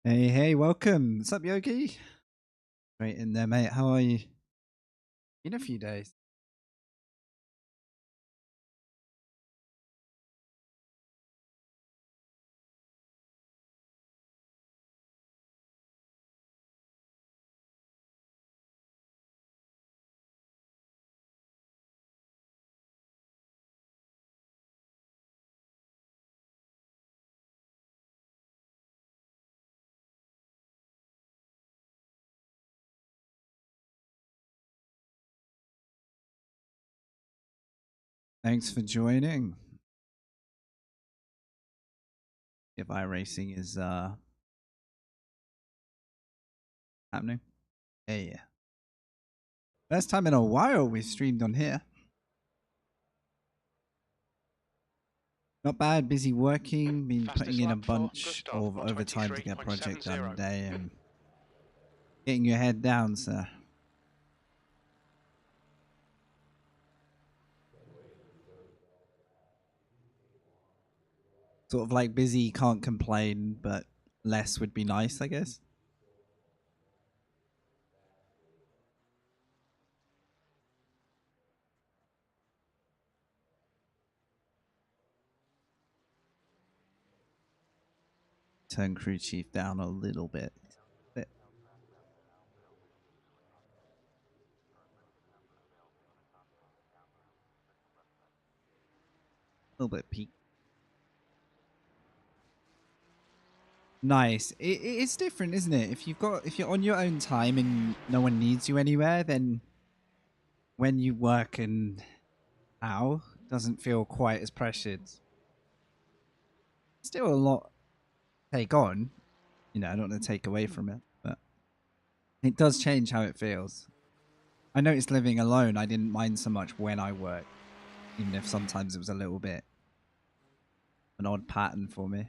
Hey, hey, welcome. What's up, Yogi? Right in there, mate. How are you? Been a few days. Thanks for joining. If iRacing is happening. Hey, yeah. First time in a while we streamed on here. Not bad, busy working, been putting in a bunch of overtime to get a project done today and getting your head down, sir. Sort of like busy, can't complain, but less would be nice, I guess. Turn crew chief down a little bit. A little bit peak. Nice. It's different, isn't it? If you're on your own time and no one needs you anywhere, then when you work and how doesn't feel quite as pressured. Still a lot to take on. You know, I don't want to take away from it, but it does change how it feels. I noticed living alone, I didn't mind so much when I worked, even if sometimes it was a little bit an odd pattern for me.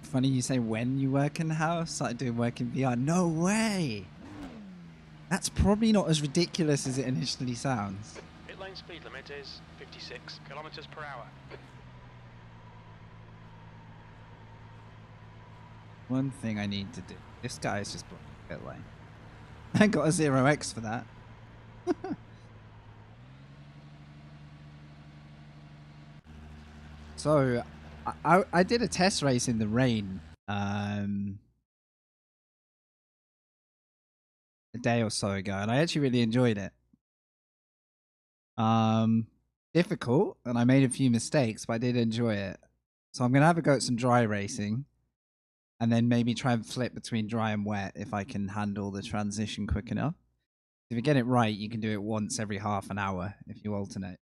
Funny you say when you work in the house. Started doing work in VR. No way! That's probably not as ridiculous as it initially sounds. Pit lane speed limit is 56 kilometers per hour. One thing I need to do. This guy is just blocking pit lane. I got a 0x for that. So, I did a test race in the rain a day or so ago, and I actually really enjoyed it. Difficult, and I made a few mistakes, but I did enjoy it. So I'm gonna have a go at some dry racing, and then maybe try and flip between dry and wet if I can handle the transition quick enough. If you get it right, you can do it once every half an hour if you alternate.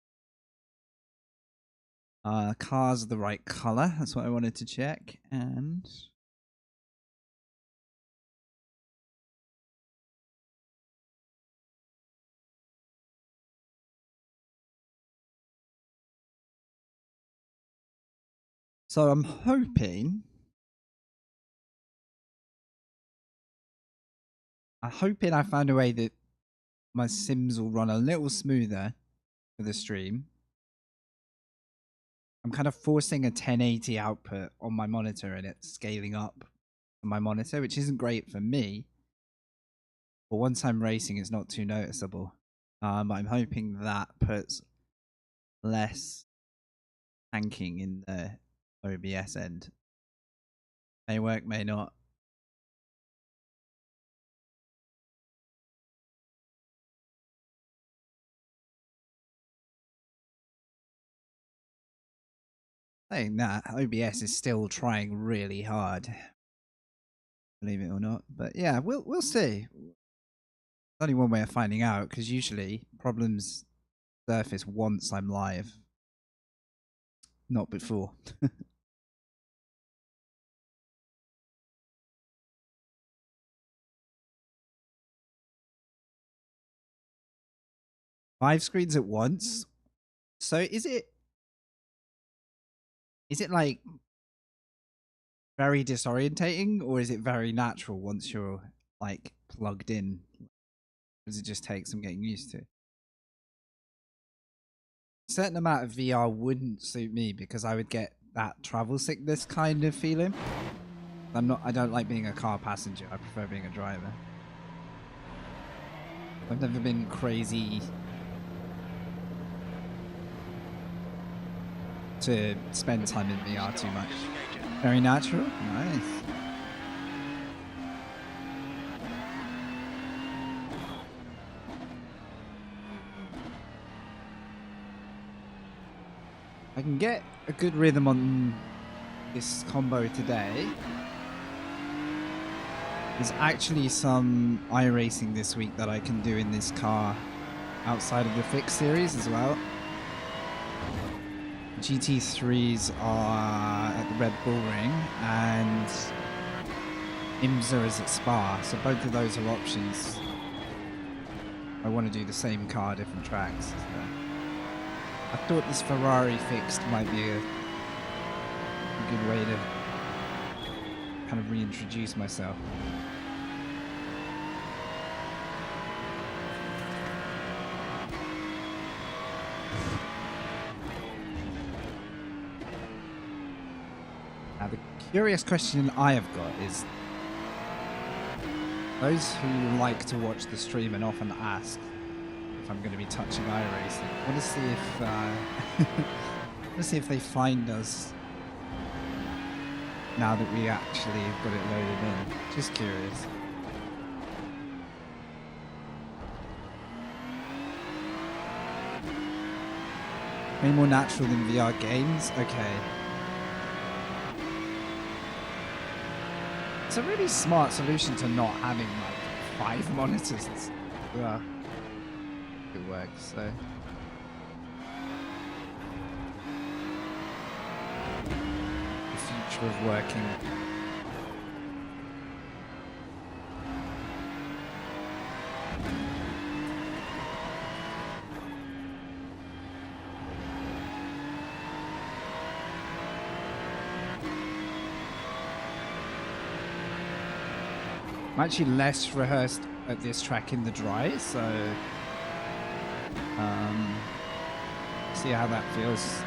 Car's the right color. That's what I wanted to check. And so I'm hoping I found a way that my sims will run a little smoother for the stream. I'm kind of forcing a 1080 output on my monitor and it's scaling up on my monitor, which isn't great for me. But once I'm racing, it's not too noticeable. I'm hoping that puts less tanking in the OBS end. May work, may not. Saying that, OBS is still trying really hard. Believe it or not. But yeah, we'll see. Only one way of finding out, because usually problems surface once I'm live. Not before. 5 screens at once. So is it like very disorientating, or is it very natural once you're like plugged in? because it just takes some getting used to. A certain amount of VR wouldn't suit me because I would get that travel sickness kind of feeling. I don't like being a car passenger. I prefer being a driver. I've never been crazy to spend time in VR too much. Very natural. Nice. I can get a good rhythm on this combo today. There's actually some iRacing this week that I can do in this car outside of the fixed series as well. GT3s are at the Red Bull Ring and IMSA is at Spa, so both of those are options. I want to do the same car, different tracks. So I thought this Ferrari fixed might be a good way to kind of reintroduce myself. Now the curious question I have got is, those who like to watch the stream and often ask if I'm going to be touching iRacing, I want to see if they find us now that we actually have got it loaded in. Just curious. Way more natural than VR games? Okay. It's a really smart solution to not having like 5 monitors. Yeah. It works, so. The future of working. I'm actually less rehearsed at this track in the dry, so see how that feels.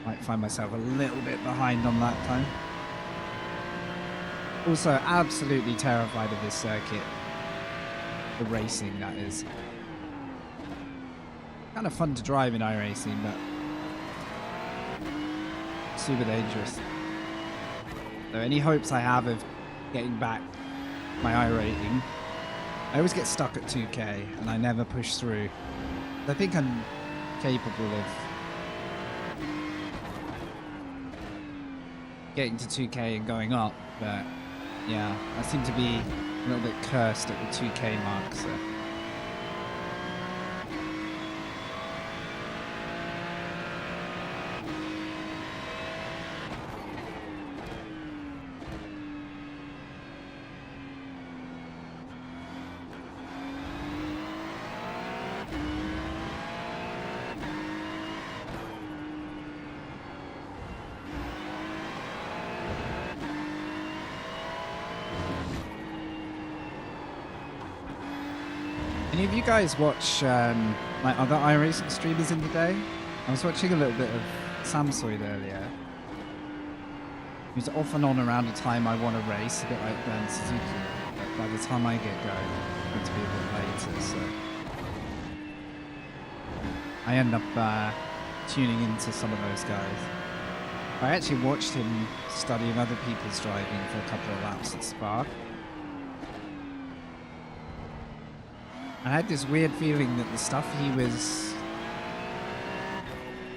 Might find myself a little bit behind on that time. Also, absolutely terrified of this circuit. The racing, that is. Kind of fun to drive in iRacing, but super dangerous. So any hopes I have of getting back my iRating, I always get stuck at 2K and I never push through. I think I'm capable of getting to 2K and going up, but yeah, I seem to be a little bit cursed at the 2K mark, so. Any of you guys watch like other iRacing streamers in the day? I was watching a little bit of Samsoid earlier. He's off and on around a time I want to race, a bit like Ben Suzuki. But by the time I get going, it's going to be a bit later, so I end up tuning into some of those guys. I actually watched him studying other people's driving for a couple of laps at Spa. I had this weird feeling that the stuff he was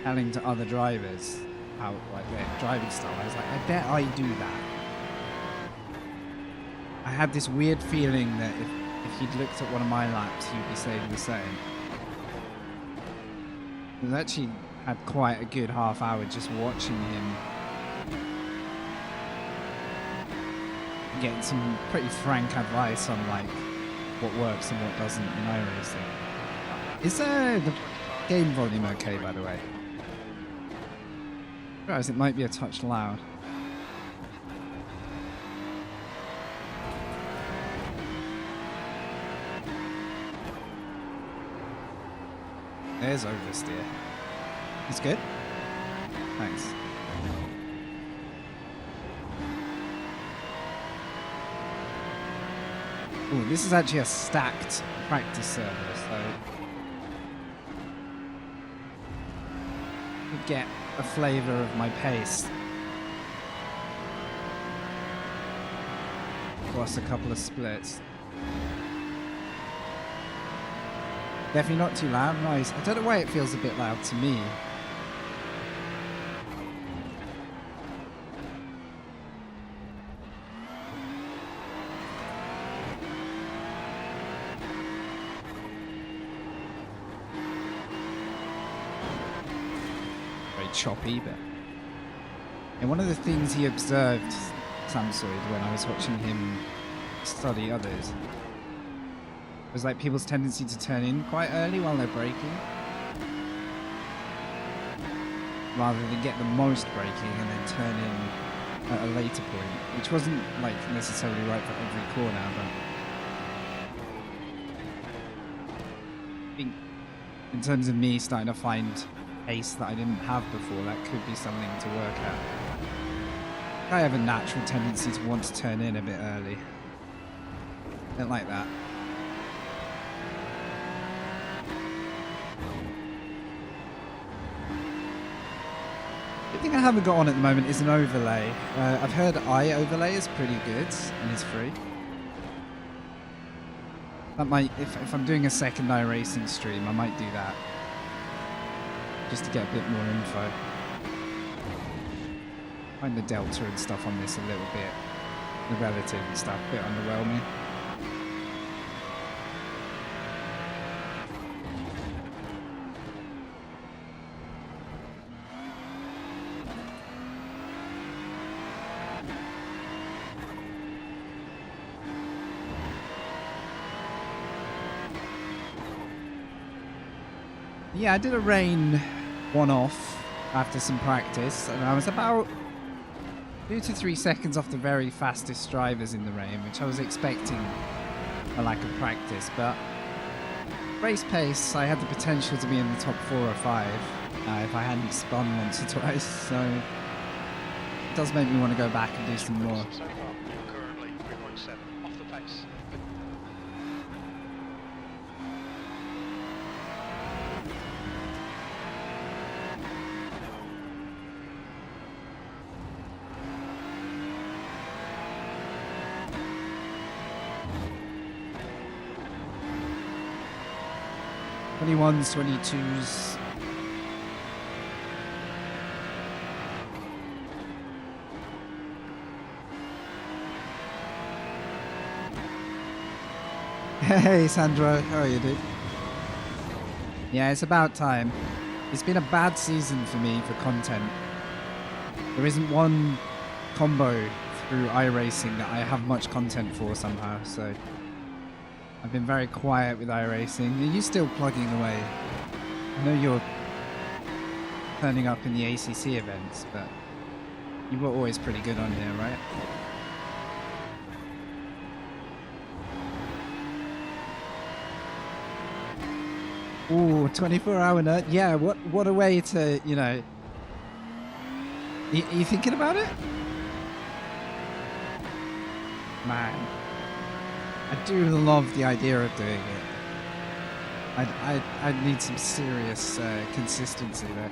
telling to other drivers about like their driving style, I was like, I bet I do that. I had this weird feeling that if he'd looked at one of my laps, he'd be saying the same. I actually had quite a good half hour just watching him getting some pretty frank advice on like what works and what doesn't in iRacing. Is the game volume okay, by the way? I realize it might be a touch loud. There's oversteer. It's good. Thanks. Ooh, this is actually a stacked practice server, so you get a flavor of my pace. Plus a couple of splits. Definitely not too loud. Nice. I don't know why it feels a bit loud to me. Very choppy, but... And one of the things he observed, Samsoid, when I was watching him study others, was like people's tendency to turn in quite early while they're braking, rather than get the most braking and then turn in at a later point, which wasn't like necessarily right for every corner, but I think in terms of me starting to find pace that I didn't have before, that could be something to work at. I have a natural tendency to want to turn in a bit early. Don't like that. The thing I haven't got on at the moment is an overlay. I've heard iOverlay is pretty good and is free. That might, if I'm doing a second iRacing stream, I might do that. Just to get a bit more info. I find the delta and stuff on this a little bit, the relative and stuff, a bit underwhelming. Yeah, I did a rain one-off after some practice, and I was about 2 to 3 seconds off the very fastest drivers in the rain, which I was expecting a lack of practice, but race pace, I had the potential to be in the top 4 or 5 if I hadn't spun once or twice, so it does make me want to go back and do some more. So far, currently 3.7 off the pace. '21s, '22s. Hey Sandro, how are you, dude? Yeah, it's about time. It's been a bad season for me for content. There isn't one combo through iRacing that I have much content for somehow, so I've been very quiet with iRacing. Are you still plugging away? I know you're turning up in the ACC events, but you were always pretty good on here, right? Ooh, 24-hour nerd. Yeah, what a way to, you know... You thinking about it? Man. I do love the idea of doing it. I'd need some serious consistency there.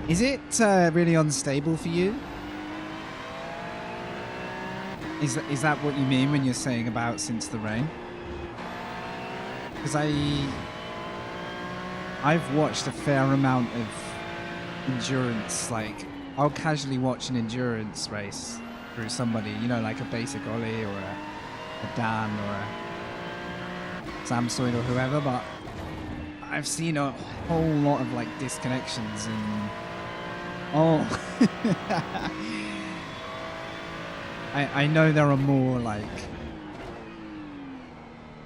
Is it really unstable for you? Is that what you mean when you're saying about since the rain? Because I've watched a fair amount of endurance, like I'll casually watch an endurance race through somebody, you know, like a basic Ollie or a Dan or a Samsoid or whoever, but I've seen a whole lot of like disconnections and I know there are more like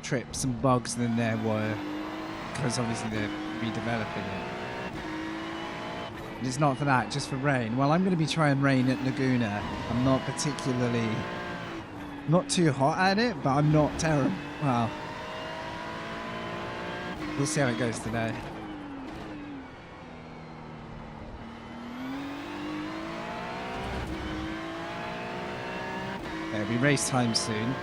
trips and bugs than there were because obviously they're redeveloping it. But it's not for that, just for rain. Well, I'm going to be trying rain at Laguna. I'm not particularly... not too hot at it, but I'm not terrible. Well, we'll see how it goes today. It'll be race time soon.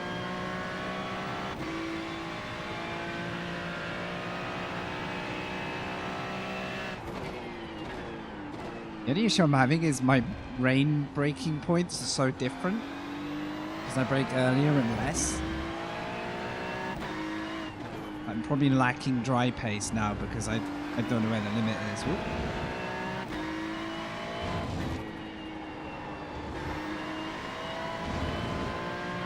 The only issue I'm having is my rain braking points are so different. Because I brake earlier and less. I'm probably lacking dry pace now because I don't know where the limit is. Whoop.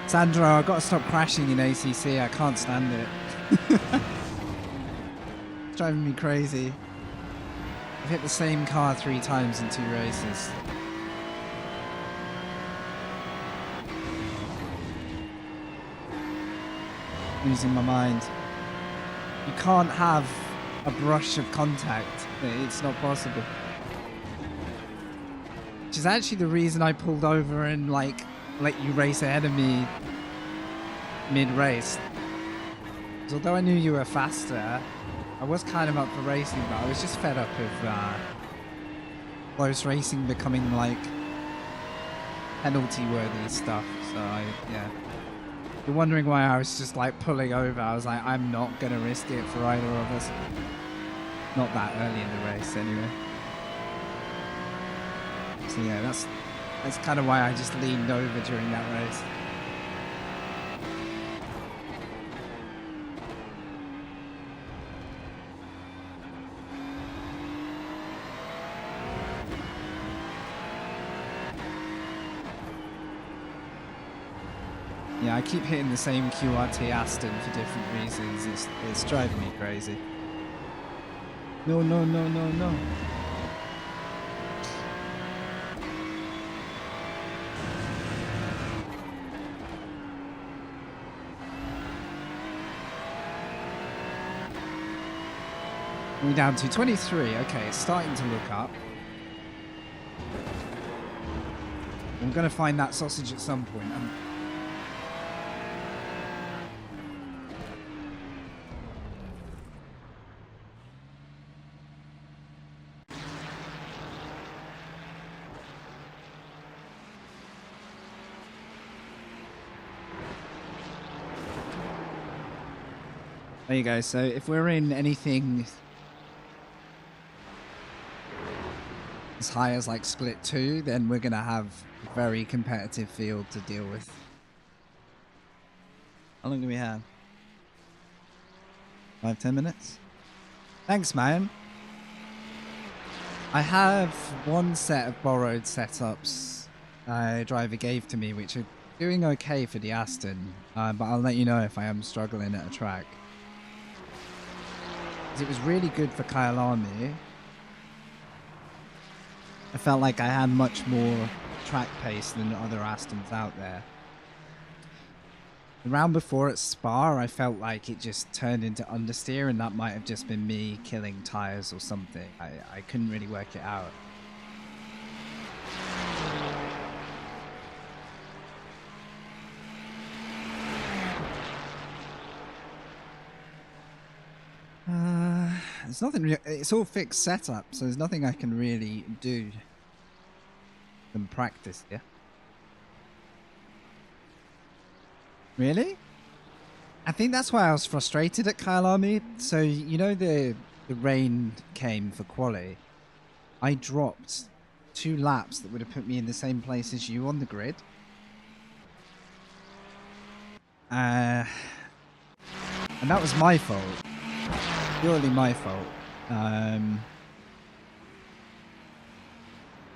Sandro, I've got to stop crashing in ACC. I can't stand it. It's driving me crazy. I've hit the same car 3 times in 2 races. Losing my mind. You can't have a brush of contact. It's not possible. Which is actually the reason I pulled over and like let you race ahead of me mid-race. Although I knew you were faster, I was kind of up for racing, but I was just fed up of close racing becoming like penalty-worthy stuff. So yeah. You're wondering why I was just like pulling over. I was like, I'm not gonna risk it for either of us. Not that early in the race, anyway. So yeah, that's kind of why I just leaned over during that race. Yeah, I keep hitting the same QRT Aston for different reasons. It's driving me crazy. No, no, no, no, no. We're down to 23. Okay, it's starting to look up. I'm going to find that sausage at some point. There you go. So if we're in anything as high as like split 2, then we're going to have a very competitive field to deal with. How long do we have? 5-10 minutes? Thanks, man. I have one set of borrowed setups a driver gave to me, which are doing okay for the Aston, but I'll let you know if I am struggling at a track. It was really good for Kyalami. I felt like I had much more track pace than other Astons out there. The round before at Spa, I felt like it just turned into understeer, and that might have just been me killing tyres or something. I couldn't really work it out. There's nothing. It's all fixed setup, so there's nothing I can really do than practice. Yeah. Really? I think that's why I was frustrated at Kyalami. So you know the rain came for quali. I dropped 2 laps that would have put me in the same place as you on the grid. And that was my fault. Purely my fault.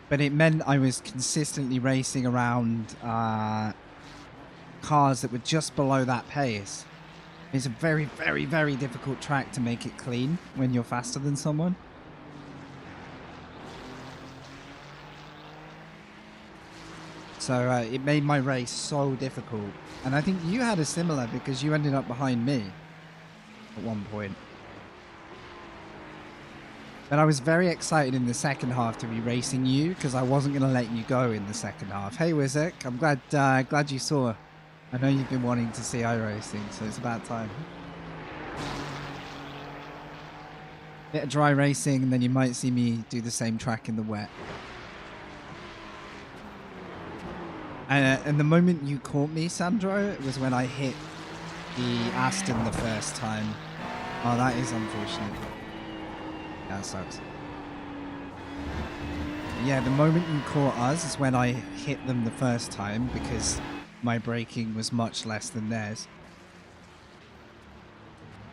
But it meant I was consistently racing around cars that were just below that pace. It's a very, very, very difficult track to make it clean when you're faster than someone. So it made my race so difficult. And I think you had a similar because you ended up behind me at one point. But I was very excited in the second half to be racing you because I wasn't going to let you go in the second half. Hey, Wizek, I'm glad you saw. I know you've been wanting to see iRacing, so it's about time. Bit of dry racing, and then you might see me do the same track in the wet. And the moment you caught me, Sandro, was when I hit the Aston the first time. Oh, that is unfortunate. That sucks. Yeah, the moment you caught us is when I hit them the first time because my braking was much less than theirs.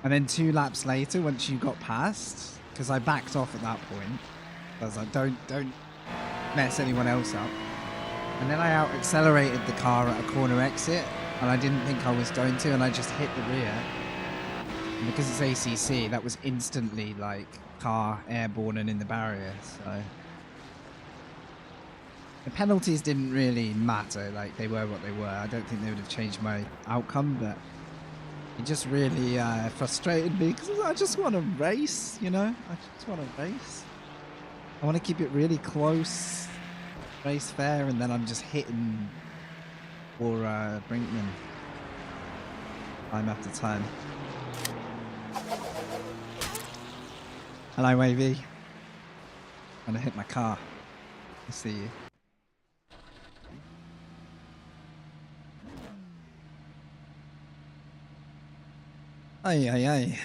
And then 2 laps later, once you got past, because I backed off at that point, I was like, don't mess anyone else up. And then I out-accelerated the car at a corner exit, and I didn't think I was going to, and I just hit the rear. And because it's ACC, that was instantly, like, car airborne and in the barrier, so... The penalties didn't really matter, like, they were what they were. I don't think they would have changed my outcome, but... It just really frustrated me, because I just want to race, you know? I just want to race. I want to keep it really close. Race fair, and then I'm just hitting for Brinkman time after time. Hello, Wavy. I'm gonna hit my car. I see you. Aye, aye, aye.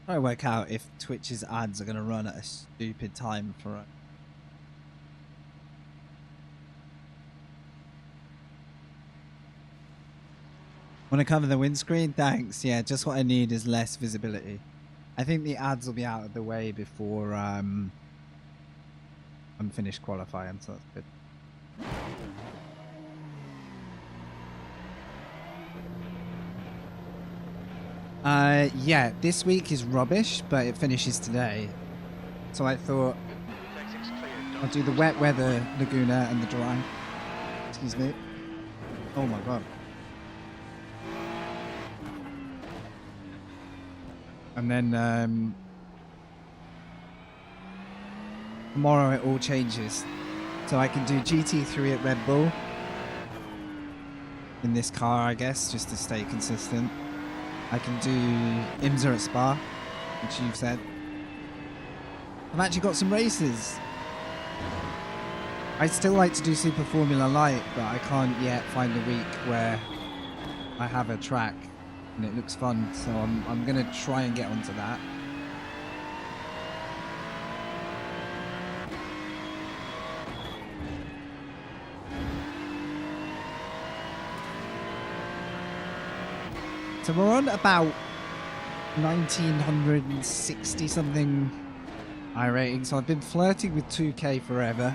Try to work out if Twitch's ads are going to run at a stupid time for it. Want to cover the windscreen? Thanks. Yeah, just what I need is less visibility. I think the ads will be out of the way before I'm finished qualifying, so that's good. Yeah, this week is rubbish, but it finishes today. So I thought I'll do the wet weather Laguna and the dry. Excuse me. Oh my god. And then tomorrow it all changes. So I can do GT3 at Red Bull in this car, I guess, just to stay consistent. I can do IMSA at Spa, which you've said. I've actually got some races. I'd still like to do Super Formula Light, but I can't yet find a week where I have a track and it looks fun, so I'm going to try and get onto that. So we're on about 1960 something iRating, so I've been flirting with 2K forever.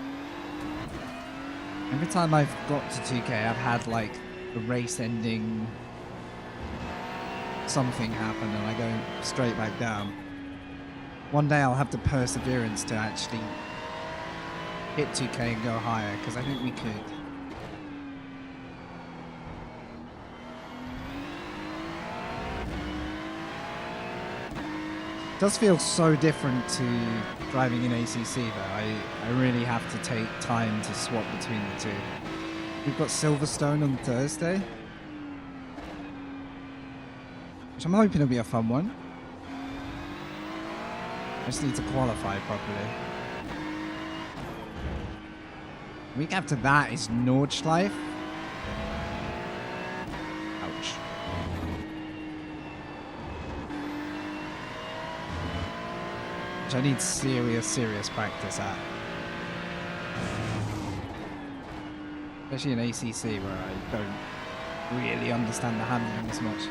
Every time I've got to 2K, I've had like a race ending something happen and I go straight back down. One day I'll have the perseverance to actually hit 2K and go higher, because I think we could. It does feel so different to driving in ACC though. I really have to take time to swap between the two. We've got Silverstone on Thursday, which I'm hoping will be a fun one. I just need to qualify properly. The week after that is Nordschleife. Ouch. Which I need serious practice at. Especially in ACC where I don't really understand the handling as much.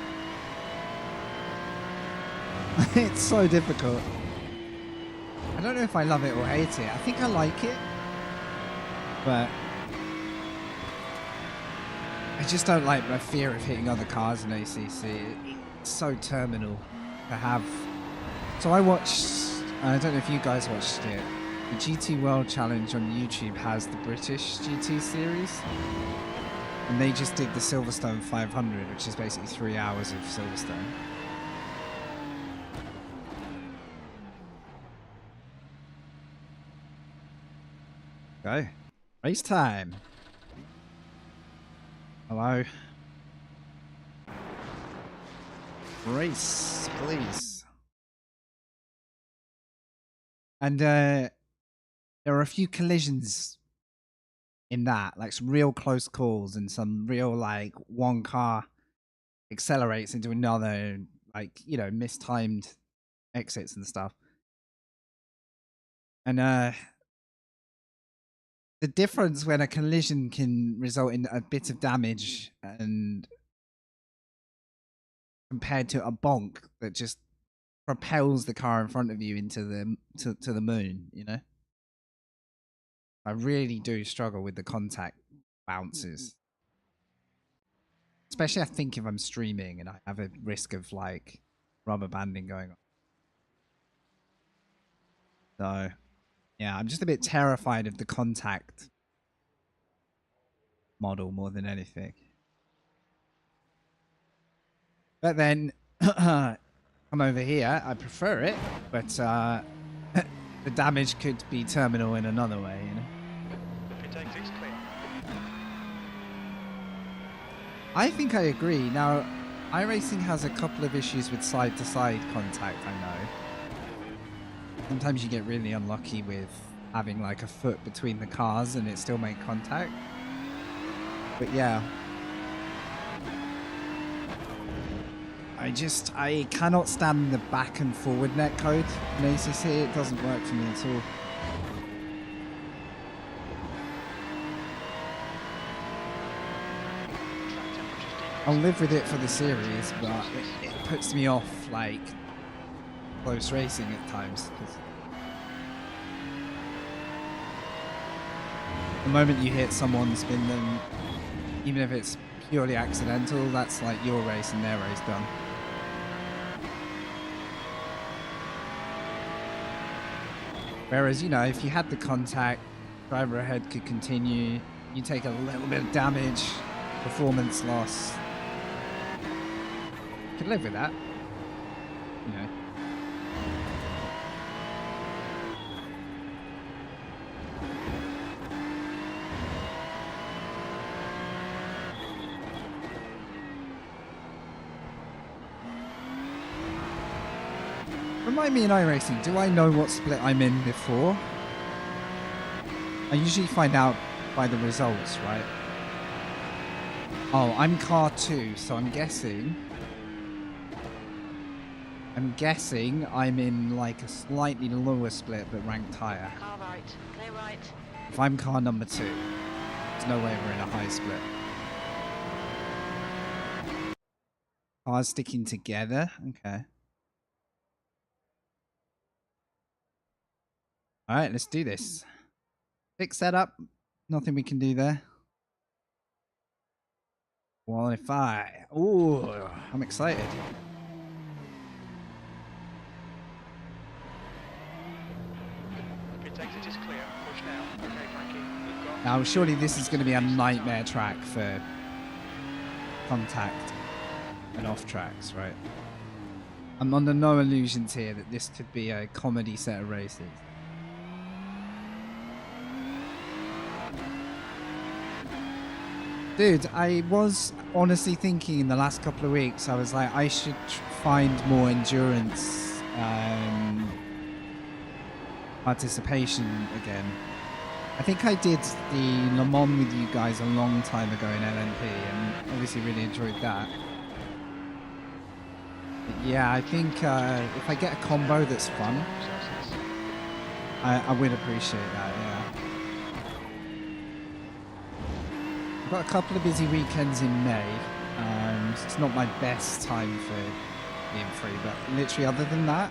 It's so difficult. I don't know if I love it or hate it. I think I like it. But I just don't like my fear of hitting other cars in ACC. It's so terminal to have. So I watched, I don't know if you guys watched it, the GT World Challenge on YouTube has the British GT series. And they just did the Silverstone 500, which is basically 3 hours of Silverstone. Go. Race time. Hello. Race, please. And there are a few collisions in that, like some real close calls and some real, like, one car accelerates into another, like, you know, mistimed exits and stuff. And the difference when a collision can result in a bit of damage and compared to a bonk that just propels the car in front of you into the to the moon, you know? I really do struggle with the contact bounces. Especially I think if I'm streaming and I have a risk of like rubber banding going on. So yeah, I'm just a bit terrified of the contact model more than anything. But then come over here, I prefer it, but the damage could be terminal in another way, you know. Pit exit's clear. I think I agree. Now, iRacing has a couple of issues with side-to-side contact, I know. Sometimes you get really unlucky with having like a foot between the cars and it still make contact. But yeah. I cannot stand the back and forward netcode in ACC. It doesn't work for me at all. I'll live with it for the series, but it puts me off, like, close racing at times. Cause the moment you hit someone, spin them, even if it's purely accidental, that's like your race and their race done. Whereas, you know, if you had the contact, driver ahead could continue, you take a little bit of damage, performance loss. Could live with that, you know. Remind me in iRacing, do I know what split I'm in before? I usually find out by the results, right? Oh, I'm car 2, so I'm guessing I'm in like a slightly lower split but ranked higher. Car right, clear right. If I'm car number 2, there's no way we're in a high split. Cars sticking together? Okay. Alright, let's do this. Fix setup. Nothing we can do there. Qualify. Ooh, I'm excited. Pit exit is clear. Push now. Okay, Frankie. You've got... Now, surely this is going to be a nightmare track for contact and off tracks, right? I'm under no illusions here that this could be a comedy set of races. Dude, I was honestly thinking in the last couple of weeks, I was like, I should find more endurance participation again. I think I did the Le Mans with you guys a long time ago in LNP and obviously really enjoyed that. But yeah, I think if I get a combo that's fun, I would appreciate that, yeah. I've got a couple of busy weekends in May, so it's not my best time for being free, but literally other than that,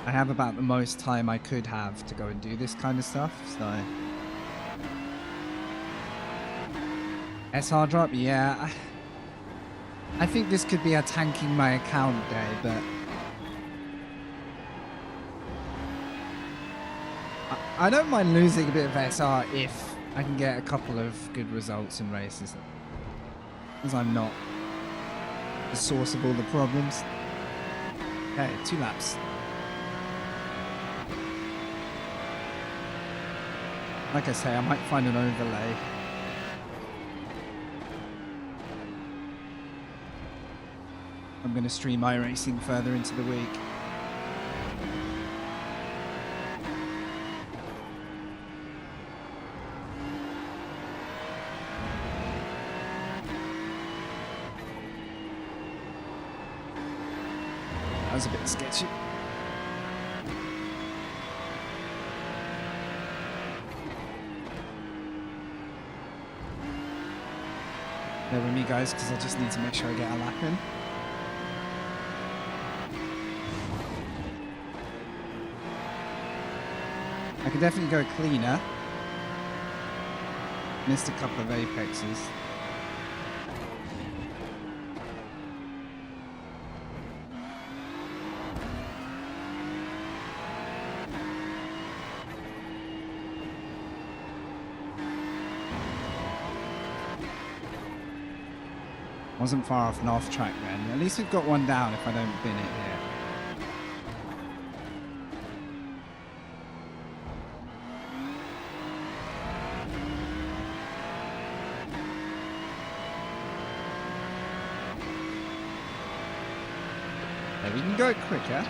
I have about the most time I could have to go and do this kind of stuff, so... SR drop? Yeah. I think this could be a tanking my account day, but... I don't mind losing a bit of SR if I can get a couple of good results in races, as I'm not the source of all the problems. Okay, 2 laps. Like I say, I might find an overlay. I'm going to stream iRacing further into the week. That was a bit sketchy. Bear with me, guys, because I just need to make sure I get a lap in. I could definitely go cleaner. Missed a couple of apexes. Wasn't far off an off track then. At least we've got one down if I don't bin it here. We can go quicker.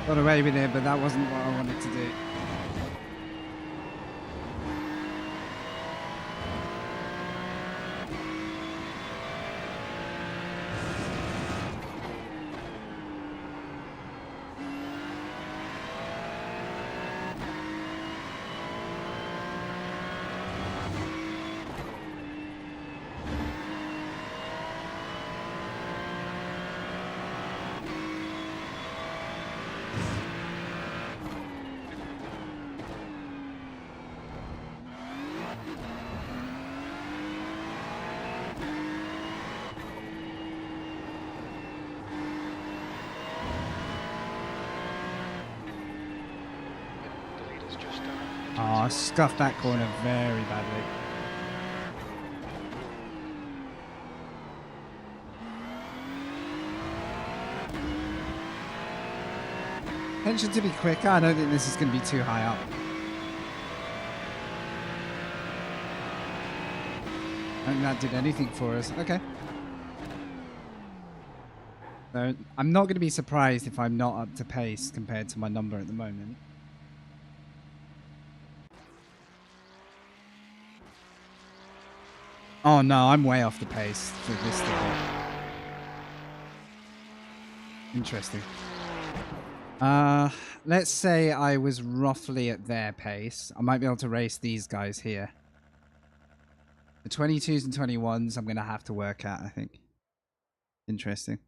Got away with it, but that wasn't what I wanted to do. Oh, scuffed that corner very badly. Intention to be quicker. I don't think this is going to be too high up. I think that did anything for us. Okay. So I'm not going to be surprised if I'm not up to pace compared to my number at the moment. Oh no, I'm way off the pace for this thing. Interesting. Let's say I was roughly at their pace. I might be able to race these guys here. The 22s and 21s I'm going to have to work at, I think. Interesting.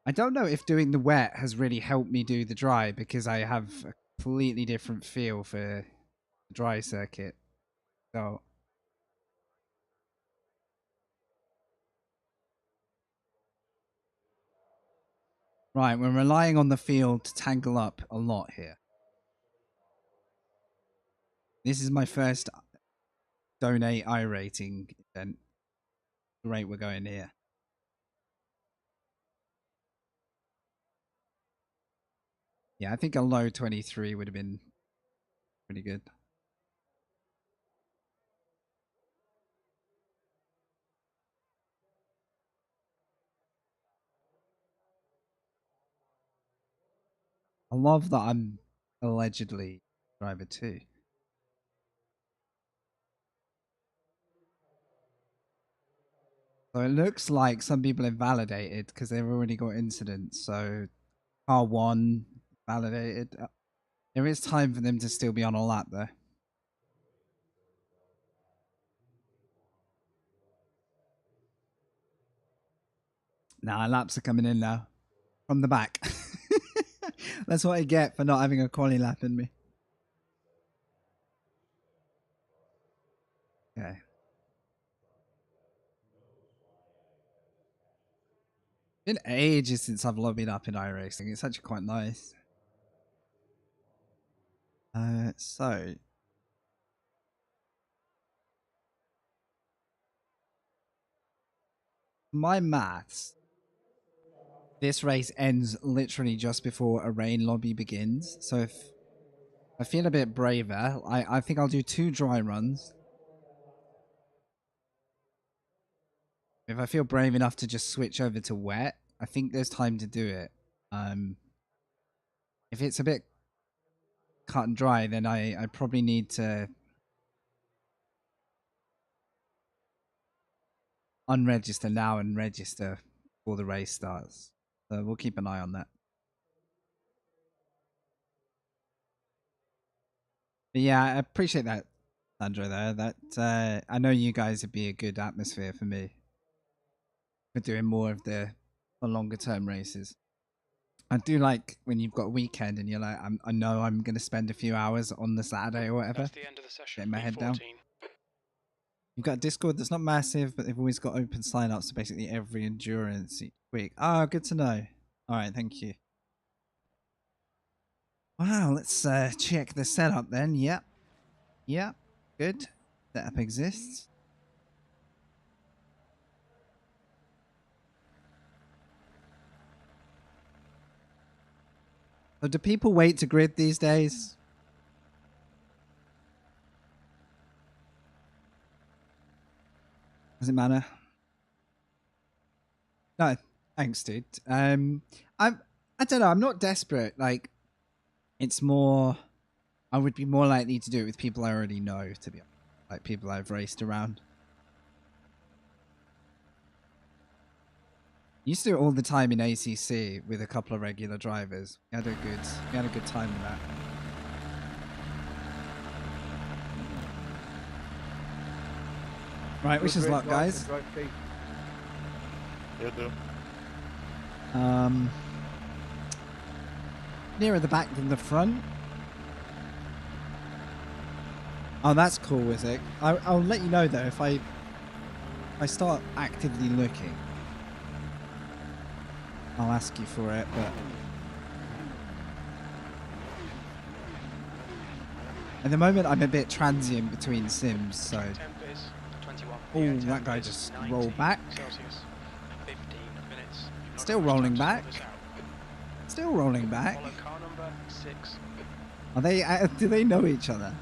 I don't know if doing the wet has really helped me do the dry because I have a completely different feel for the dry circuit. So right, we're relying on the field to tangle up a lot here. This is my first donate iRating event. The rate we're going here. Yeah, I think a low 23 would have been pretty good. I love that I'm allegedly driver 2. So it looks like some people have validated because they've already got incidents. So car 1 validated. There is time for them to still be on a lap though. Nah, laps are coming in now. from the back. That's what I get for not having a quali lap in me. Okay. Been ages since I've lobbied up in iRacing. It's actually quite nice. So my maths, this race ends literally just before a rain lobby begins. So if I feel a bit braver, I think I'll do 2 dry runs. If I feel brave enough to just switch over to wet, I think there's time to do it. If it's a bit cut and dry, then I probably need to unregister now and register before the race starts. So we'll keep an eye on that. But yeah, I appreciate that, Sandro, there. That I know you guys would be a good atmosphere for me for doing more of the longer term races. I do like when you've got a weekend and you're like, I know I'm going to spend a few hours on the Saturday or whatever. That's the end of the session. Getting my head P14. down. You've got a Discord that's not massive, but they've always got open sign-ups to basically every endurance each week. Oh, good to know. All right, thank you. Wow, let's check the setup then. Yep. Yep. Good. Setup exists. So do people wait to grid these days? Does it matter? No, thanks, dude. I don't know. I'm not desperate. Like, it's more. I would be more likely to do it with people I already know, to be honest. Like people I've raced around. Used to do it all the time in ACC with a couple of regular drivers. We had a good time with that. Right, wish us luck, guys. Yeah, do. Nearer the back than the front. Oh, that's cool, is it? I'll let you know though if I start actively looking. I'll ask you for it, but at the moment I'm a bit transient between sims, so. Oh, that guy just rolled back. Still rolling back. Still rolling back. Are they? Do they know each other,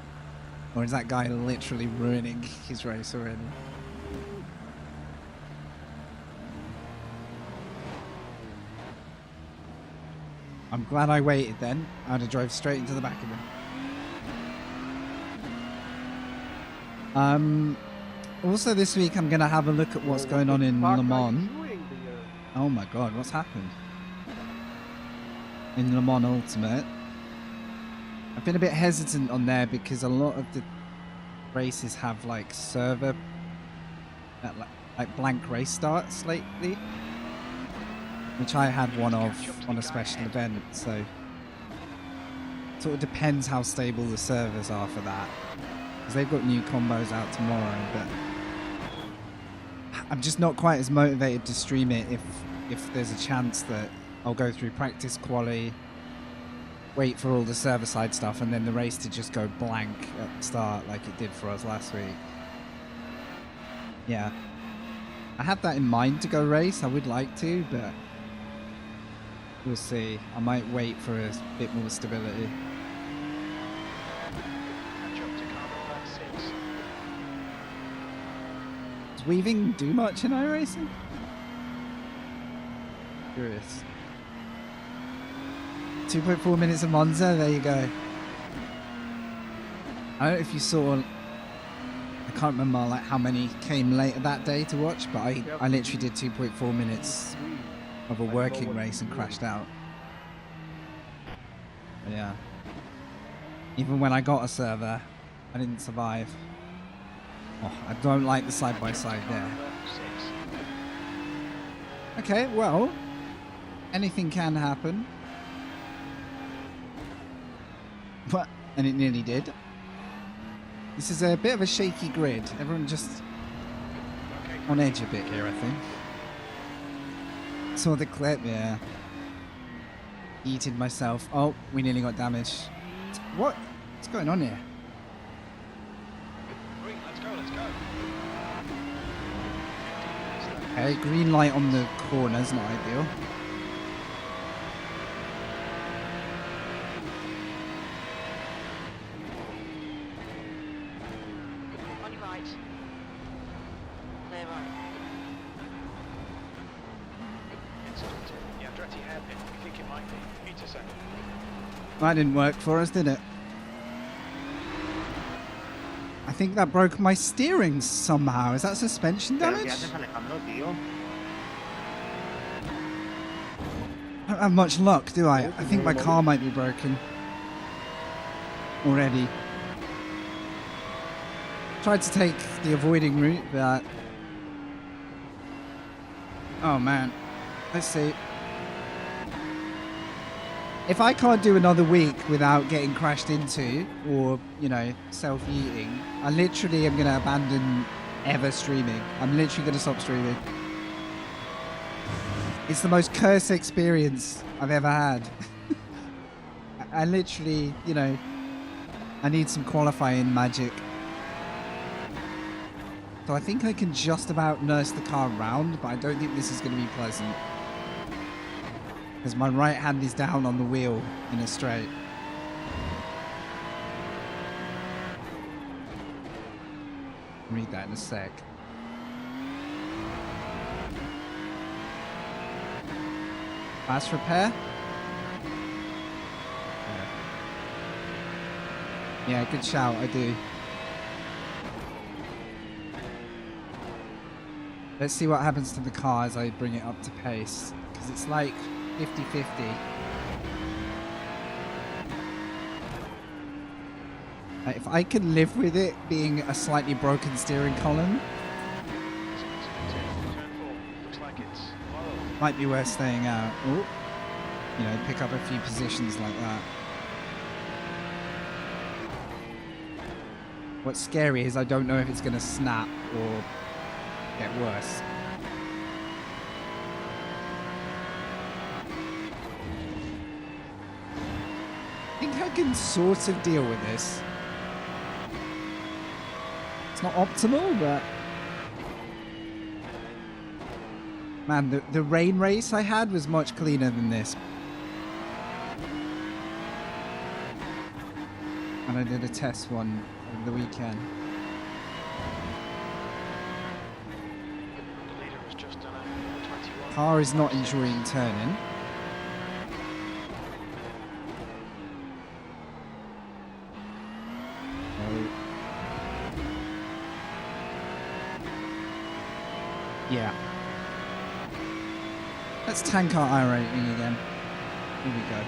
or is that guy literally ruining his race already? I'm glad I waited then. I'd have drove straight into the back of him. Also this week I'm going to have a look at what's going on in Le Mans. Oh my god, what's happened? In Le Mans Ultimate. I've been a bit hesitant on there because a lot of the races have like server, like blank race starts lately. Which I had one of on a special event, so it sort of depends how stable the servers are for that. Because they've got new combos out tomorrow, but I'm just not quite as motivated to stream it if there's a chance that I'll go through practice quali, wait for all the server side stuff, and then the race to just go blank at the start like it did for us last week. Yeah. I had that in mind to go race, I would like to, but we'll see. I might wait for a bit more stability. Does weaving do much in iRacing? Curious. 2.4 minutes of Monza, there you go. I don't know if you saw, I can't remember like how many came later that day to watch, but I literally did 2.4 minutes of a working race and crashed out. But yeah. Even when I got a server, I didn't survive. Oh, I don't like the side-by-side there. Okay, well, Anything can happen. But, and it nearly did. This is a bit of a shaky grid. Everyone just on edge a bit here, I think. Saw the clip, yeah. Eated myself. Oh, we nearly got damaged. What? What's going on here? Green, let's go, let's go. Okay, green light on the corner's not ideal. On your right. Clear right. Yeah, dirty hairpin. We think it might be. Peterson. That didn't work for us, did it? I think that broke my steering somehow. Is that suspension damage? I don't have much luck, do I? I think my car might be broken. Already. Tried to take the avoiding route, but... Oh man. Let's see. If I can't do another week without getting crashed into or, you know, self-eating, I literally am going to abandon ever streaming. I'm literally going to stop streaming. It's the most cursed experience I've ever had. I literally, you know, I need some qualifying magic. So I think I can just about nurse the car around, but I don't think this is going to be pleasant. Because my right hand is down on the wheel in a straight. Read that in a sec. Fast repair? Yeah, good shout, I do. Let's see what happens to the car as I bring it up to pace. Because it's like 50-50. If I can live with it being a slightly broken steering column, Looks like it's low. might be worth staying out. Ooh. You know, pick up a few positions like that. What's scary is I don't know if it's going to snap or get worse. I think I can sort of deal with this. It's not optimal, but... Man, the rain race I had was much cleaner than this. And I did a test one over the weekend. The leader has just done a 21. Car is not enjoying turning. Yeah. Let's tank our iRacing again. Here we go.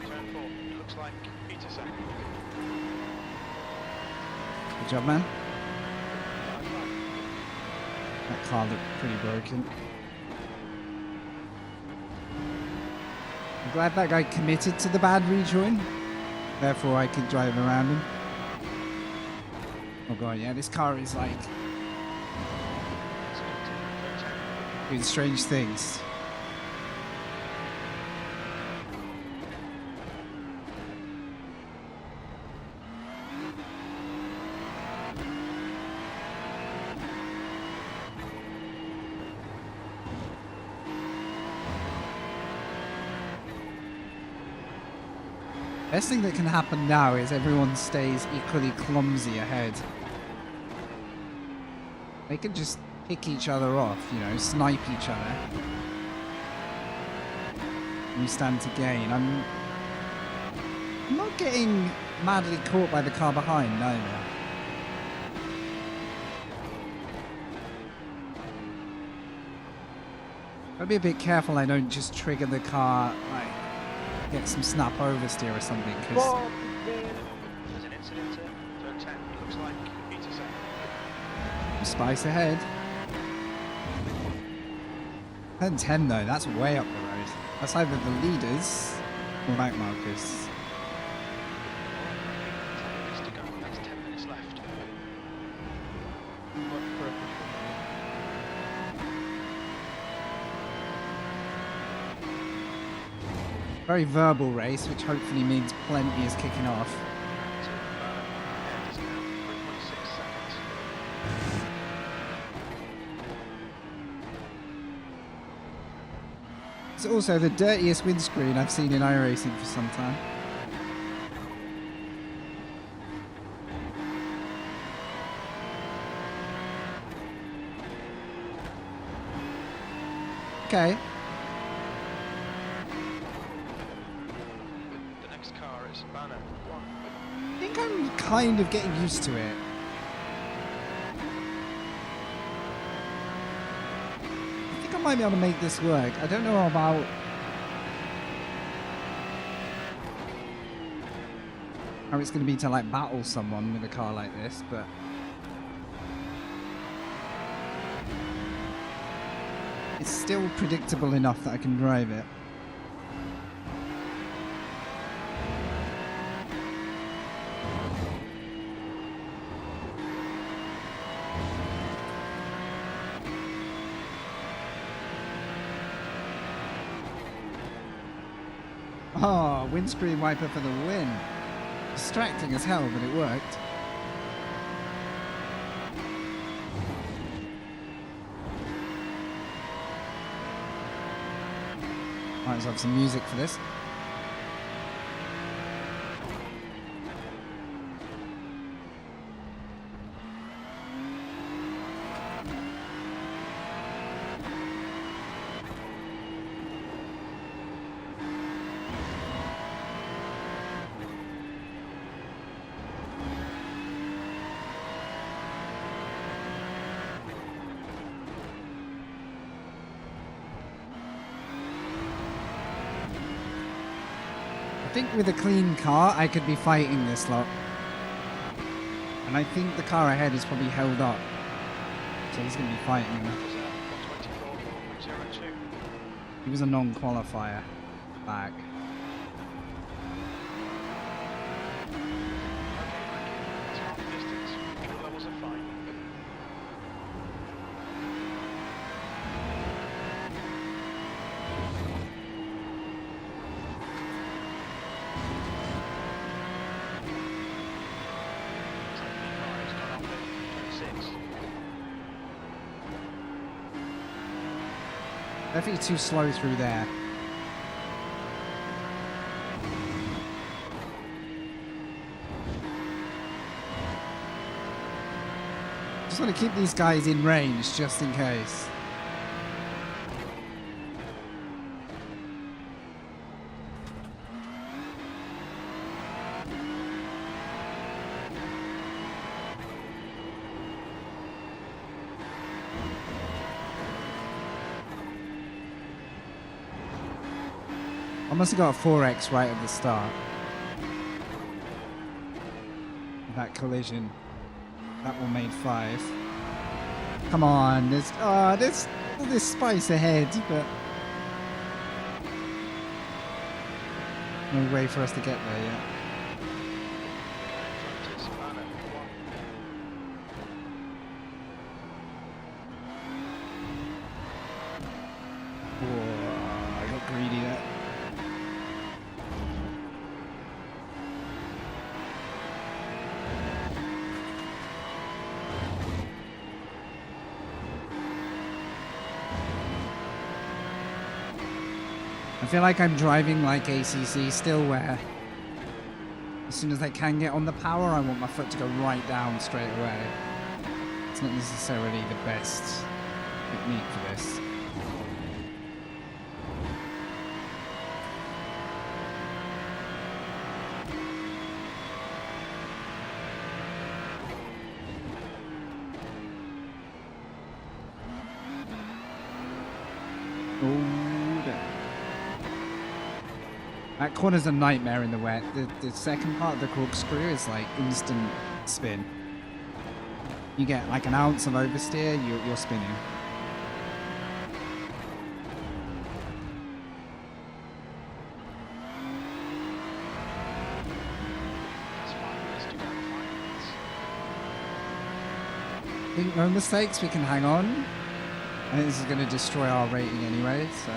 Turn 4. Looks like Peterson. Good job, man. That car looked pretty broken. I'm glad that guy committed to the bad rejoin. Therefore, I could drive around him. Oh god, yeah, this car is like doing strange things. Best thing that can happen now is everyone stays equally clumsy ahead. They can just pick each other off, you know, snipe each other. We stand to gain. I'm not getting madly caught by the car behind, no. Gotta be a bit careful I don't just trigger the car, like, get some snap oversteer or something, because There's an incident at turn 10. It looks like Peter second. spice ahead. Turn 10 though, that's way up the road. That's either the leaders or night markers. 10 minutes to go. That's 10 minutes left. Very verbal race, which hopefully means plenty is kicking off. So, ahead is now 3.6 seconds. It's also the dirtiest windscreen I've seen in iRacing for some time. Okay. The next car is Banner 1. I think I'm kind of getting used to it. I think I might be able to make this work. I don't know about... how it's going to be to like battle someone with a car like this, but... it's still predictable enough that I can drive it. Oh, windscreen wiper for the win. Distracting as hell, but it worked. Might as well have some music for this. I think with a clean car, I could be fighting this lot. And I think the car ahead is probably held up. So he's going to be fighting him. That was 124.02. He was a non-qualifier back. Okay, thank you. That's half the distance. Fuel levels are fine. So P5 has gone up at 26. Definitely too slow through there. Just want to keep these guys in range just in case. I must have got a 4x right at the start. That collision. That one made 5. Come on, there's all this spice ahead, but no way for us to get there yet. In front is Banner 1. Whoa, I got greedy there. I feel like I'm driving like ACC still, where as soon as I can get on the power, I want my foot to go right down straight away. It's not necessarily the best technique for this. Oh, That corner's a nightmare in the wet. The second part of the corkscrew is like instant spin. You get like an ounce of oversteer, you're spinning. That's 5 minutes to go. 5 minutes. I think no mistakes, we can hang on. I think this is going to destroy our rating anyway, so...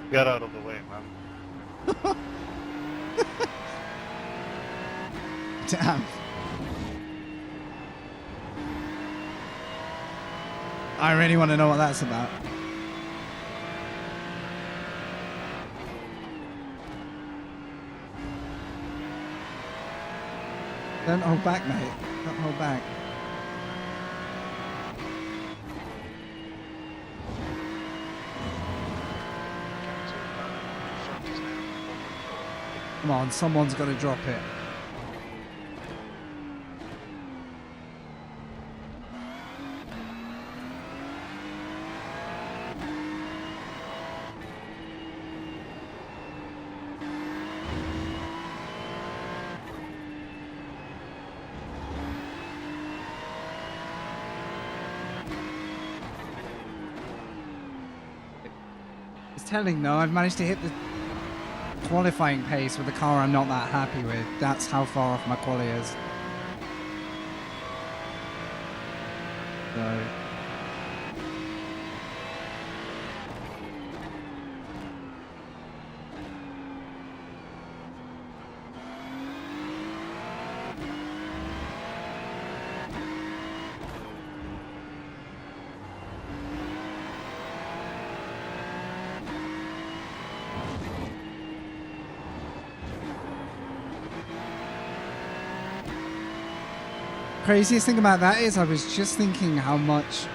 Get out of the way, man. Damn. I really want to know what that's about. Don't hold back, mate. Don't hold back. Come on, someone's got to drop it. It's telling though, I've managed to hit the qualifying pace with a car I'm not that happy with. That's how far off my quali is. So... Craziest thing about that is I was just thinking how much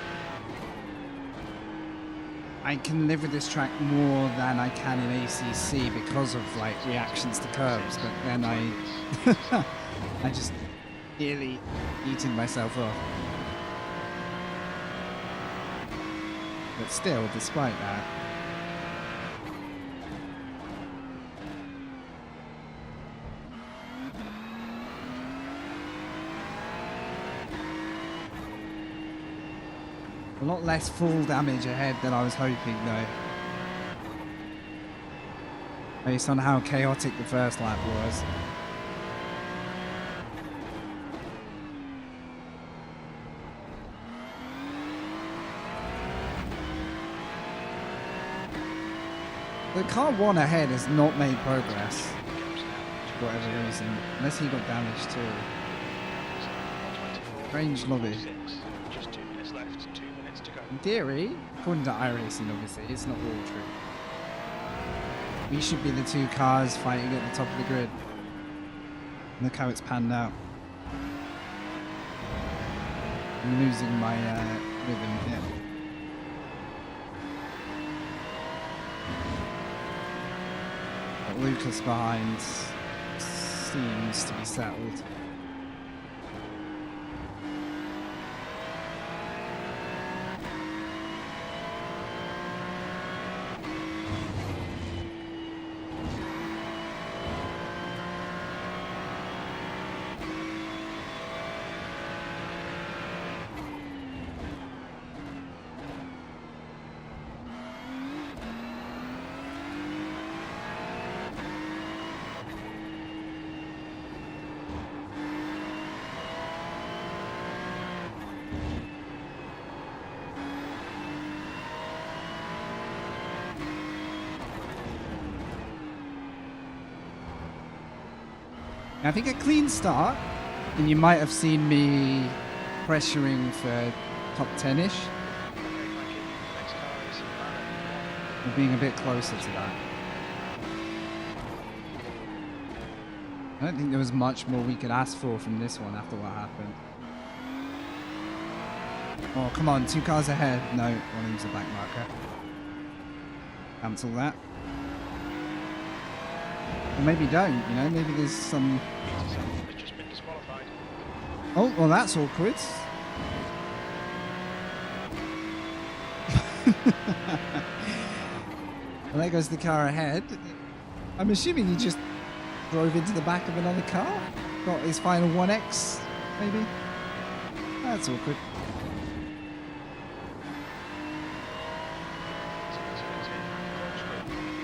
I can live with this track more than I can in ACC because of like reactions to curves, but then I just nearly eating myself off. But still, despite that, a lot less full damage ahead than I was hoping though. Based on how chaotic the first lap was. The car one ahead has not made progress for whatever reason, unless he got damaged too. Strange lobby. Just 2 minutes left. 2 minutes to go. In theory, according to iRacing obviously, it's not all true. We should be the two cars fighting at the top of the grid. Look how it's panned out. I'm losing my rhythm here. But Lucas behind seems to be settled. I think a clean start, and you might have seen me pressuring for top 10-ish, or being a bit closer to that. I don't think there was much more we could ask for from this one after what happened. Oh, come on, 2 cars ahead. No, one leaves a back marker. Cancel that. Or maybe don't, you know, maybe there's some... It's just been disqualified. Oh, well, that's awkward. Well, there goes the car ahead. I'm assuming he just drove into the back of another car? Got his final 1X, maybe? That's awkward.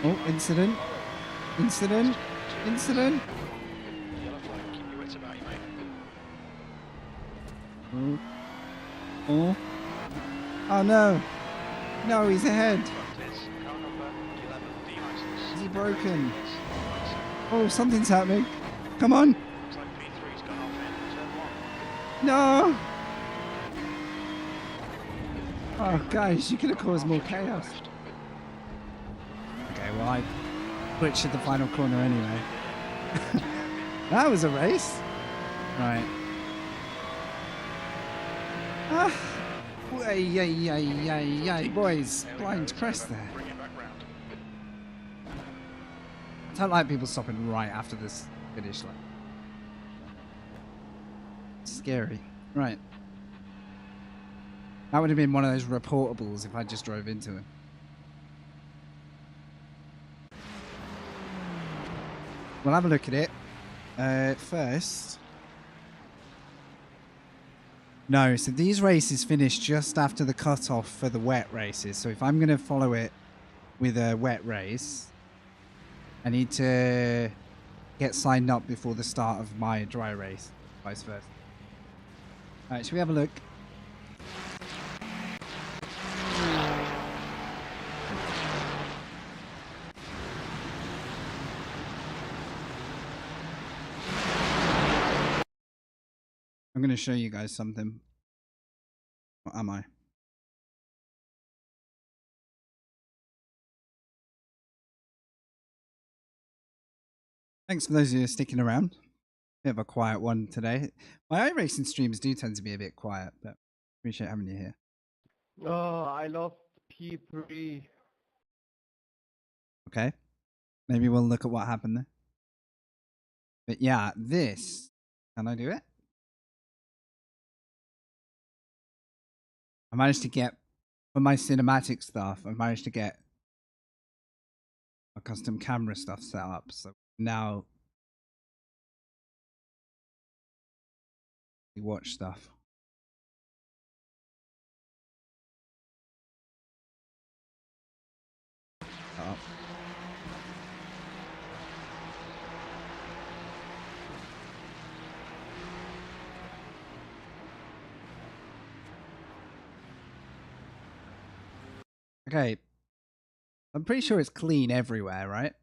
Oh, incident. Incident. Incident. Yellow flag, keep your wits about you, mate. Oh. Oh. Oh no. No, he's ahead. Car number 11D license. Is he broken? Oh, something's happening. Come on. Looks like P3's gone off in turn 1. No. Oh, guys, you could have caused more chaos. Okay, well, I butchered the final corner anyway. That was a race. Right. Ah. Yay, boys. Blind crest there. Bring it back round. I don't like people stopping right after this finish line. Scary. Right. That would have been one of those reportables if I just drove into him. We'll have a look at it. First. No, so these races finish just after the cutoff for the wet races. So if I'm going to follow it with a wet race, I need to get signed up before the start of my dry race. Vice versa. Alright, should we have a look? I'm going to show you guys something. What am I? Thanks for those of you sticking around. Bit of a quiet one today. My iRacing streams do tend to be a bit quiet, but appreciate having you here. Oh, I lost P3. Okay. Maybe we'll look at what happened there. But yeah, this. Can I do it? I managed to get, for my cinematic stuff, I managed to get a custom camera stuff set up. So now we watch stuff. Oh. Okay. I'm pretty sure it's clean everywhere, right?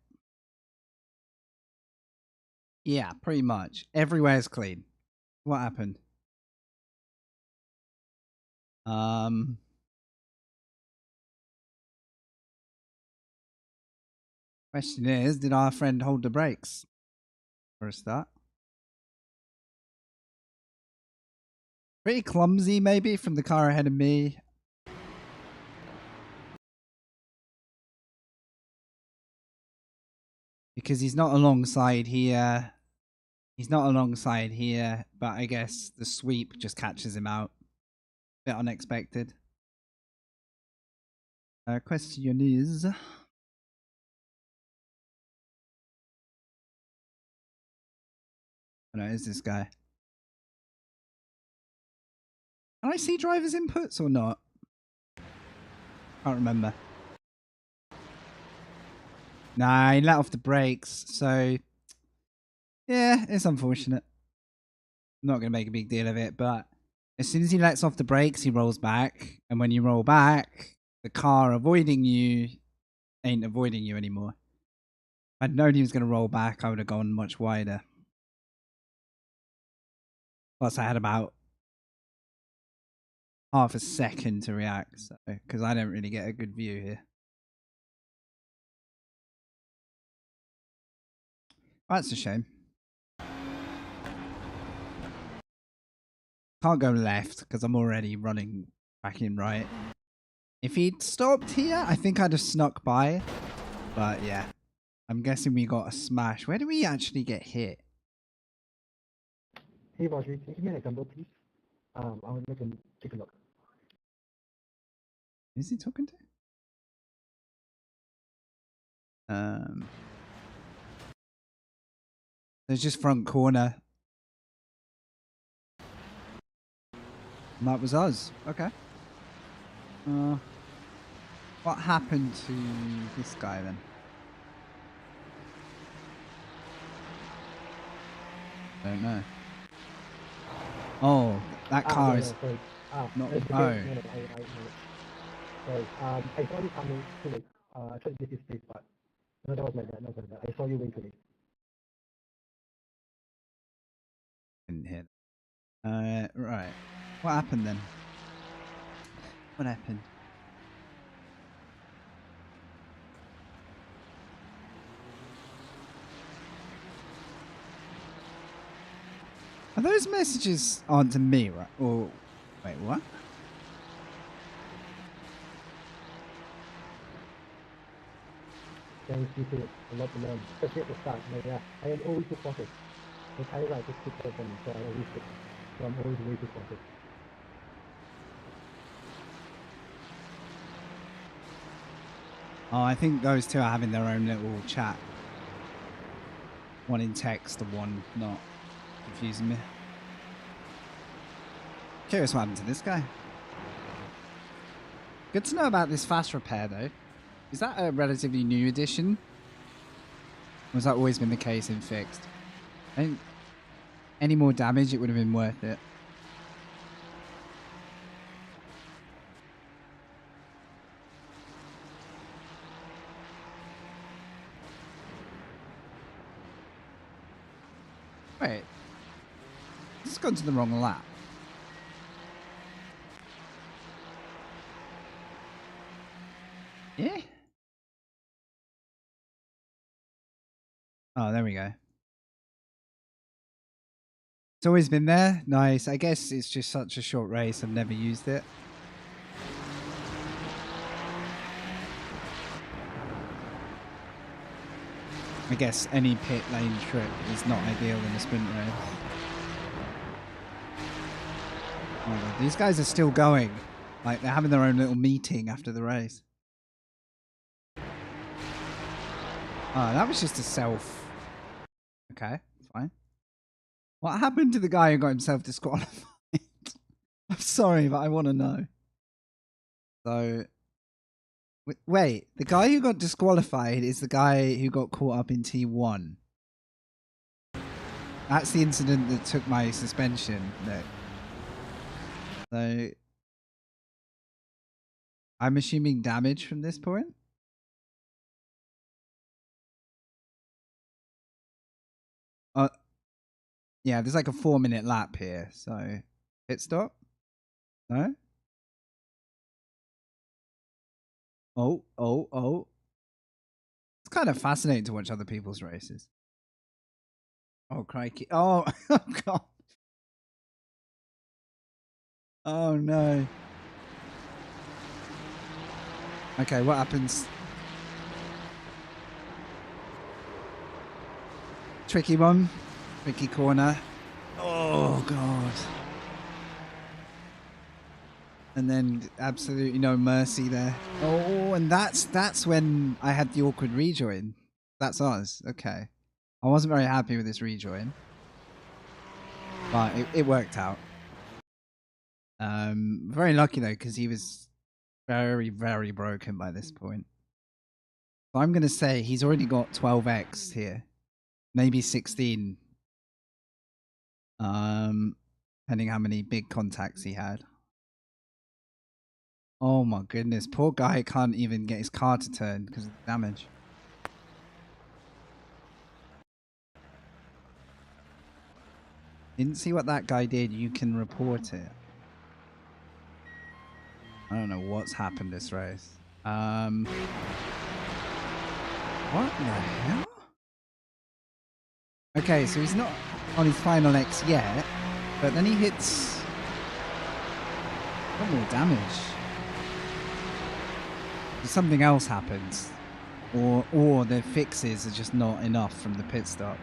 Yeah, pretty much. Everywhere's clean. What happened? Question is, did our friend hold the brakes for a start? Pretty clumsy, maybe, from the car ahead of me. Because he's not alongside here. He's not alongside here, but I guess the sweep just catches him out. Bit unexpected. Question is... Oh no, is this guy? Can I see driver's inputs or not? Can't remember. Nah, he let off the brakes, so... Yeah, it's unfortunate. I'm not going to make a big deal of it, but as soon as he lets off the brakes, he rolls back. And when you roll back, the car avoiding you ain't avoiding you anymore. If I'd known he was going to roll back, I would have gone much wider. Plus, I had about half a second to react, so because I don't really get a good view here. That's a shame. Can't go left because I'm already running back in right. If he'd stopped here, I think I'd have snuck by. But yeah, I'm guessing we got a smash. Where did we actually get hit? Hey Roger, can you give me an example, please? I would like to take a look. Is he talking to? There's just front corner. And that was us. Okay. What happened to this guy then? Don't know. Oh, that car is Sorry. not. It's Oh, okay. No, sorry. I saw you coming too late. I tried to get this space, but no, that was my bad. That was my bad. I saw you way too late. didn't hear. Right. What happened then? What happened? Are those messages on to me, right? Or wait, what? Thanks, you too. A lot to learn, especially at the start. But yeah, I am always too cautious. The tires are just too close for me, so I always stick. So I'm always way too cautious. Oh, I think those two are having their own little chat. One in text and one not. Confusing me. Curious what happened to this guy. Good to know about this fast repair though. Is that a relatively new addition? Or has that always been the case in fixed? I think any more damage, it would have been worth it. Wait. This has gone to the wrong lap. Yeah? Oh, there we go. It's always been there. Nice. I guess it's just such a short race. I've never used it. I guess any pit lane trip is not ideal in a sprint race. Oh my God, these guys are still going. Like they're having their own little meeting after the race. Oh, that was just a self. Okay, fine. What happened to the guy who got himself disqualified? I'm sorry, but I want to know. So, wait, the guy who got disqualified is the guy who got caught up in T1. That's the incident that took my suspension. So, I'm assuming damage from this point. Yeah, there's like a 4-minute lap here, so pit stop. No. Oh. It's kind of fascinating to watch other people's races. Oh, crikey. Oh, oh God. Oh, no. Okay, what happens? Tricky one. Tricky corner. Oh, God. And then absolutely no mercy there. Oh, and that's when I had the awkward rejoin. That's us. Okay. I wasn't very happy with this rejoin. But it worked out. Very lucky though, because he was very, very broken by this point. So I'm gonna say he's already got 12x here. Maybe 16. Depending how many big contacts he had. Oh my goodness, poor guy can't even get his car to turn because of the damage. Didn't see what that guy did. You can report it. I don't know what's happened this race. What the hell? Okay, so he's not on his final X yet, but then he hits a lot more damage. Something else happens, or the fixes are just not enough from the pit stop.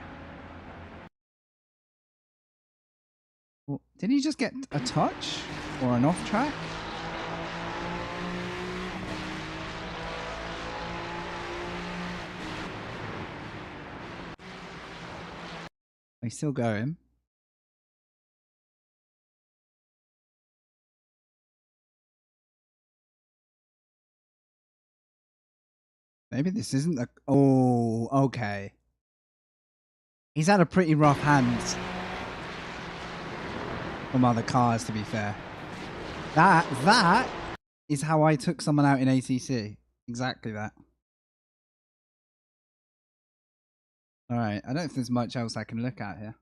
Well, did he just get a touch or an off track? He's still going. Maybe this isn't the... Oh, okay. He's had a pretty rough hand from other cars, to be fair. That is how I took someone out in ACC. Exactly that. All right. I don't know if there's much else I can look at here.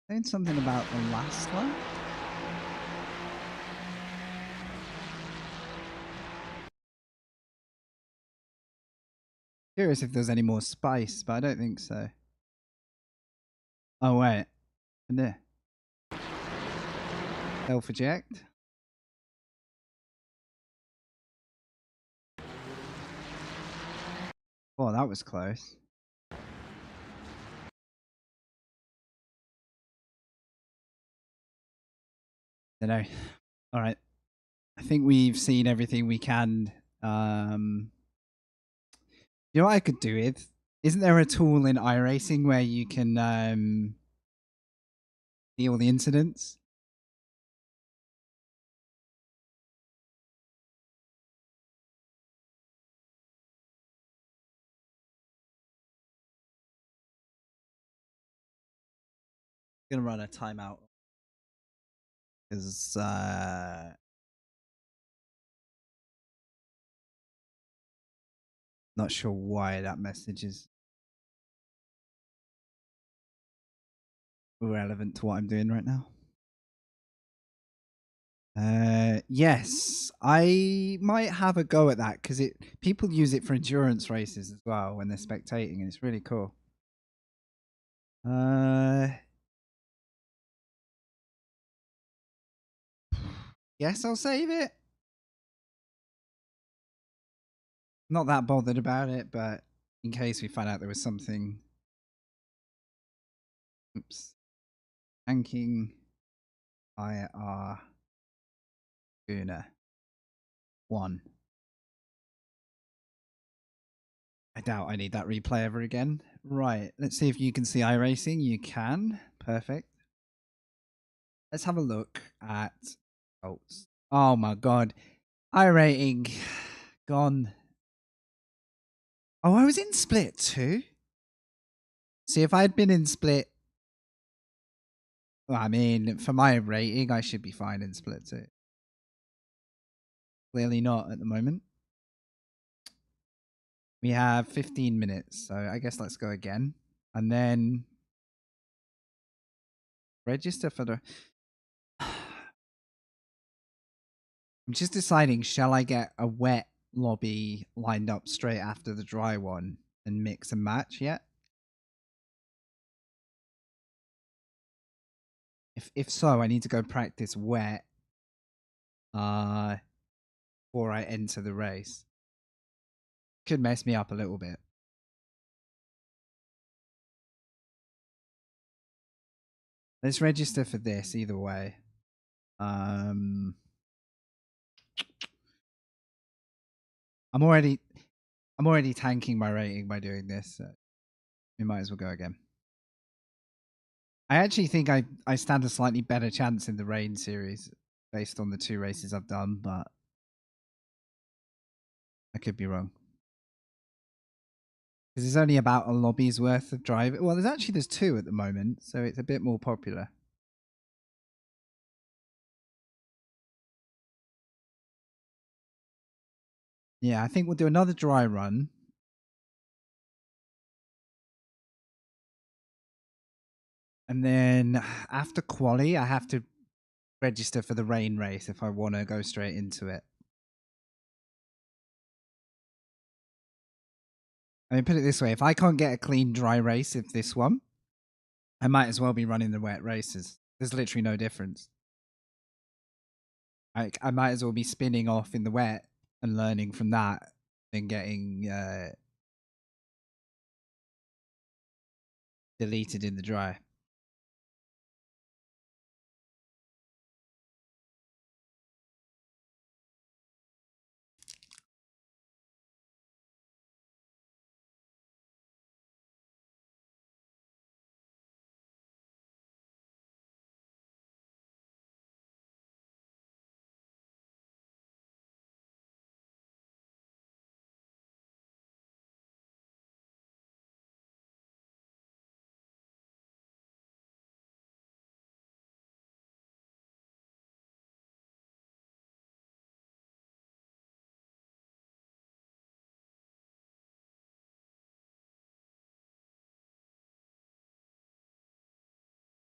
Saying something about the last one? Curious if there's any more spice, but I don't think so. Oh, wait. And there. Self-eject. Oh, that was close. Don't know. All right. I think we've seen everything we can. You know what I could do with? Isn't there a tool in iRacing where you can see all the incidents? I'm gonna run a timeout because not sure why that message is relevant to what I'm doing right now. Yes, I might have a go at that because people use it for endurance races as well when they're spectating, and it's really cool. Yes, I'll save it. Not that bothered about it, but in case we find out there was something. Oops. Tanking IR Laguna 1. I doubt I need that replay ever again. Right, let's see if you can see iRacing. You can. Perfect. Let's have a look at results. Oh my god. iRating gone. Oh, I was in Split too. See, if I had been in Split, well, I mean, for my rating, I should be fine in Split too. Clearly not at the moment. We have 15 minutes, so I guess let's go again. And then register for the... I'm just deciding, shall I get a wet lobby lined up straight after the dry one and mix and match yet? If so, I need to go practice wet before I enter the race. Could mess me up a little bit. Let's register for this either way. I'm already tanking my rating by doing this, so we might as well go again. I actually think I stand a slightly better chance in the rain series based on the 2 races I've done, but I could be wrong. Because there's only about a lobby's worth of drive. Well, there's 2 at the moment, so it's a bit more popular. Yeah, I think we'll do another dry run. And then after quali, I have to register for the rain race if I want to go straight into it. I mean, put it this way, if I can't get a clean dry race of this one, I might as well be running the wet races. There's literally no difference. I might as well be spinning off in the wet and learning from that been getting deleted in the dry.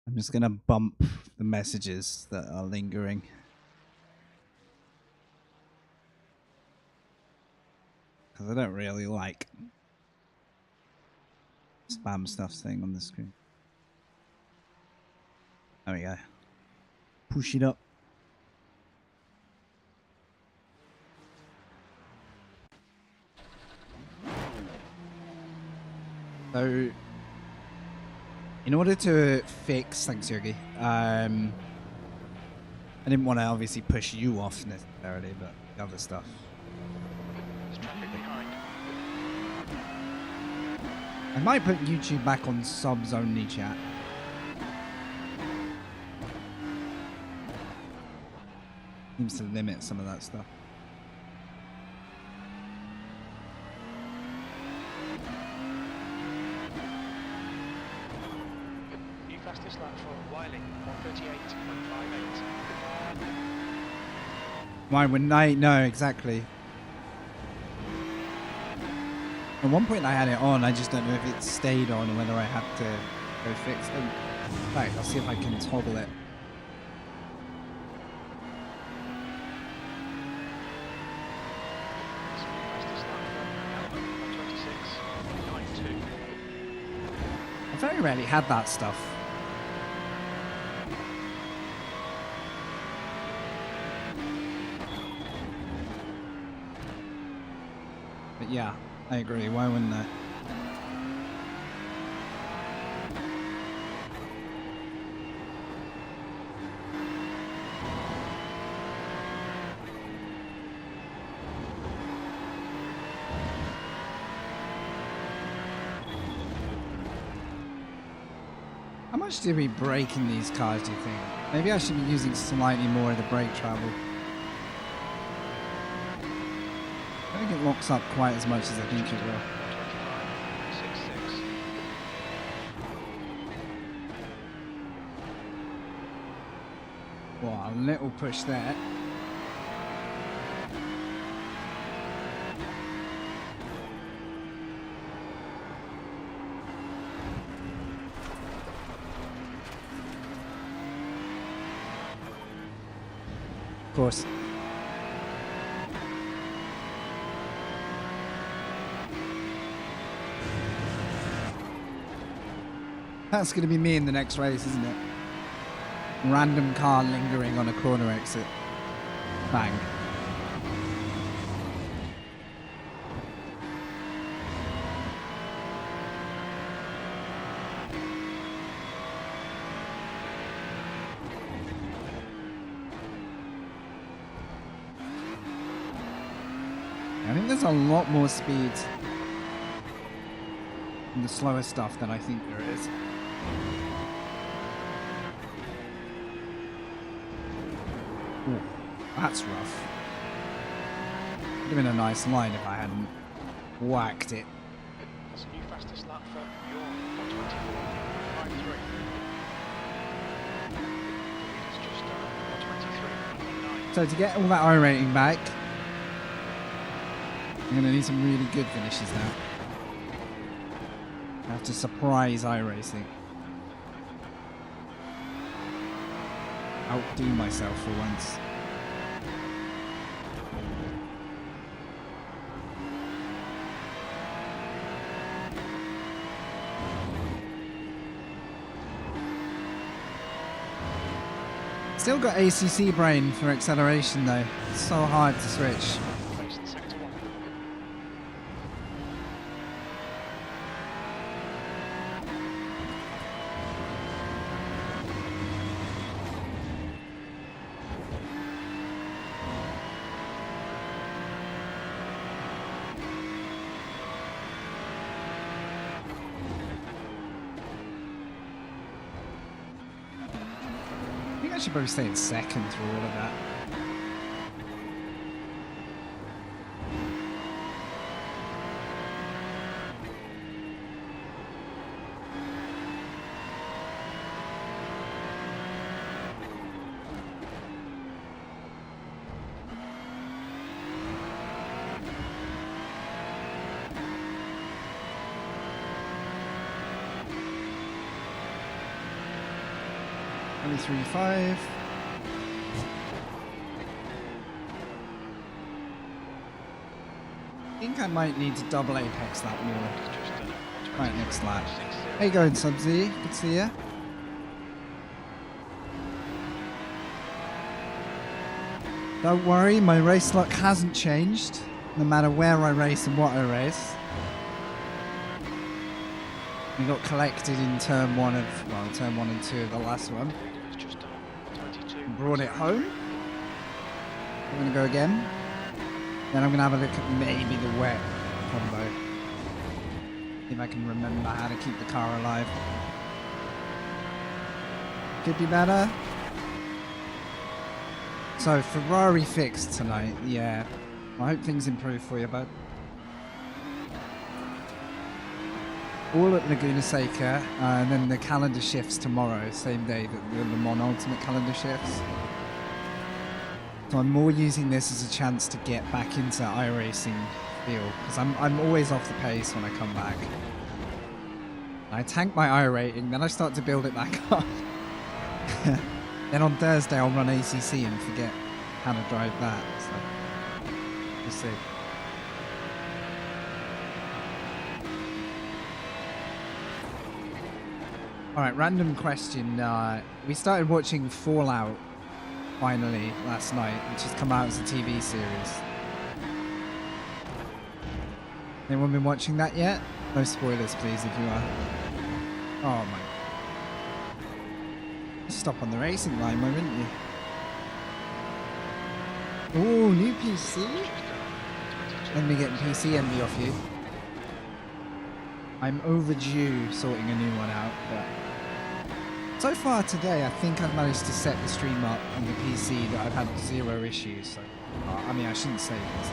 I'm just gonna bump the messages that are lingering. Because I don't really like spam stuff staying on the screen. There we go. Push it up. So, in order to fix, thanks Yogi, I didn't want to obviously push you off necessarily, but the other stuff. There's traffic behind. I might put YouTube back on subs only chat. Seems to limit some of that stuff. New fastest lap for Wiley, 1:38.58. Why wouldn't I? No, exactly. At one point I had it on, I just don't know if it stayed on or whether I had to go fix them. In fact, I'll see if I can toggle it. New fastest lap for Albert, 1:26.92. I very rarely had that stuff. But yeah, I agree. Why wouldn't I? How much do we brake in these cars, do you think? Maybe I should be using slightly more of the brake travel. I don't think it locks up quite as much as I think it will. 1:25.66. Well, a little push there. Of course. That's going to be me in the next race, isn't it? Random car lingering on a corner exit. Bang. I think there's a lot more speed in the slower stuff than I think there is. Ooh, that's rough. Would have been a nice line if I hadn't whacked it. That's a new fastest lap for York, 1:24.53. It's just 1:23.9. So to get all that iRating back, I'm going to need some really good finishes now. I have to surprise iRacing. Outdo myself for once. Still got ACC brain for acceleration though. It's so hard to switch. Racing sector 1. I should probably stay in second through all of that. Only 3.5. I think I might need to double apex that more. Right, next lap. How you going, Subsy? Good to see ya. Don't worry, my race luck hasn't changed, no matter where I race and what I race. We got collected in turn 1 and 2 of the last one. Brought it home. I'm gonna go again. Then I'm gonna have a look at maybe the wet combo. See if I can remember how to keep the car alive. Could be better. So Ferrari fixed tonight, yeah. I hope things improve for you, bud. All at Laguna Seca, and then the calendar shifts tomorrow, same day that the Le Mans Ultimate calendar shifts. So I'm more using this as a chance to get back into iRacing feel, because I'm always off the pace when I come back. I tank my I rating, then I start to build it back up. Then on Thursday I'll run ACC and forget how to drive that, so we'll see. Alright, random question. We started watching Fallout finally last night, which has come out as a TV series. Anyone been watching that yet? No spoilers, please, if you are. Oh my. Stop on the racing line, why wouldn't you? Oh, new PC? Let me get PC envy off you. I'm overdue sorting a new one out, but so far today I think I've managed to set the stream up on the PC that I've had 0 issues. So, I mean, I shouldn't say this.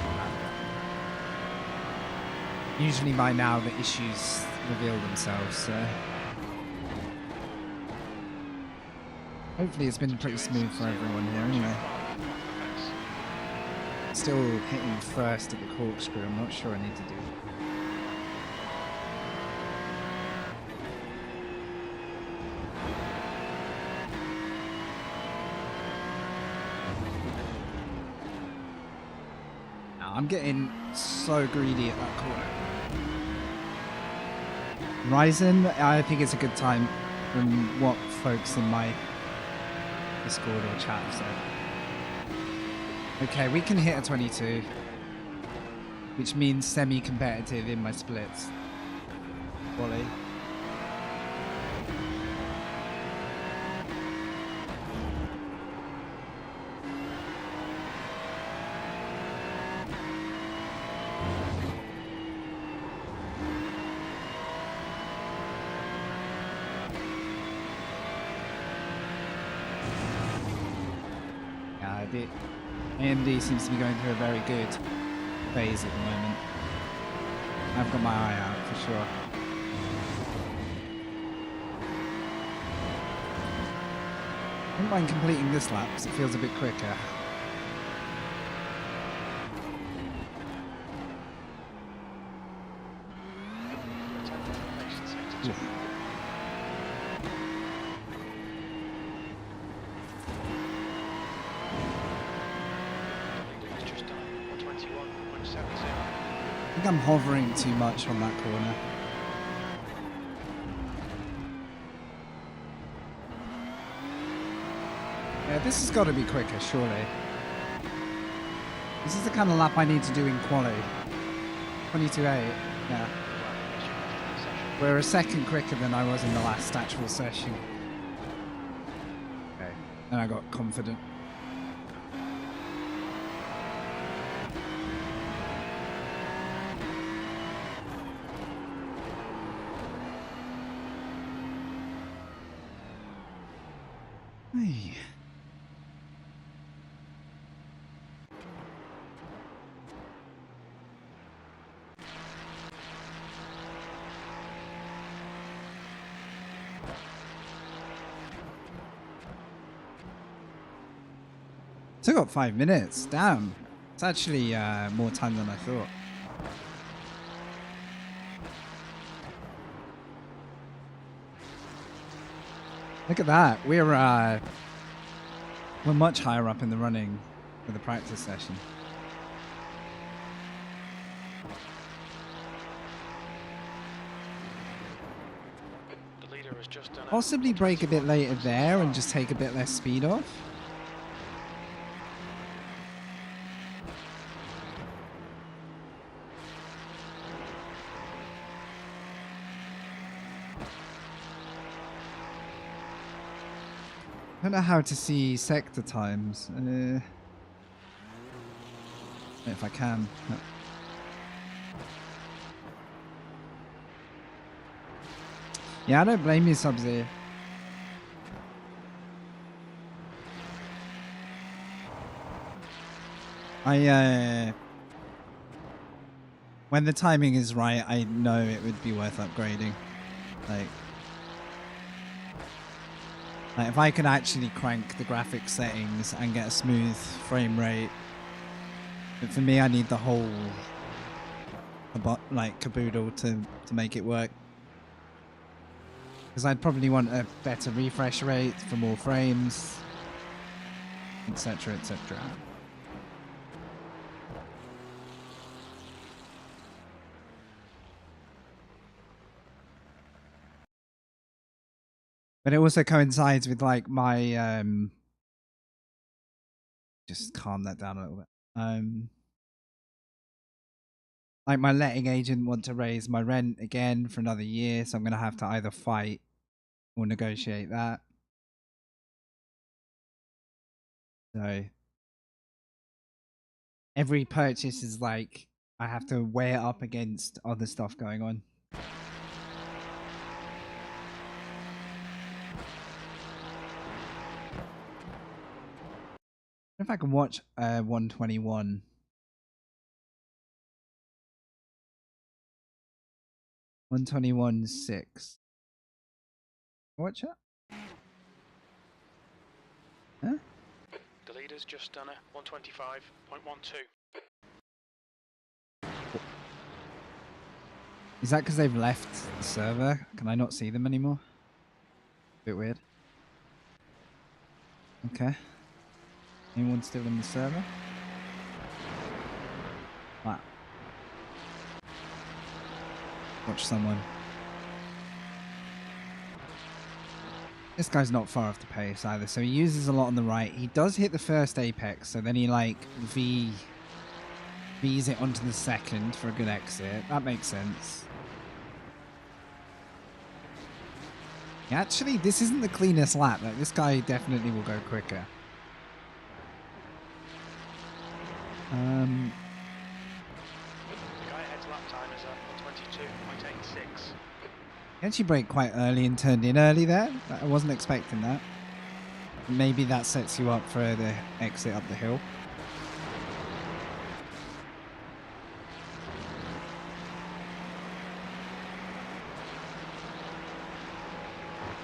Usually by now the issues reveal themselves, so hopefully it's been pretty smooth for everyone here anyway. Still hitting first at the corkscrew, I'm not sure I need to do that. I'm getting so greedy at that corner. Ryzen, I think it's a good time from what folks in my Discord or chat have said. Okay, we can hit a 22, which means semi-competitive in my splits. Wally. AMD seems to be going through a very good phase at the moment. I've got my eye out for sure. I don't mind completing this lap because it feels a bit quicker. Oof. I think I'm hovering too much on that corner. Yeah, this has got to be quicker, surely. This is the kind of lap I need to do in quali. 22.8, yeah. We're a second quicker than I was in the last actual session. Okay, and I got confident. Hey. Still got 5 minutes. Damn. It's actually more time than I thought. Look at that. We're much higher up in the running for the practice session. The leader has just done Possibly break a bit later there and just take a bit less speed off. I don't know how to see sector times. If I can. No. Yeah, I don't blame you, Sub-Zero. When the timing is right, I know it would be worth upgrading. Like if I could actually crank the graphics settings and get a smooth frame rate, but for me, I need the whole caboodle to make it work. Because I'd probably want a better refresh rate for more frames, etc., etc. But it also coincides with like my just calm that down a little bit. Like my letting agent want to raise my rent again for another year, so I'm gonna have to either fight or negotiate that. So every purchase is like I have to weigh it up against other stuff going on. If I can watch 121. 121.6. Watch it? Huh? The leader's just done a 125.12. Is that because they've left the server? Can I not see them anymore? Bit weird. Okay. Anyone still in the server? Wow. Watch someone. This guy's not far off the pace either, so he uses a lot on the right. He does hit the first apex, so then he like V's it onto the second for a good exit. That makes sense. Actually, this isn't the cleanest lap. Like, this guy definitely will go quicker. The guy ahead's lap time is a 122.86. He actually braked quite early and turned in early there. I wasn't expecting that. Maybe that sets you up for the exit up the hill.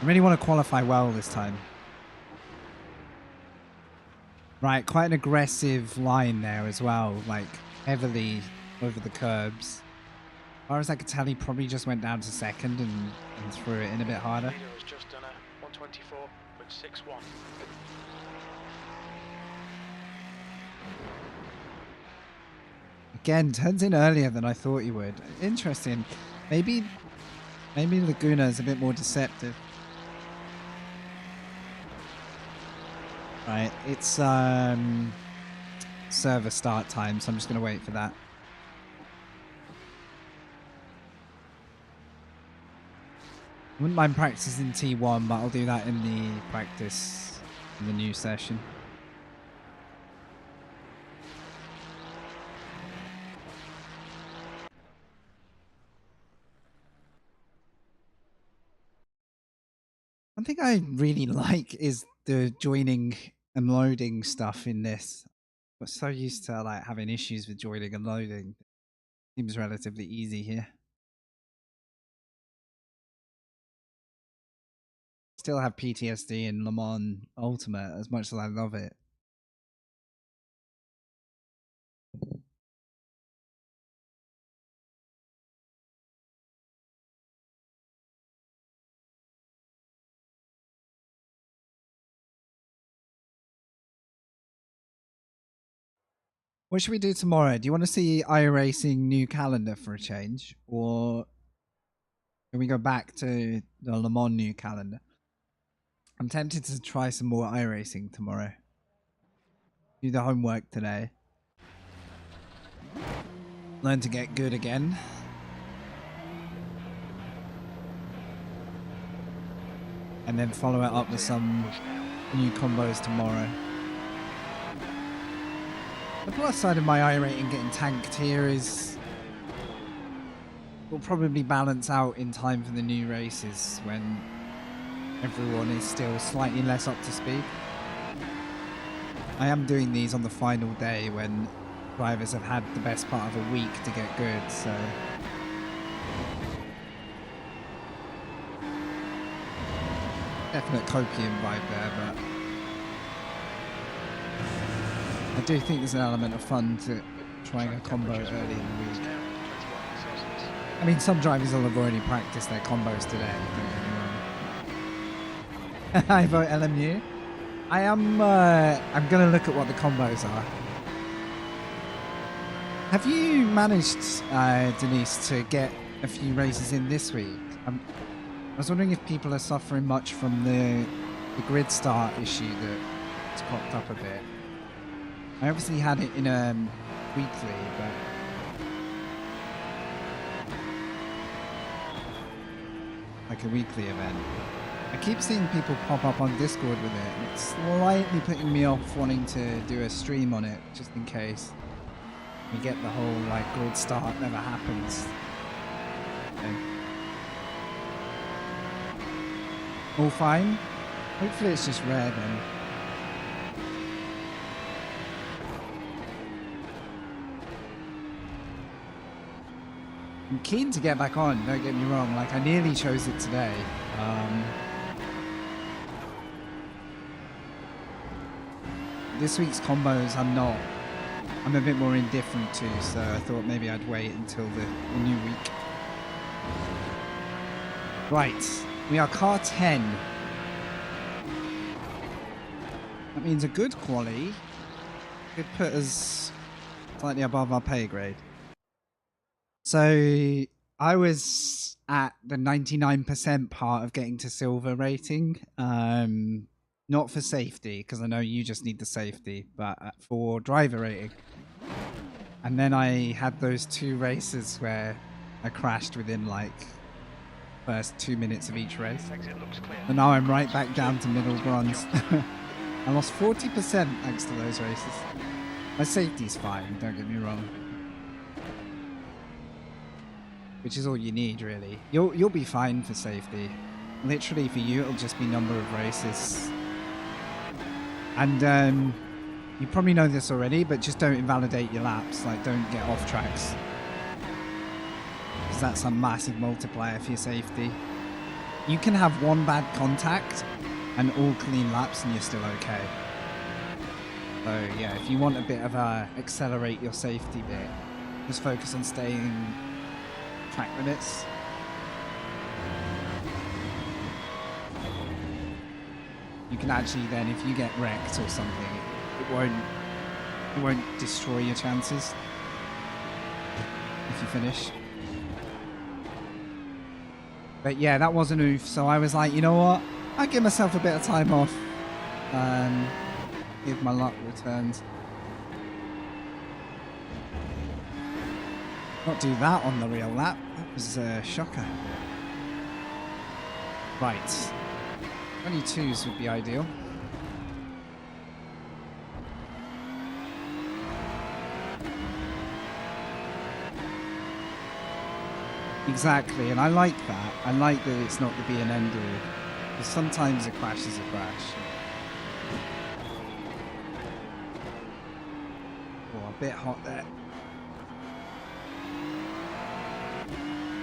I really want to qualify well this time. Right, quite an aggressive line there as well, like heavily over the curbs. As far as I could tell, he probably just went down to second and threw it in a bit harder. The leader has just done a 124.61. Again, turns in earlier than I thought he would. Interesting. Maybe Laguna is a bit more deceptive. Right, it's server start time, so I'm just going to wait for that. Wouldn't mind practicing T1, but I'll do that in the practice in the new session. One thing I really like is the joining and loading stuff in this. We're so used to like having issues with joining and loading. Seems relatively easy here. Still have PTSD in Le Mans Ultimate as much as I love it. What should we do tomorrow? Do you want to see iRacing new calendar for a change? Or can we go back to the Le Mans new calendar? I'm tempted to try some more iRacing tomorrow. Do the homework today. Learn to get good again. And then follow it up with some new combos tomorrow. The plus side of my iRating getting tanked here is will probably balance out in time for the new races when everyone is still slightly less up to speed. I am doing these on the final day when drivers have had the best part of a week to get good, so definite copium vibe there, but I do think there's an element of fun to trying a combo early in the week. I mean, some drivers will have already practiced their combos today, don't get me wrong. I vote LMU. I am, I'm going to look at what the combos are. Have you managed, Denise, to get a few races in this week? I was wondering if people are suffering much from the grid start issue that's popped up a bit. I obviously had it in weekly, but like a weekly event. I keep seeing people pop up on Discord with it, and it's slightly putting me off wanting to do a stream on it, just in case we get the whole like grid start never happens thing. All fine? Hopefully it's just rare then. I'm keen to get back on, don't get me wrong, like I nearly chose it today. This week's combos I'm a bit more indifferent to, so I thought maybe I'd wait until the new week. Right, we are car 10. That means a good quali could put us slightly above our pay grade. So I was at the 99% part of getting to silver rating. Not for safety, because I know you just need the safety, but for driver rating. And then I had those 2 races where I crashed within like first 2 minutes of each race. And now I'm right back down to middle bronze. I lost 40% thanks to those races. My safety's fine, don't get me wrong. Which is all you need, really. You'll be fine for safety. Literally for you, it'll just be number of races. And you probably know this already, but just don't invalidate your laps. Like, don't get off tracks. Because that's a massive multiplier for your safety. You can have 1 bad contact and all clean laps and you're still okay. So yeah, if you want a bit of a accelerate your safety bit, just focus on staying track limits. You can actually then, if you get wrecked or something, it won't destroy your chances if you finish. But yeah, that was an oof. So I was like, you know what? I'll give myself a bit of time off. If my luck returns. Not do that on the real lap. That was a shocker. Right. 22s would be ideal. Exactly, and I like that. I like that it's not the be and end all. Because sometimes a crash is a crash. Oh, a bit hot there.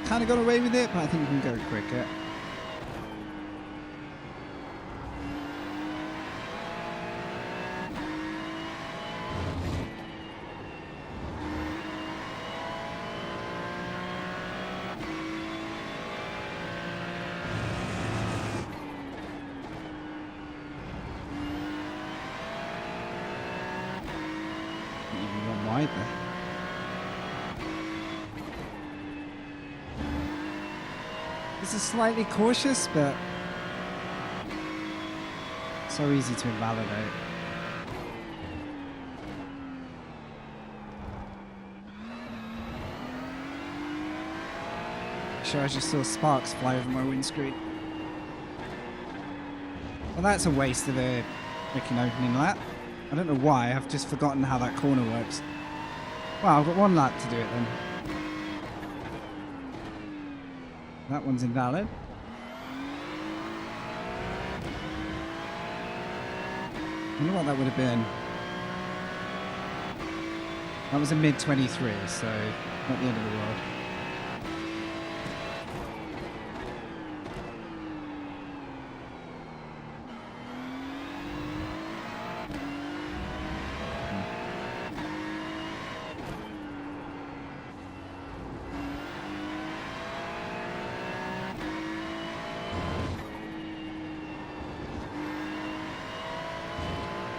Kind of got away with it, but I think we can go quicker. This is slightly cautious, but so easy to invalidate. Sure, I just saw sparks fly over my windscreen. Well, that's a waste of a freaking opening lap. I don't know why, I've just forgotten how that corner works. Well, I've got one lap to do it then. That one's invalid. I wonder what that would have been. That was a mid 23, so not the end of the world.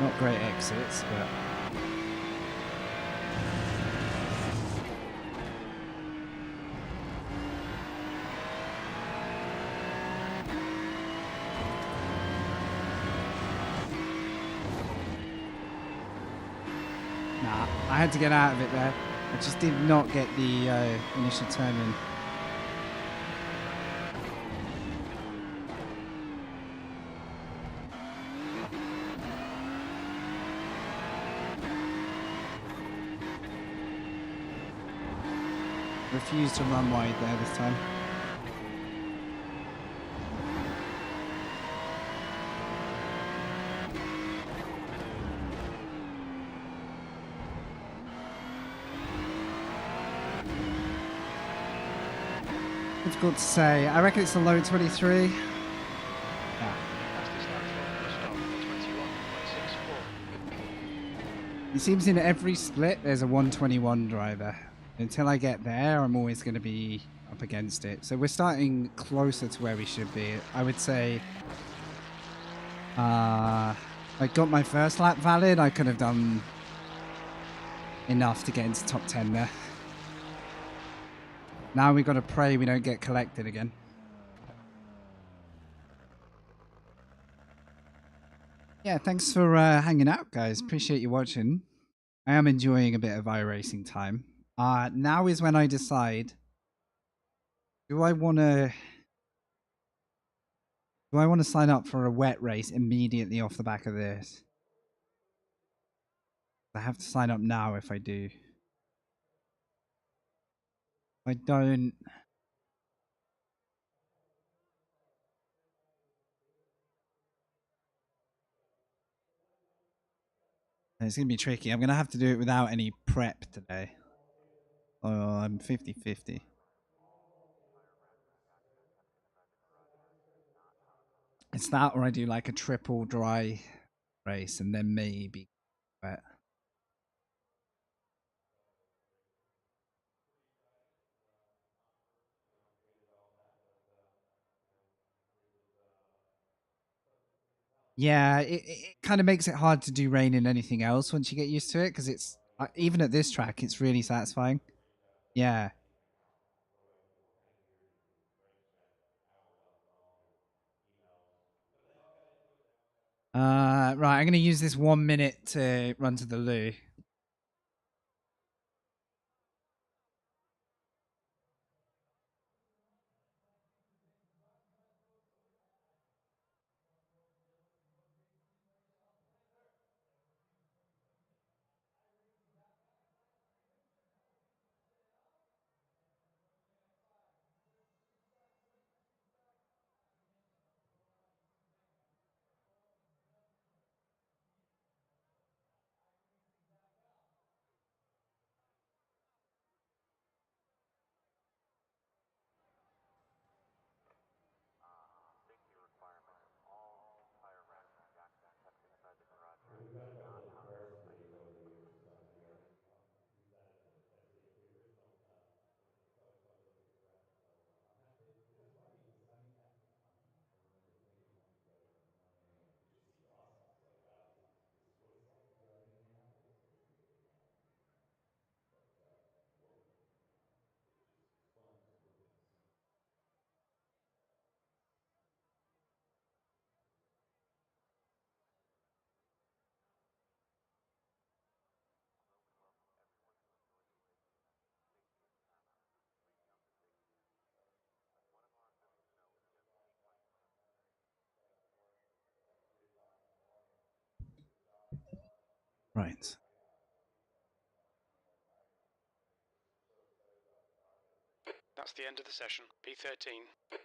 Not great exits, but nah, I had to get out of it there. I just did not get the initial turn in. Refused to run wide there this time. Difficult to say. I reckon it's a low 23. Yeah. Fastest lap from the stop, 21.64. It seems in every split there's a 121 driver. Until I get there, I'm always going to be up against it. So we're starting closer to where we should be. I would say I got my first lap valid. I could have done enough to get into top 10 there. Now we've got to pray we don't get collected again. Yeah, thanks for hanging out, guys. Appreciate you watching. I am enjoying a bit of iRacing time. Now is when I decide, do I want to sign up for a wet race immediately off the back of this? I have to sign up now if I do. If I don't, it's going to be tricky. I'm going to have to do it without any prep today. Oh, I'm 50-50. It's that or I do like a triple dry race and then maybe wet. Yeah, it kind of makes it hard to do rain in anything else once you get used to it, because it's even at this track, it's really satisfying. Yeah. Right, I'm going to use this 1 minute to run to the loo. Right. That's the end of the session. P13.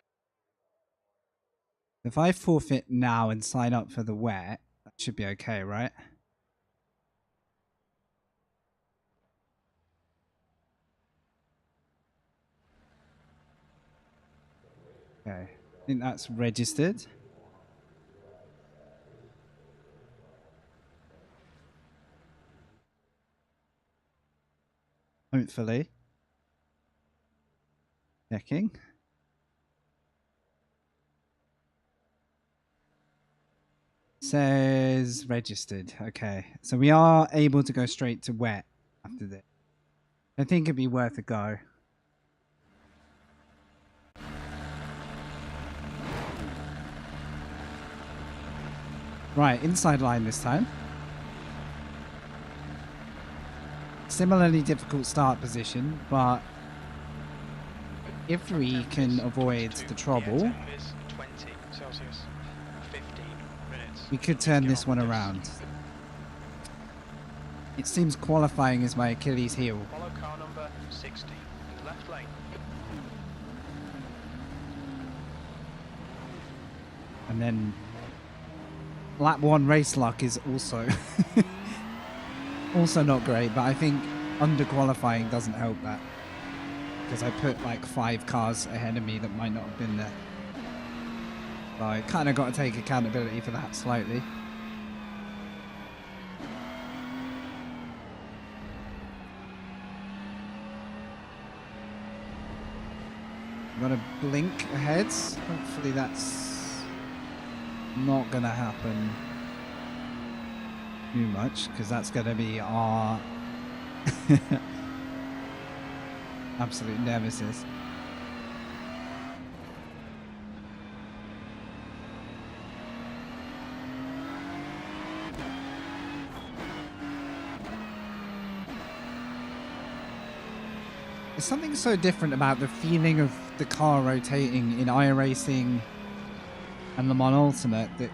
If I forfeit now and sign up for the wet, that should be okay, right? Okay. I think that's registered. Hopefully. Checking. Says registered. Okay. So we are able to go straight to wet after this. I think it'd be worth a go. Right, inside line this time. Similarly difficult start position, but if we can avoid the trouble, is 20 Celsius. 15 minutes. we could turn this one around. It seems qualifying is my Achilles heel. Follow car number 60 in the left lane. And then lap 1 race luck is also also not great, but I think under qualifying doesn't help that, because I put like 5 cars ahead of me that might not have been there. So I kind of got to take accountability for that slightly. Got a blink ahead. Hopefully that's not gonna happen too much, because that's gonna be our absolute nemesis. There's something so different about the feeling of the car rotating in iRacing and Le Mans Ultimate that,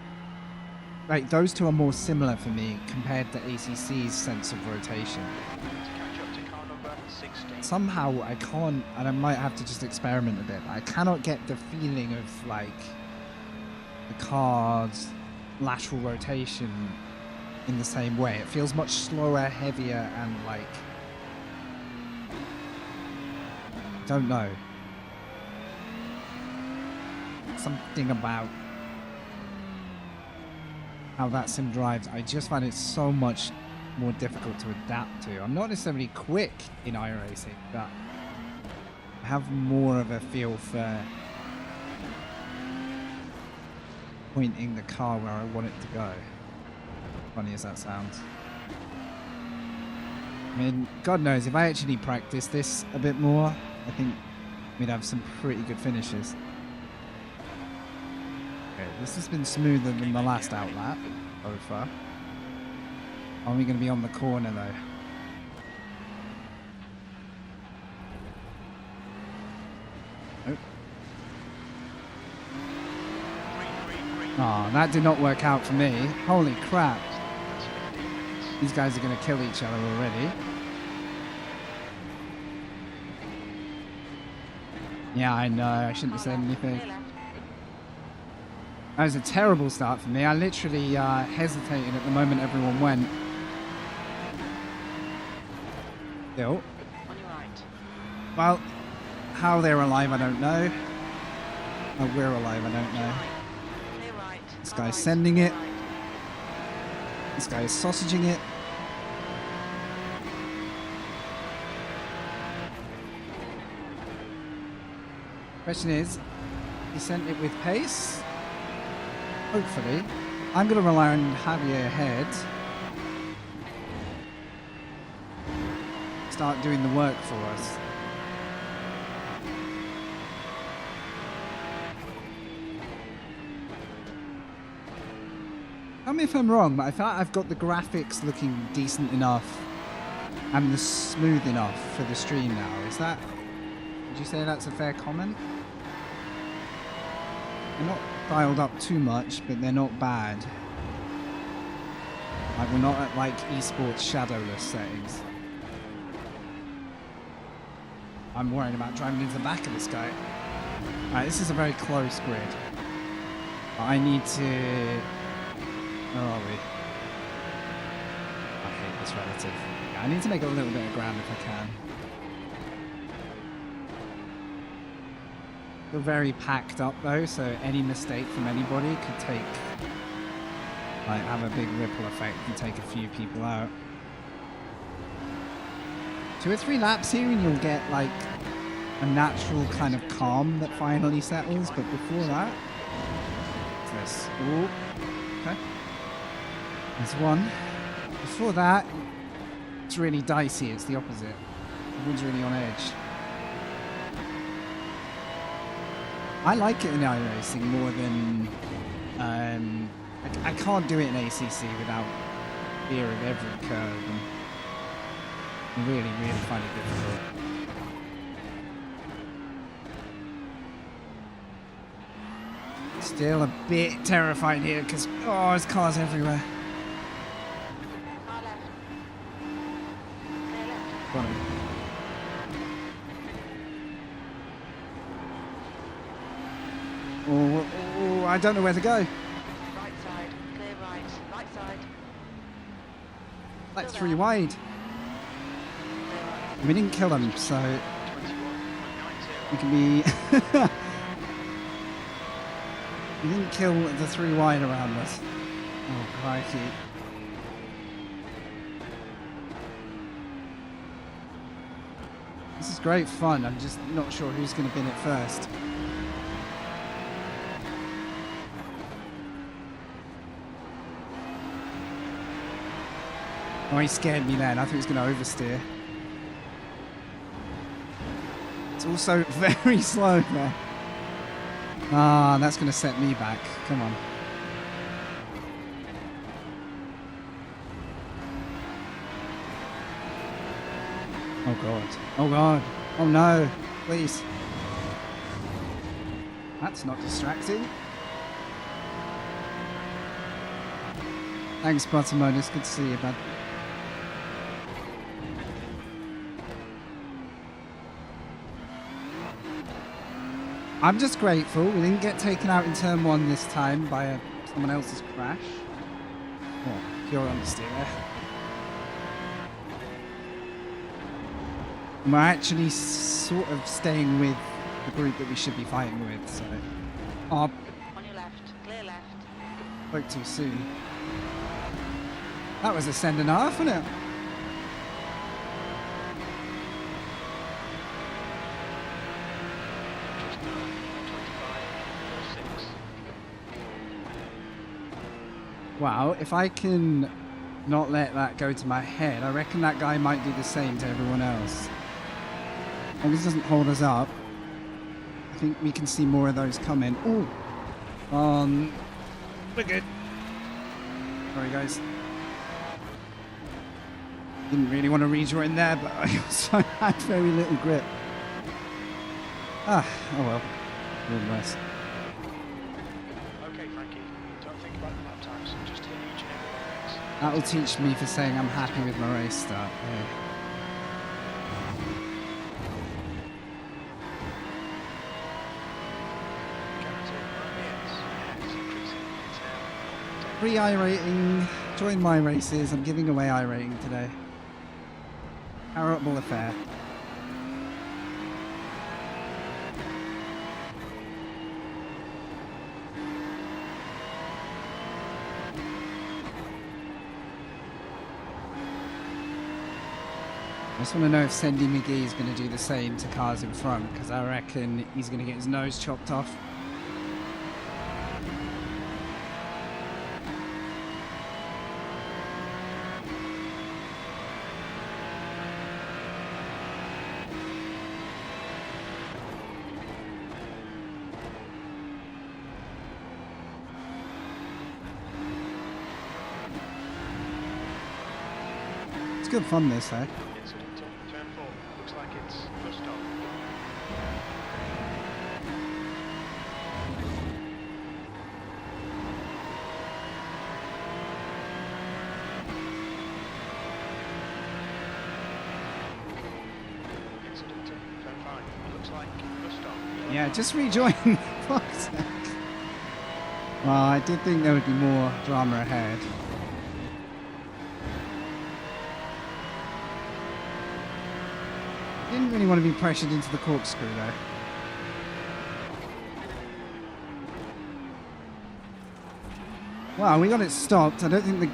like, those two are more similar for me compared to ACC's sense of rotation. To catch up to car number 60. Somehow I can't, and I might have to just experiment a bit, but I cannot get the feeling of, like, the car's lateral rotation in the same way. It feels much slower, heavier, and, like, don't know. Something about how that sim drives, I just find it so much more difficult to adapt to. I'm not necessarily quick in iRacing, but I have more of a feel for pointing the car where I want it to go. Funny as that sounds. I mean, God knows, if I actually practice this a bit more, I think we'd have some pretty good finishes. Okay, this has been smoother than the last outlap so far. Are we going to be on the corner though? Nope. Oh, that did not work out for me. Holy crap. These guys are going to kill each other already. Yeah, I know. I shouldn't have said anything. That was a terrible start for me. I literally hesitated at the moment everyone went. Still. On your right. Well, how they're alive, I don't know. How we're alive, I don't know. Clear right. This Car guy's right. sending it. Right. This guy is sausaging it. Question is, he sent it with pace? Hopefully. I'm going to rely on Javier ahead. Start doing the work for us. Tell me if I'm wrong, but I thought I've got the graphics looking decent enough and the smooth enough for the stream now. Is that... Would you say that's a fair comment? They're not dialed up too much, but they're not bad. Like, we're not at like esports shadowless settings. I'm worried about driving into the back of this guy. Alright, this is a very close grid. I need to... Where are we? I hate this relative. Yeah, I need to make a little bit of ground if I can. Feel very packed up though, so any mistake from anybody could take... like, have a big ripple effect and take a few people out. 2 or 3 laps here and you'll get like a natural kind of calm that finally settles, but before that, what's this? Ooh, okay. There's one. Before that, it's really dicey. It's the opposite. Everyone's really on edge. I like it in iRacing more than I can't do it in ACC without fear of every curve. And I really, really find it difficult. Still a bit terrified here because, oh, there's cars everywhere. Far left. Clear left. Got him. Oh, I don't know where to go. Right side. Clear right. Right side. That's Still 3 there. wide. Clear right. We didn't kill him, so 21.90. we can be... We didn't kill the 3 wide around us. Oh, crikey. This is great fun. I'm just not sure who's going to bin it first. Oh, he scared me then. I thought he was going to oversteer. It's also very slow there. Ah, that's going to set me back. Come on. Oh, God. Oh, God. Oh, no. Please. That's not distracting. Thanks, Buttermodus. Good to see you, bud. I'm just grateful we didn't get taken out in turn 1 this time by someone else's crash. Oh, pure understeer there. And we're actually sort of staying with the group that we should be fighting with, so... Oh, On your left. Clear left. spoke too soon. That was a send and a half, wasn't it? Wow, if I can not let that go to my head, I reckon that guy might do the same to everyone else. As long as it doesn't hold us up, I think we can see more of those coming. Ooh! We're good. Sorry, guys. Didn't really want to rejoin there, but I also had very little grip. Ah, oh well. Real nice. Okay, Frankie, don't think about the lap times, just hit each and every race. That'll teach me for saying I'm happy with my race start. Yeah. Free iRating. Join my races. I'm giving away iRating today. Charitable affair. I just want to know if Sandy McGee is going to do the same to cars in front, because I reckon he's going to get his nose chopped off. It's good fun, this, eh? Incident on turn 4. Looks like it's first stop. Yeah, just rejoin. Fuck's sake. Well, I did think there would be more drama ahead. Didn't really want to be pressured into the corkscrew though. Well, we got it stopped. I don't think the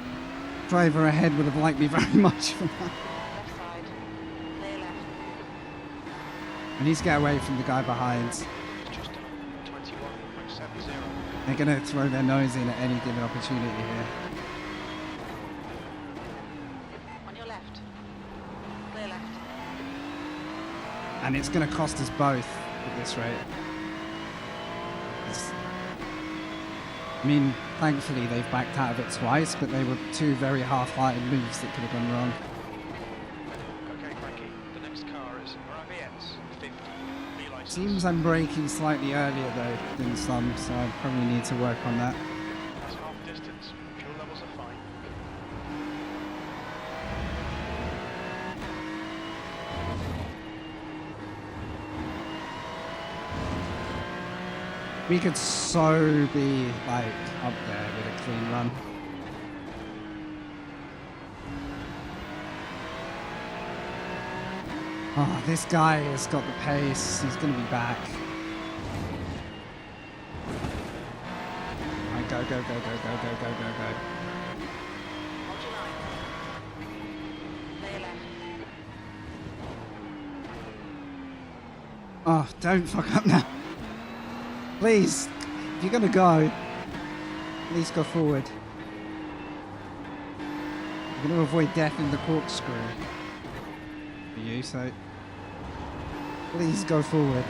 driver ahead would have liked me very much for that. Left side. Clear left. I need to get away from the guy behind. It's just 21.70. They're going to throw their nose in at any given opportunity here. On your left. Clear left. And it's going to cost us both at this rate. I mean, thankfully they've backed out of it twice, but they were two very half-hearted moves that could have gone wrong. Okay, Frankie. The next car is RBS 50. B license. Seems I'm braking slightly earlier though than some, so I probably need to work on that. That's half distance. Fuel levels are fine. We could so be like up there with a clean run. Oh, this guy has got the pace. He's going to be back. Right, go, go, go, go, go, go, go, go, go. Hold your line. Clear left. Oh, don't fuck up now. Please, if you're going to go, at least go forward. You're going to avoid death in the corkscrew. For you, so please go forward.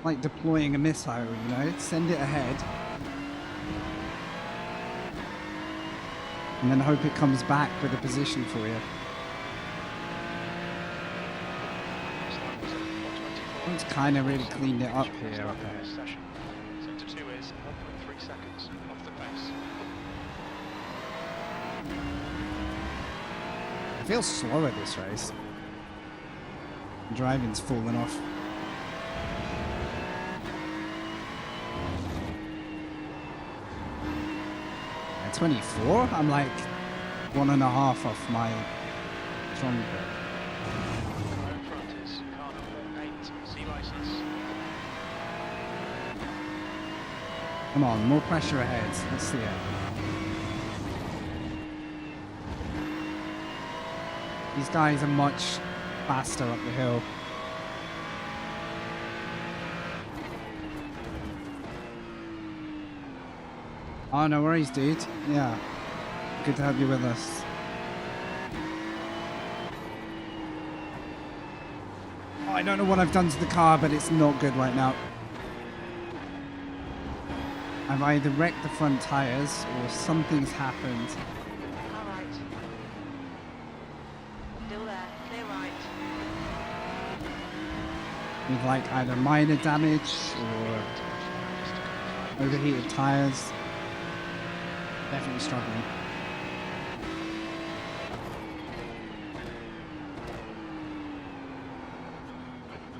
Like deploying a missile, you know, send it ahead and then hope it comes back with a position for you. It's kind of really cleaned it up here. Okay. Session. Sector 2 is 1.3 seconds off the pace. I feel slow at this race. Driving's fallen off. At 24, I'm like 1.5 off my trumpet. Car in front is car number 8, C license. Come on, more pressure ahead. Let's see it. These guys are much faster up the hill. Oh, no worries, dude. Yeah. Good to have you with us. Oh, I don't know what I've done to the car, but it's not good right now. I've either wrecked the front tires or something's happened. All right. Still there. Clear right. With like either minor damage or overheated tires. Definitely struggling.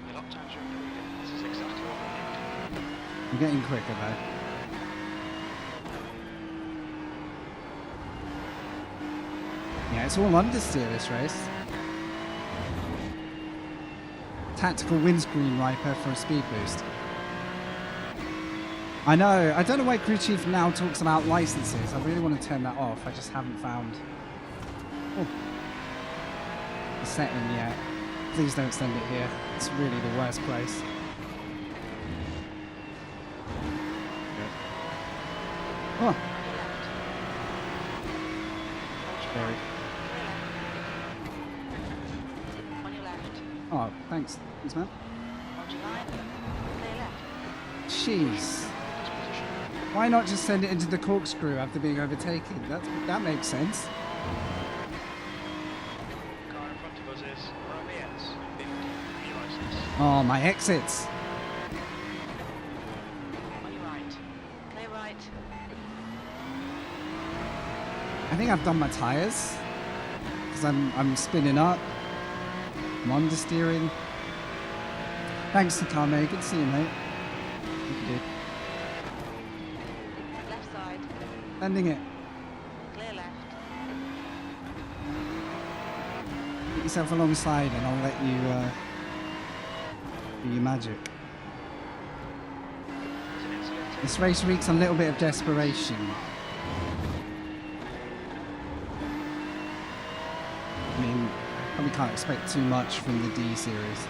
The lap times are improving. This is exactly what we need. I'm getting quicker though. Yeah, it's all understeer this race. Tactical windscreen wiper for a speed boost. I know, I don't know why crew chief now talks about licenses. I really want to turn that off. I just haven't found the setting yet. Please don't send it here. It's really the worst place. Oh, scary. On your left. Oh, thanks. Thanks, man. Hold your line. Clear left. Jeez. Why not just send it into the corkscrew after being overtaken? That makes sense. Car in front of us is RBS 50. B license. Oh, my exits. On your right. Clear right. I think I've done my tires because I'm spinning up. I'm understeering. Thanks to Kame. Good to see you, mate. Thank you, dude. Left side. Sending it. Clear left. Get yourself alongside and I'll let you do your magic. This race reeks a little bit of desperation. I mean, probably can't expect too much from the D series.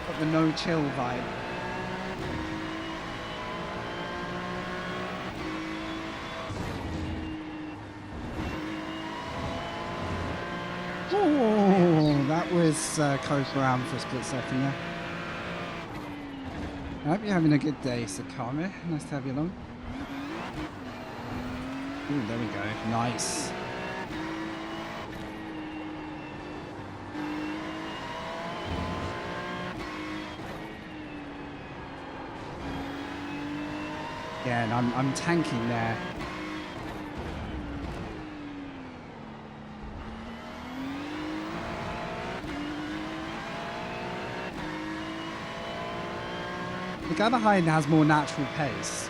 Got the no chill vibe. Oh, that was close around for a split second there. I hope you're having a good day, Sakame. Nice to have you along. Ooh, there we go. Nice. Yeah, and I'm tanking there. The guy behind has more natural pace.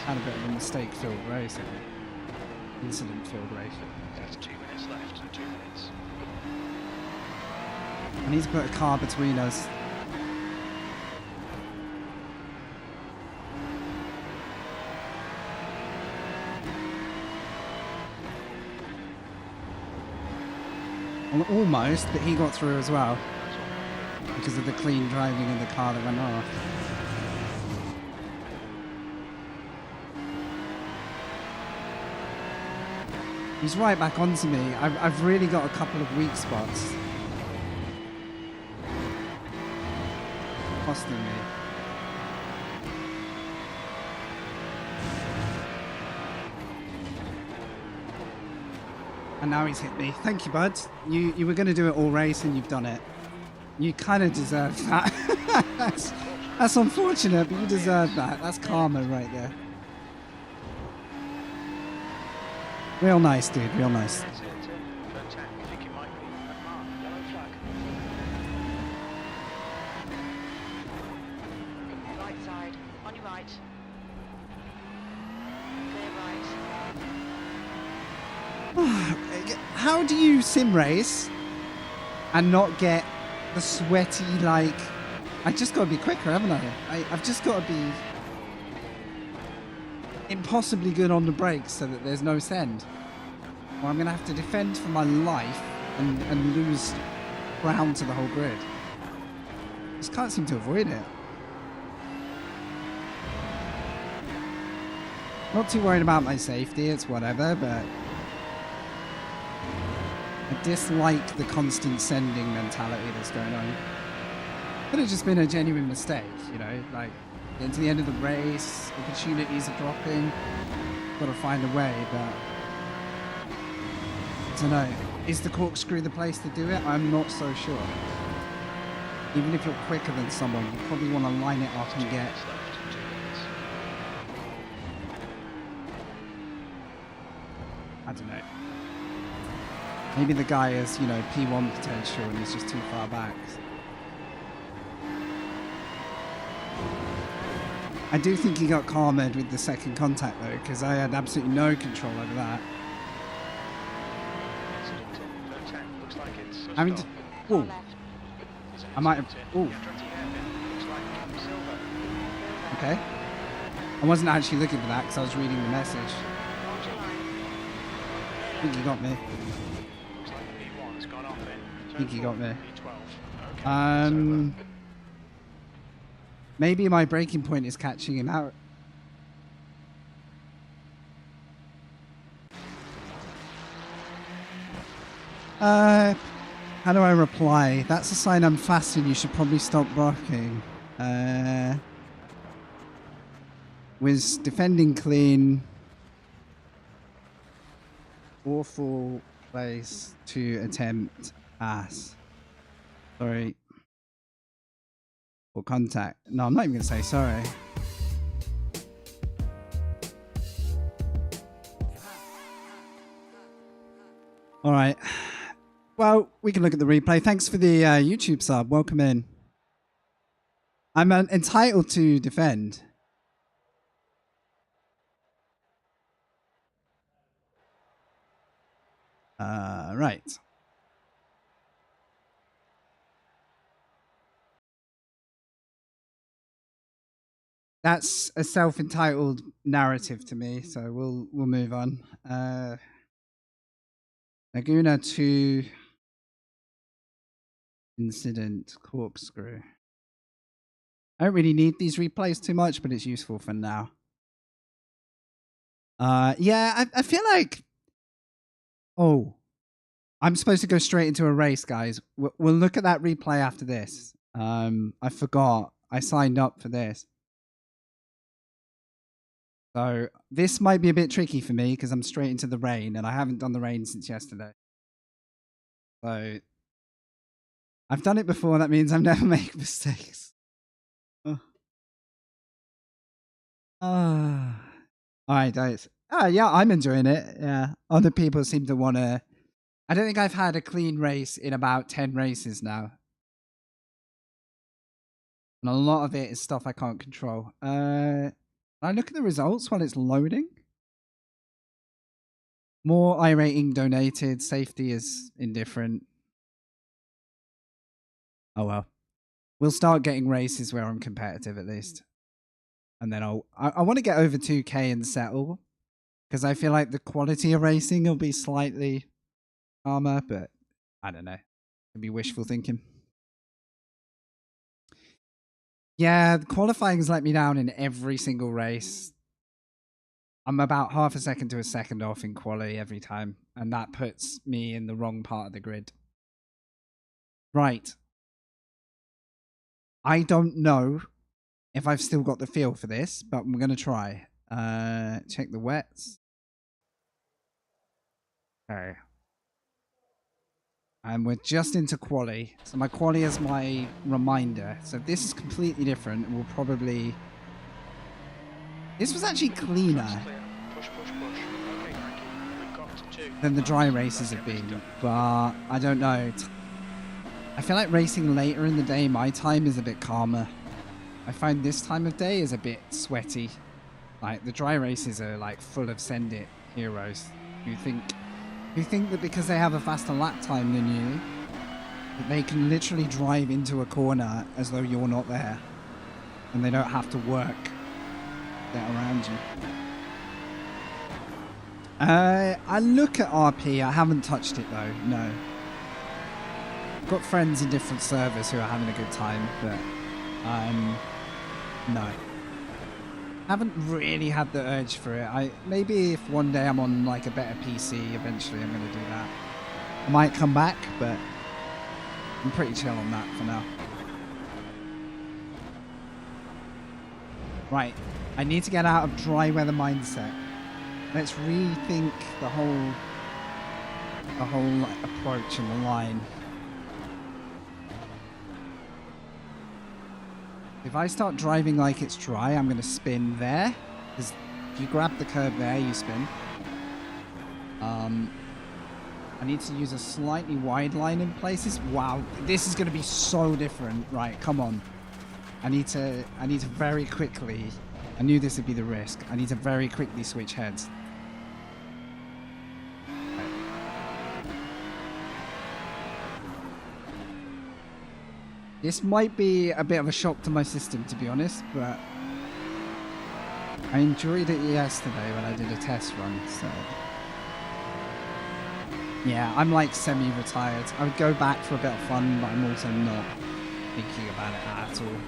Had a bit of a mistake-filled race, incident-filled race. There's 2 minutes left. 2 minutes. I need to put a car between us. Well, almost, but he got through as well because of the clean driving of the car that went off. He's right back onto me. I've really got a couple of weak spots. Costing me. And now he's hit me. Thank you, bud. You were going to do it all race and you've done it. You kind of deserve that. that's unfortunate, but you deserve that. That's karma right there. Real nice, dude. Real nice. That's it. Third tank. I think it might be. Red mark. Yellow flag. Right side. On your right. Clear right. How do you sim race and not get the sweaty, like... I just got to be quicker, haven't I? I've just got to be impossibly good on the brakes so that there's no send. Or I'm going to have to defend for my life and lose ground to the whole grid. Just can't seem to avoid it. Not too worried about my safety, it's whatever, but I dislike the constant sending mentality that's going on. Could have just been a genuine mistake, you know, like getting to the end of the race, opportunities are dropping, got to find a way, but I don't know. Is the corkscrew the place to do it? I'm not so sure. Even if you're quicker than someone, you probably want to line it up and get... Left. 2 minutes. I don't know. Maybe the guy has, you know, P1 potential and he's just too far back. I do think he got karmed with the second contact though, because I had absolutely no control over that. Incident in. Third tank. Looks like it's... I mean, Far oh, left. There's an I might incident have- in. ooh. The Andretti hairpin. Looks like silver. okay. I wasn't actually looking for that because I was reading the message. Hold your line. I think he got me. Looks like the P1 has gone off in. I think he got me. P12. Okay. Maybe my breaking point is catching him out. How do I reply? That's a sign I'm fast and you should probably stop barking. Was defending clean. Awful place to attempt ass. Sorry. Or contact. No, I'm not even going to say sorry. All right. Well, we can look at the replay. Thanks for the YouTube sub. Welcome in. I'm entitled to defend. Right. That's a self-entitled narrative to me, so we'll move on. Laguna 2 incident corkscrew. I don't really need these replays too much, but it's useful for now. Yeah, I feel like... Oh, I'm supposed to go straight into a race, guys. We'll look at that replay after this. I forgot. I signed up for this. So this might be a bit tricky for me because I'm straight into the rain and I haven't done the rain since yesterday. So I've done it before. That means I've never made mistakes. Oh. All right, guys. Yeah, I'm enjoying it. Yeah. Other people seem to want to... I don't think I've had a clean race in about 10 races now. And a lot of it is stuff I can't control. I look at the results while it's loading. More iRacing donated. Safety is indifferent. Oh well. We'll start getting races where I'm competitive at least. And then I want to get over 2K and settle. Because I feel like the quality of racing will be slightly calmer, but I don't know. Could be wishful thinking. Yeah, qualifying's let me down in every single race. I'm about half a second to a second off in quali every time, and that puts me in the wrong part of the grid. Right. I don't know if I've still got the feel for this, but I'm going to try. Check the wets. Okay. And we're just into quali. So my quali is my reminder. So this is completely different. We'll probably... This was actually cleaner than the dry races have been. But I don't know. I feel like racing later in the day, my time is a bit calmer. I find this time of day is a bit sweaty. Like the dry races are like full of send it heroes who think that because they have a faster lap time than you, that they can literally drive into a corner as though you're not there. And they don't have to work get around you. I look at RP, I haven't touched it though, no. I've got friends in different servers who are having a good time, but no. Haven't really had the urge for it. Maybe if one day I'm on like a better PC, eventually I'm going to do that. I might come back, but I'm pretty chill on that for now. Right, I need to get out of dry weather mindset. Let's rethink the whole approach and the line. If I start driving like it's dry, I'm going to spin there. Because if you grab the curb there, you spin. I need to use a slightly wide line in places. Wow, this is going to be so different. Right, come on. I need to very quickly... I knew this would be the risk. I need to very quickly switch heads. This might be a bit of a shock to my system, to be honest, but I enjoyed it yesterday when I did a test run, so... Yeah, I'm like semi-retired. I would go back for a bit of fun, but I'm also not thinking about it at all.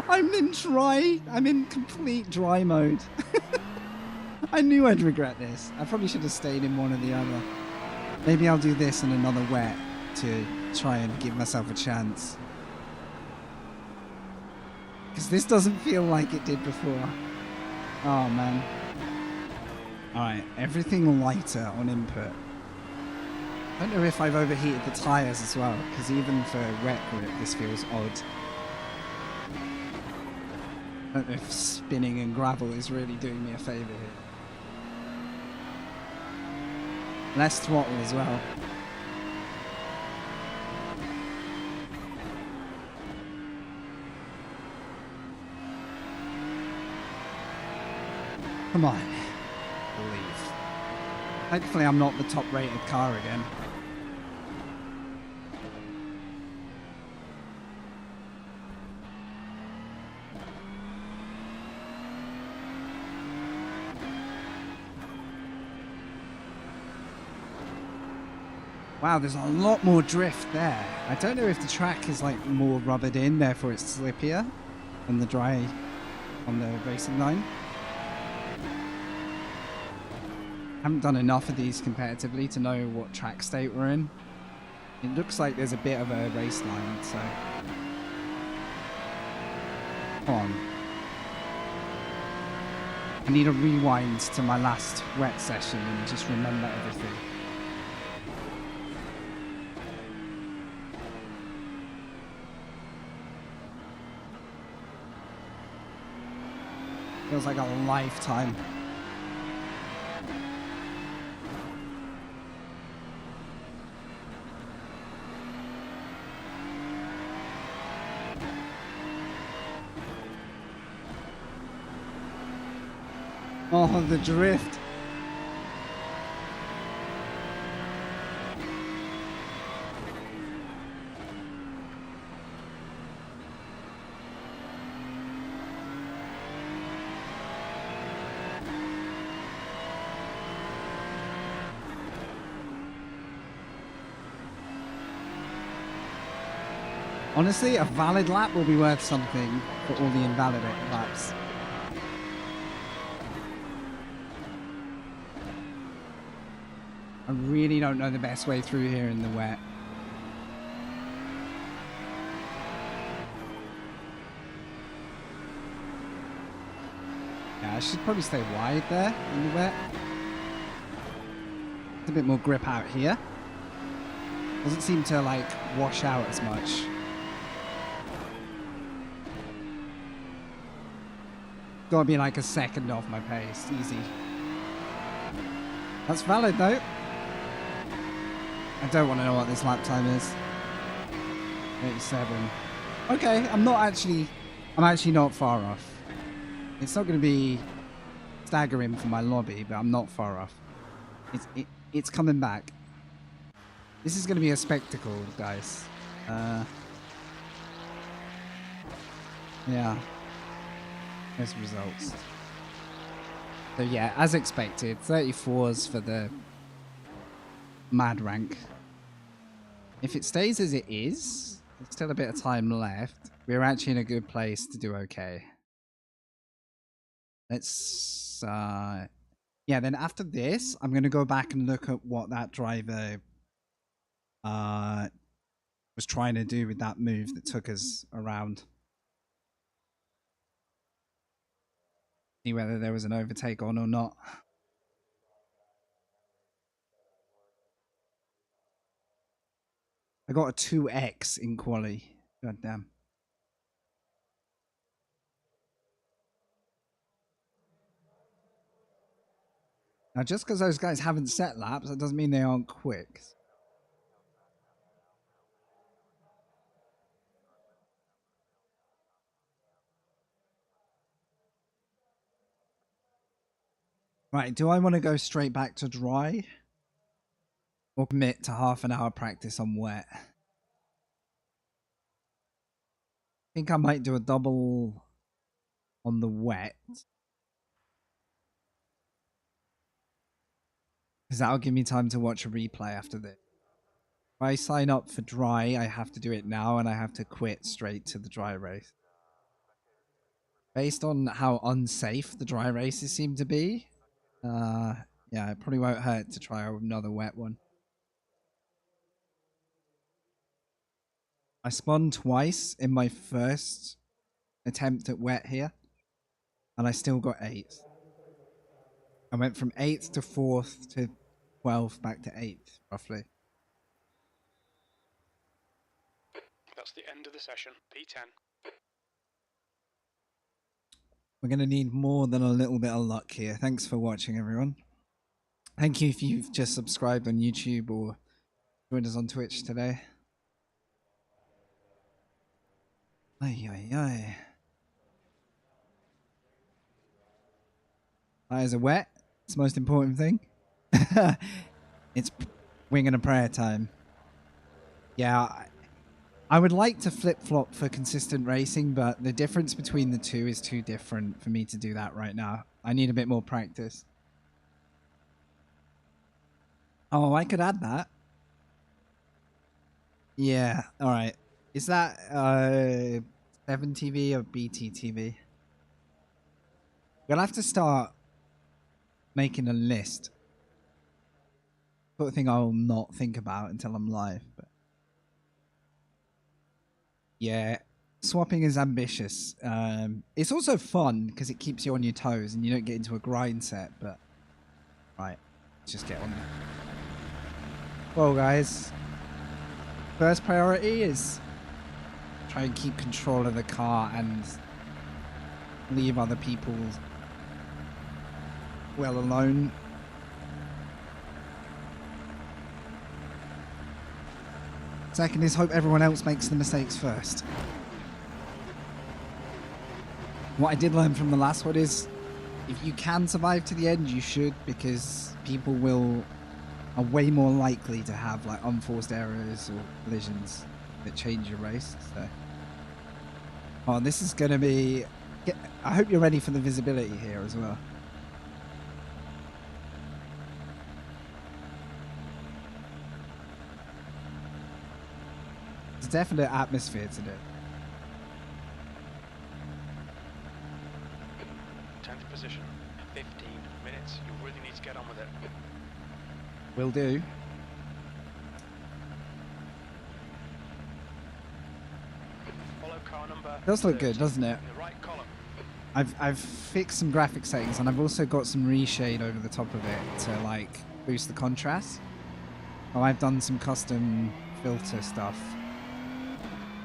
I'm in complete dry mode. I knew I'd regret this. I probably should have stayed in one or the other. Maybe I'll do this and another wet to try and give myself a chance. Because this doesn't feel like it did before. Oh man. Alright, everything lighter on input. I don't know if I've overheated the tyres as well, because even for wet grip this feels odd. I don't know if spinning and gravel is really doing me a favour here. Less throttle as well. Come on. Believe. Hopefully I'm not the top rated car again. Wow, there's a lot more drift there. I don't know if the track is like more rubbered in, therefore it's slippier than the dry on the racing line. Haven't done enough of these competitively to know what track state we're in. It looks like there's a bit of a race line, so come on. I need a rewind to my last wet session and just remember everything. Feels like a lifetime. Oh, the drift. Honestly, a valid lap will be worth something for all the invalid laps. I really don't know the best way through here in the wet. Yeah, I should probably stay wide there in the wet. It's a bit more grip out here. Doesn't seem to like wash out as much. Gotta be like a second off my pace, easy. That's valid though. I don't want to know what this lap time is. 87. Okay, I'm actually not far off. It's not going to be staggering for my lobby, but I'm not far off. It's coming back. This is going to be a spectacle, guys. Yeah. Here's the results. So yeah, as expected, 34s for the mad rank. If it stays as it is, there's still a bit of time left. We're actually in a good place to do okay. Let's yeah, then after this, I'm gonna go back and look at what that driver was trying to do with that move that took us around. See whether there was an overtake on or not. I got a 2x in quali. God damn. Now, just because those guys haven't set laps, that doesn't mean they aren't quick. Right, do I want to go straight back to dry? Or commit to half an hour practice on wet? I think I might do a double on the wet. Because that'll give me time to watch a replay after this. If I sign up for dry, I have to do it now and I have to quit straight to the dry race. Based on how unsafe the dry races seem to be, yeah, it probably won't hurt to try another wet one. I spun twice in my first attempt at wet here, and I still got 8th. I went from 8th to 4th to 12th back to 8th, roughly. That's the end of the session. P10. We're going to need more than a little bit of luck here. Thanks for watching, everyone. Thank you if you've just subscribed on YouTube or joined us on Twitch today. Ay, ay, ay. Eyes are wet. It's the most important thing. It's wing and a prayer time. Yeah, I would like to flip-flop for consistent racing, but the difference between the two is too different for me to do that right now. I need a bit more practice. Oh, I could add that. Yeah, alright. Is that 7TV or BTTV? We'll have to start making a list. Sort of thing I will not think about until I'm live. But yeah, swapping is ambitious. It's also fun because it keeps you on your toes and you don't get into a grind set. But right, let's just get on there. Well, guys, first priority is try and keep control of the car and leave other people well alone. Second is hope everyone else makes the mistakes first. What I did learn from the last one is if you can survive to the end, you should, because people are way more likely to have like unforced errors or collisions that change your race. So, oh, this is going to be... I hope you're ready for the visibility here as well. It's a definite atmosphere today. 10th position, 15 minutes. You really need to get on with it. Will do. Follow car number. Does look good, 30 doesn't it? in the right column. I've fixed some graphic settings and I've also got some reshade over the top of it to like boost the contrast. Oh, I've done some custom filter stuff.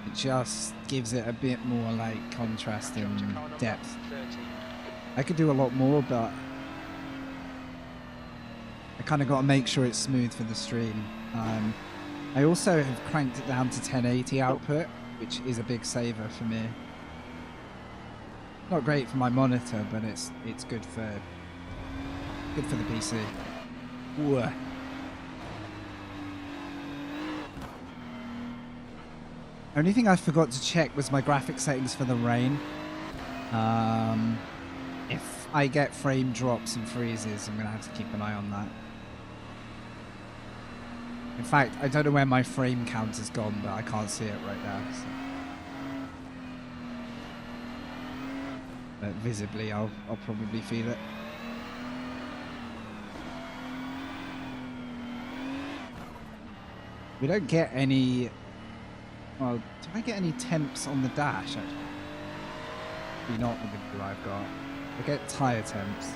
It just gives it a bit more like contrast and depth. 30. I could do a lot more, but I kind of got to make sure it's smooth for the stream. I also have cranked it down to 1080 output, which is a big saver for me. Not great for my monitor, but it's good for the PC. Ooh. Only thing I forgot to check was my graphic settings for the rain. If I get frame drops and freezes, I'm gonna have to keep an eye on that. In fact, I don't know where my frame count has gone, but I can't see it right now. So. But visibly, I'll probably feel it. We don't get any... Well, do I get any temps on the dash, actually? Maybe not with the blue I've got. I get tyre temps.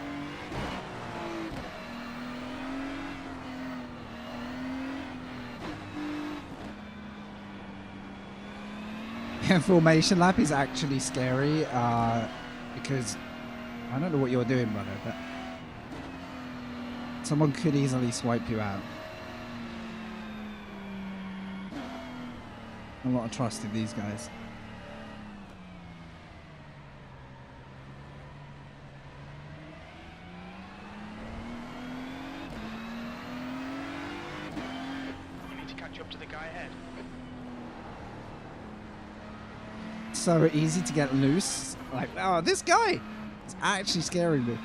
Formation lap is actually scary, because I don't know what you're doing, brother, but someone could easily swipe you out. A lot of trust in these guys. You need to catch up to the guy ahead. So easy to get loose. Like, oh, this guy is actually scaring me.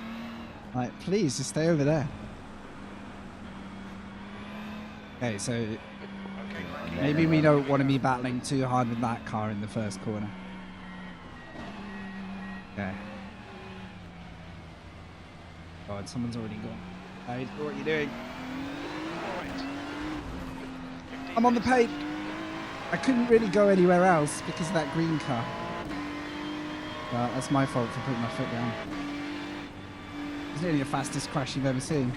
Like, please, just stay over there. Okay, so Okay, maybe we don't want to be battling too hard with that car in the first corner. Okay. God, someone's already gone. Hey, what are you doing? all right. 15 I'm on the minutes. page. I couldn't really go anywhere else because of that green car. Well, that's my fault for putting my foot down. It's nearly the fastest crash you've ever seen.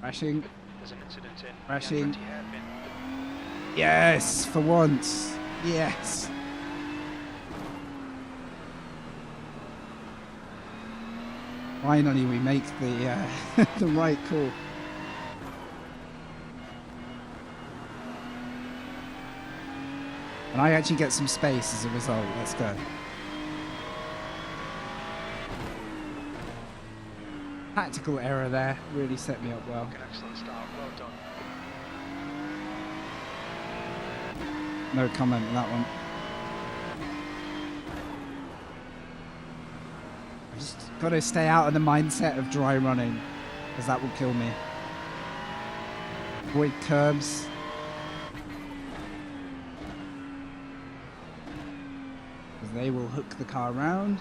Crashing. There's an incident in. Crashing. Hairpin. Yes, for once. Yes. Finally, we make the the right call. And I actually get some space as a result. Let's go. Tactical error there. Really set me up well. An excellent start. Well done. No comment on that one. I've just got to stay out of the mindset of dry running, because that will kill me. Avoid curbs. Because they will hook the car around.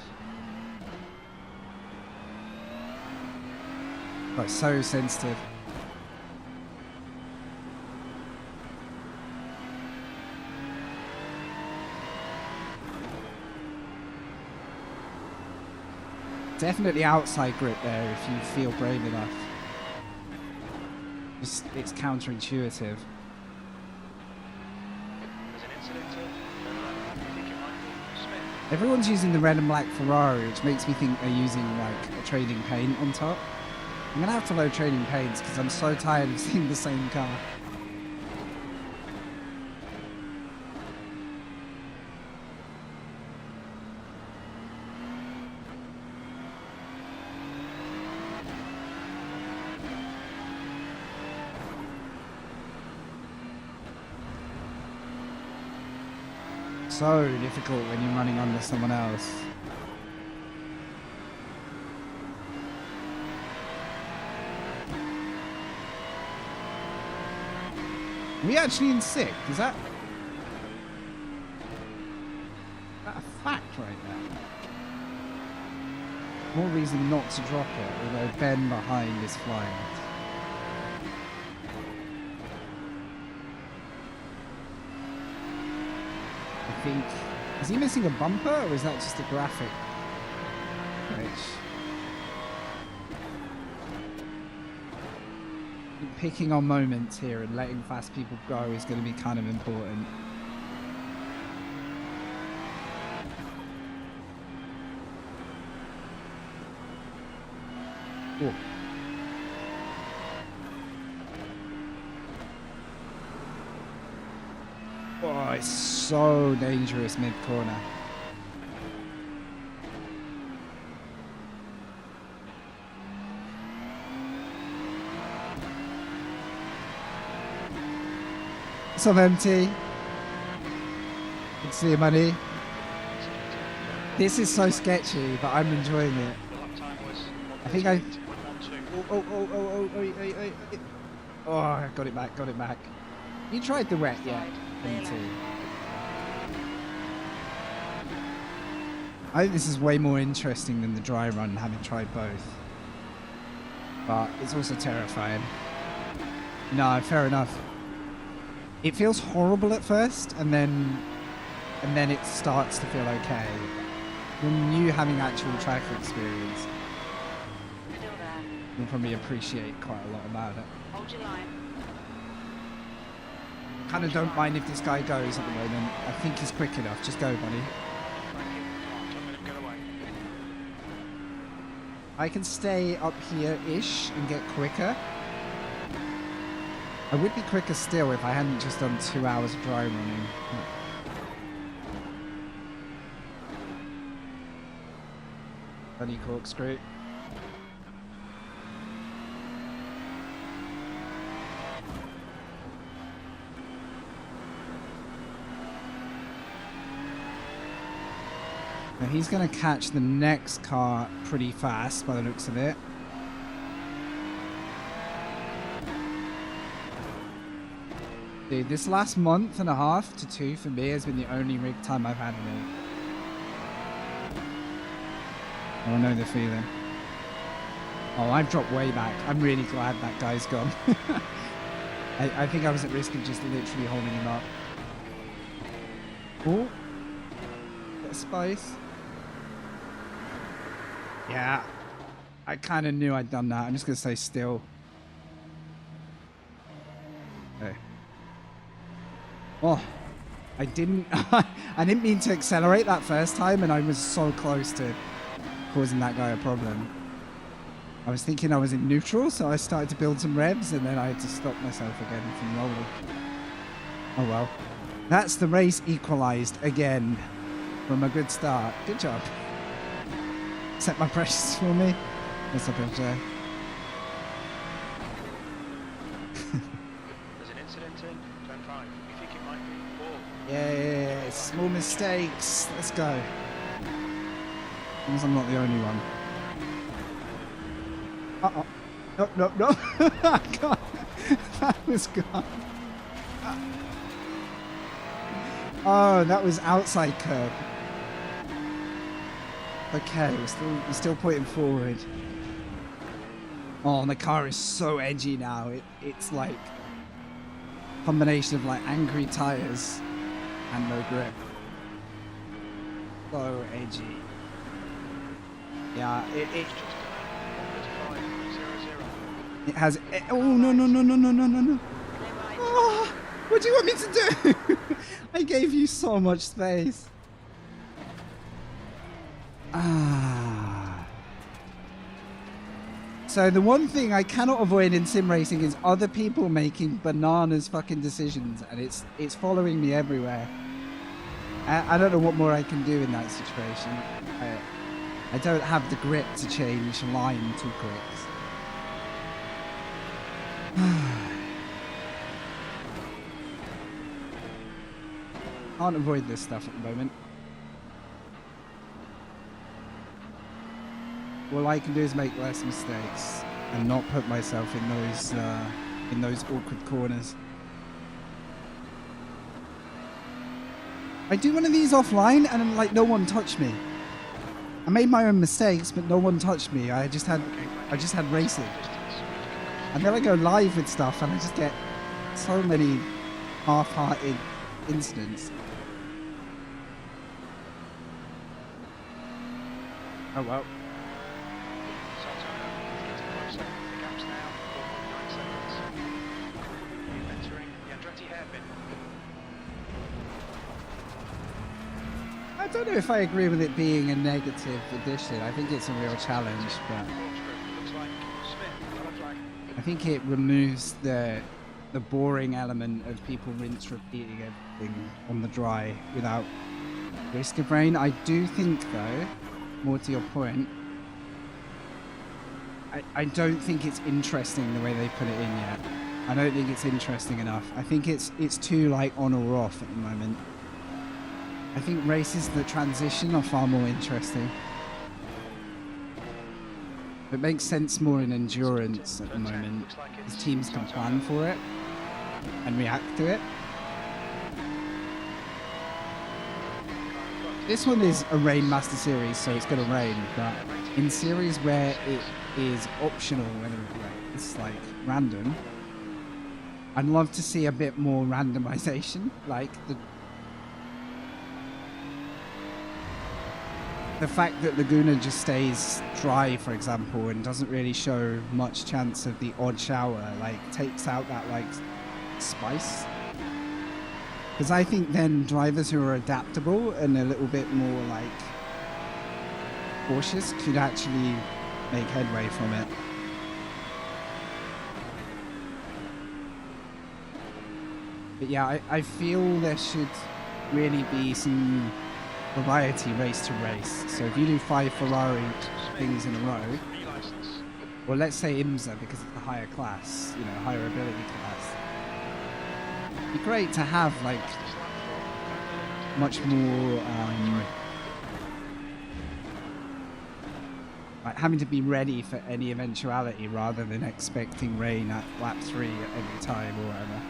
Oh, it's so sensitive. Definitely outside grip there if you feel brave enough. Just, it's counterintuitive. There's an incident I think it might be Smith. Everyone's using the red and black Ferrari, which makes me think they're using like a trading paint on top. I'm gonna have to load trading paints because I'm so tired of seeing the same car. So difficult when you're running under someone else. Are we actually in sixth? Is that a fact right now? More reason not to drop it, although Ben behind is flying. I think, is he missing a bumper or is that just a graphic glitch? Picking on moments here and letting fast people go is going to be kind of important. Ooh. Oh, it's so dangerous mid-corner. What's up, MT? Good to see you, buddy. This is so sketchy, but I'm enjoying it. The lap time was I think I... 1:38.12. Oh, I got it back, got it back. You tried the wet yet, MT? I think this is way more interesting than the dry run, having tried both. But it's also terrifying. No, fair enough. It feels horrible at first, and then it starts to feel okay. When you having actual track experience, Still there. you'll probably appreciate quite a lot about it. Hold your line. Kind of don't mind if this guy goes at the moment. I think he's quick enough. Just go, buddy. Thank you. Come on, don't let him get away. I can stay up here-ish and get quicker. I would be quicker still if I hadn't just done 2 hours of dry running. Bloody corkscrew. Now he's going to catch the next car pretty fast by the looks of it. Dude, this last month and a half to 2 for me has been the only rig time I've had in it. Oh, I know the feeling. Oh, I've dropped way back. I'm really glad that guy's gone. I think I was at risk of just literally holding him up. Oh, bit of spice. Yeah, I kind of knew I'd done that. I'm just going to stay still. Okay. Oh, I didn't mean to accelerate that first time, and I was so close to causing that guy a problem. I was thinking I was in neutral, so I started to build some revs, and then I had to stop myself again from rolling. Oh well. That's the race equalised again from a good start. Good job. Set my precious for me. What's up, MJ? There's an incident in turn 5. You think it might be ball? Yeah, small mistakes. Let's go. As long as I'm not the only one. Uh-oh. No. God. That was gone. Oh, that was outside curb. Okay, we're still pointing forward. Oh, and the car is so edgy now. It's like a combination of like angry tires and no grip. So edgy. Yeah, it has. Oh no. Oh, what do you want me to do? I gave you so much space. So the one thing I cannot avoid in sim racing is other people making bananas fucking decisions, and it's following me everywhere. I don't know what more I can do in that situation. I don't have the grip to change line too quick. Can't avoid this stuff at the moment. All I can do is make less mistakes and not put myself in those awkward corners. I do one of these offline and I'm like, no one touched me. I made my own mistakes, but no one touched me. I just had racing. And then I go live with stuff and I just get so many half-hearted incidents. Oh well. I don't know if I agree with it being a negative addition. I think it's a real challenge, but I think it removes the boring element of people rinse repeating everything on the dry without risk of rain. I do think though, more to your point, I don't think it's interesting the way they put it in yet. I don't think it's interesting enough. I think it's too like on or off at the moment. I think races that transition are far more interesting. It makes sense more in endurance at the moment, because teams can plan for it and react to it. This one is a Rain Master Series, so it's going to rain, but in series where it is optional whether it rains, like random, I'd love to see a bit more randomization, like the fact that Laguna just stays dry, for example, and doesn't really show much chance of the odd shower, like takes out that like spice. Because I think then drivers who are adaptable and a little bit more like cautious could actually make headway from it. But yeah, I feel there should really be some variety race to race. So if you do 5 Ferrari things in a row, or let's say IMSA because it's the higher class, you know, higher ability class, it'd be great to have like much more like having to be ready for any eventuality rather than expecting rain at lap 3 at every time or whatever.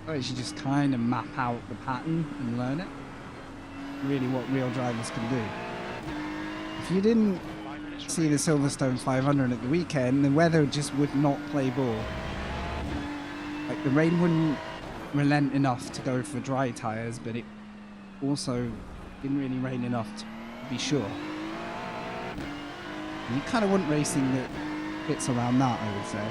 So you should just kind of map out the pattern and learn it. Really what real drivers can do. If you didn't see the Silverstone 500 at the weekend, the weather just would not play ball. Like the rain wouldn't relent enough to go for dry tyres, but it also didn't really rain enough to be sure. And you kind of want racing that fits around that, I would say.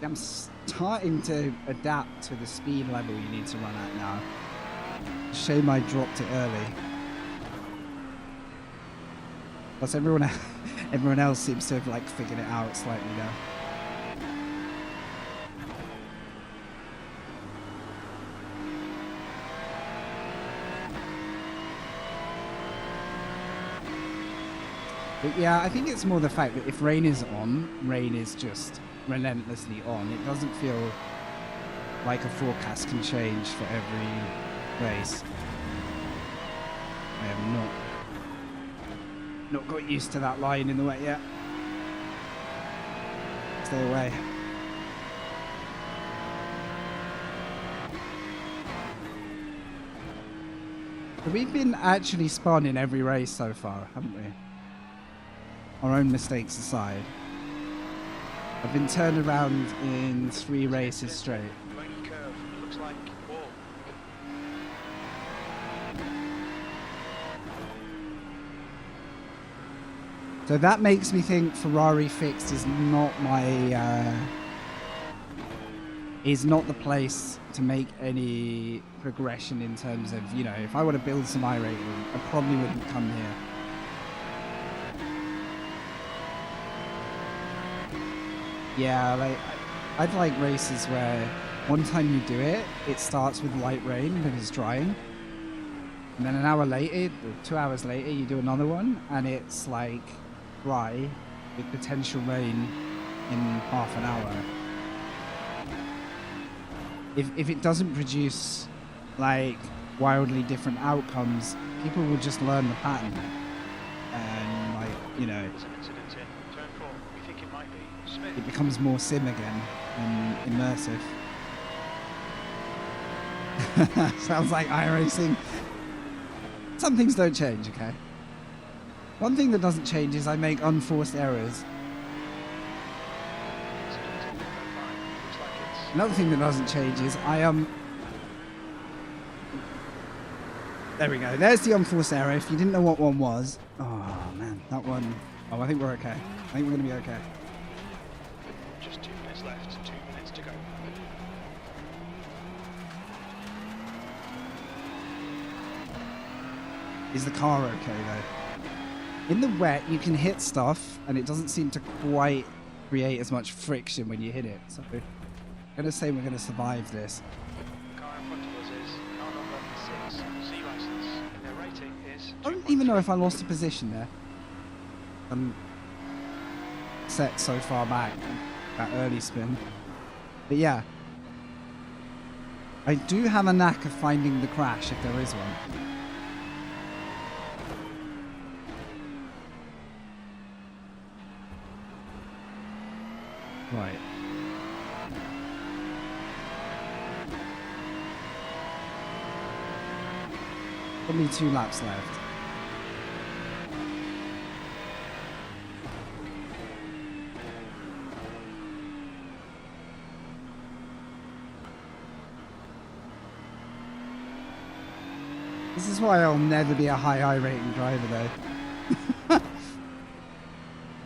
I'm starting to adapt to the speed level you need to run at now. Shame I dropped it early. Plus everyone else seems to have like figured it out slightly now. But yeah, I think it's more the fact that if rain is on, rain is just relentlessly on. It doesn't feel like a forecast can change for every race. I have not got used to that line in the wet yet. Stay away. But we've been actually spun in every race so far, haven't we? Our own mistakes aside. I've been turned around in 3 races straight. Going curve. Looks like wall. So that makes me think Ferrari fixed is not the place to make any progression in terms of, you know, if I want to build some iRacing, I probably wouldn't come here. Yeah, like I'd like races where one time you do it, it starts with light rain but it's drying. And then an hour later, or 2 hours later, you do another one and it's like dry with potential rain in half an hour. If it doesn't produce like wildly different outcomes, people will just learn the pattern. And like, you know, There's an incident in turn 4. We think it might be Smith. it becomes more sim again and immersive. Sounds like iRacing. Some things don't change, okay? One thing that doesn't change is I make unforced errors. Incident in turn 5. Looks like it's Another thing that doesn't change is there we go. There's the unforced error. If you didn't know what one was. Oh, man. That one. Oh, I think we're okay. I think we're going to be okay. just 2 minutes left. 2 minutes to go. Is the car okay, though? In the wet, you can hit stuff, and it doesn't seem to quite create as much friction when you hit it. So I'm going to say we're going to survive this. The car in front of us is car number 6, C license, and their rating is I don't even know if I lost a position there. I'm set so far back, that early spin. But yeah. I do have a knack of finding the crash if there is one. Right. Only 2 laps left. This is why I'll never be a high I-rating driver though.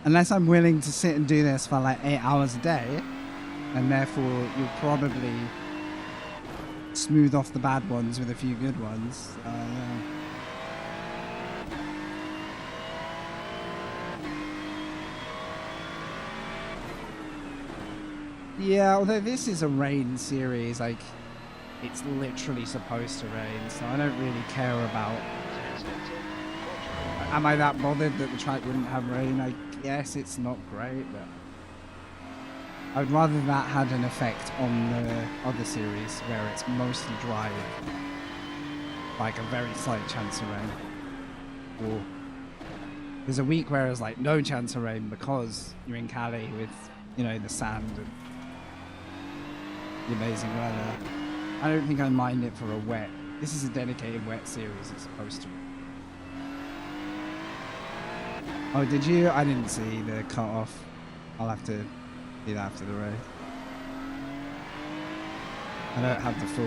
Unless I'm willing to sit and do this for like 8 hours a day, and therefore you'll probably smooth off the bad ones with a few good ones. Yeah, although this is a rain series, like, it's literally supposed to rain, so I don't really care about... Am I that bothered that the track wouldn't have rain? I guess it's not great, but... I'd rather that had an effect on the other series, where it's mostly dry with, like, a very slight chance of rain. Or there's a week where it's like no chance of rain because you're in Cali with, you know, the sand and the amazing weather. I don't think I mind it for a wet. This is a dedicated wet series. It's supposed to. Oh, did you? I didn't see the cut off. I'll have to do that after the race. I don't have the full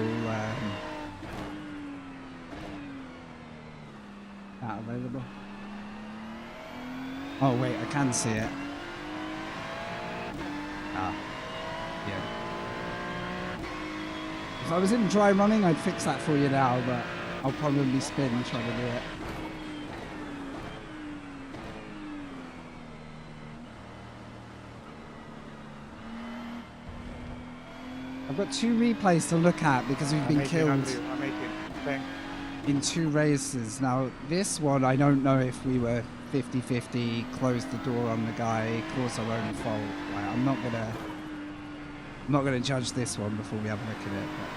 that available. Oh wait, I can see it. Ah. Yeah. If I was in dry running, I'd fix that for you now, but I'll probably spin trying to do it. I've got 2 replays to look at because we've been killed I'm 18. Thanks. in 2 races. Now, this one, I don't know if we were 50-50, closed the door on the guy, caused our own fault. Like, I'm not gonna judge this one before we have a look at it. But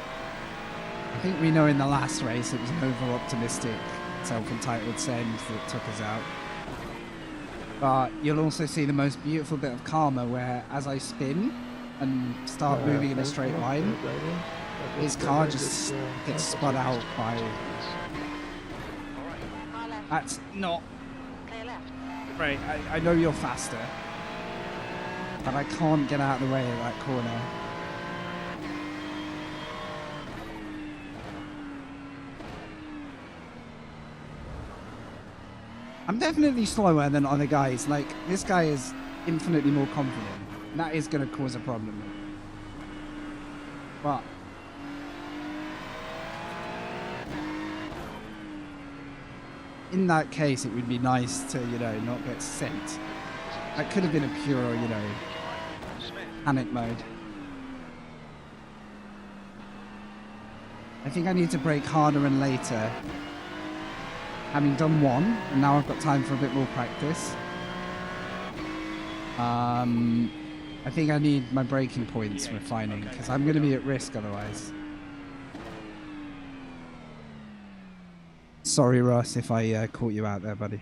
I think we know in the last race it was an over-optimistic, self-entitled send that took us out. But you'll also see the most beautiful bit of karma where, as I spin and start moving in a straight line, his car just gets spun out by... Car left. That's not... Clear left. Right, I know you're faster, but I can't get out of the way of that corner. I'm definitely slower than other guys. Like, this guy is infinitely more confident, and that is going to cause a problem. But in that case, it would be nice to, you know, not get sent. That could have been a pure, you know, panic mode. I think I need to brake harder and later. Having done one, and now I've got time for a bit more practice. I think I need my braking points refining, because I'm going to be at risk otherwise. Sorry, Russ, if I caught you out there, buddy.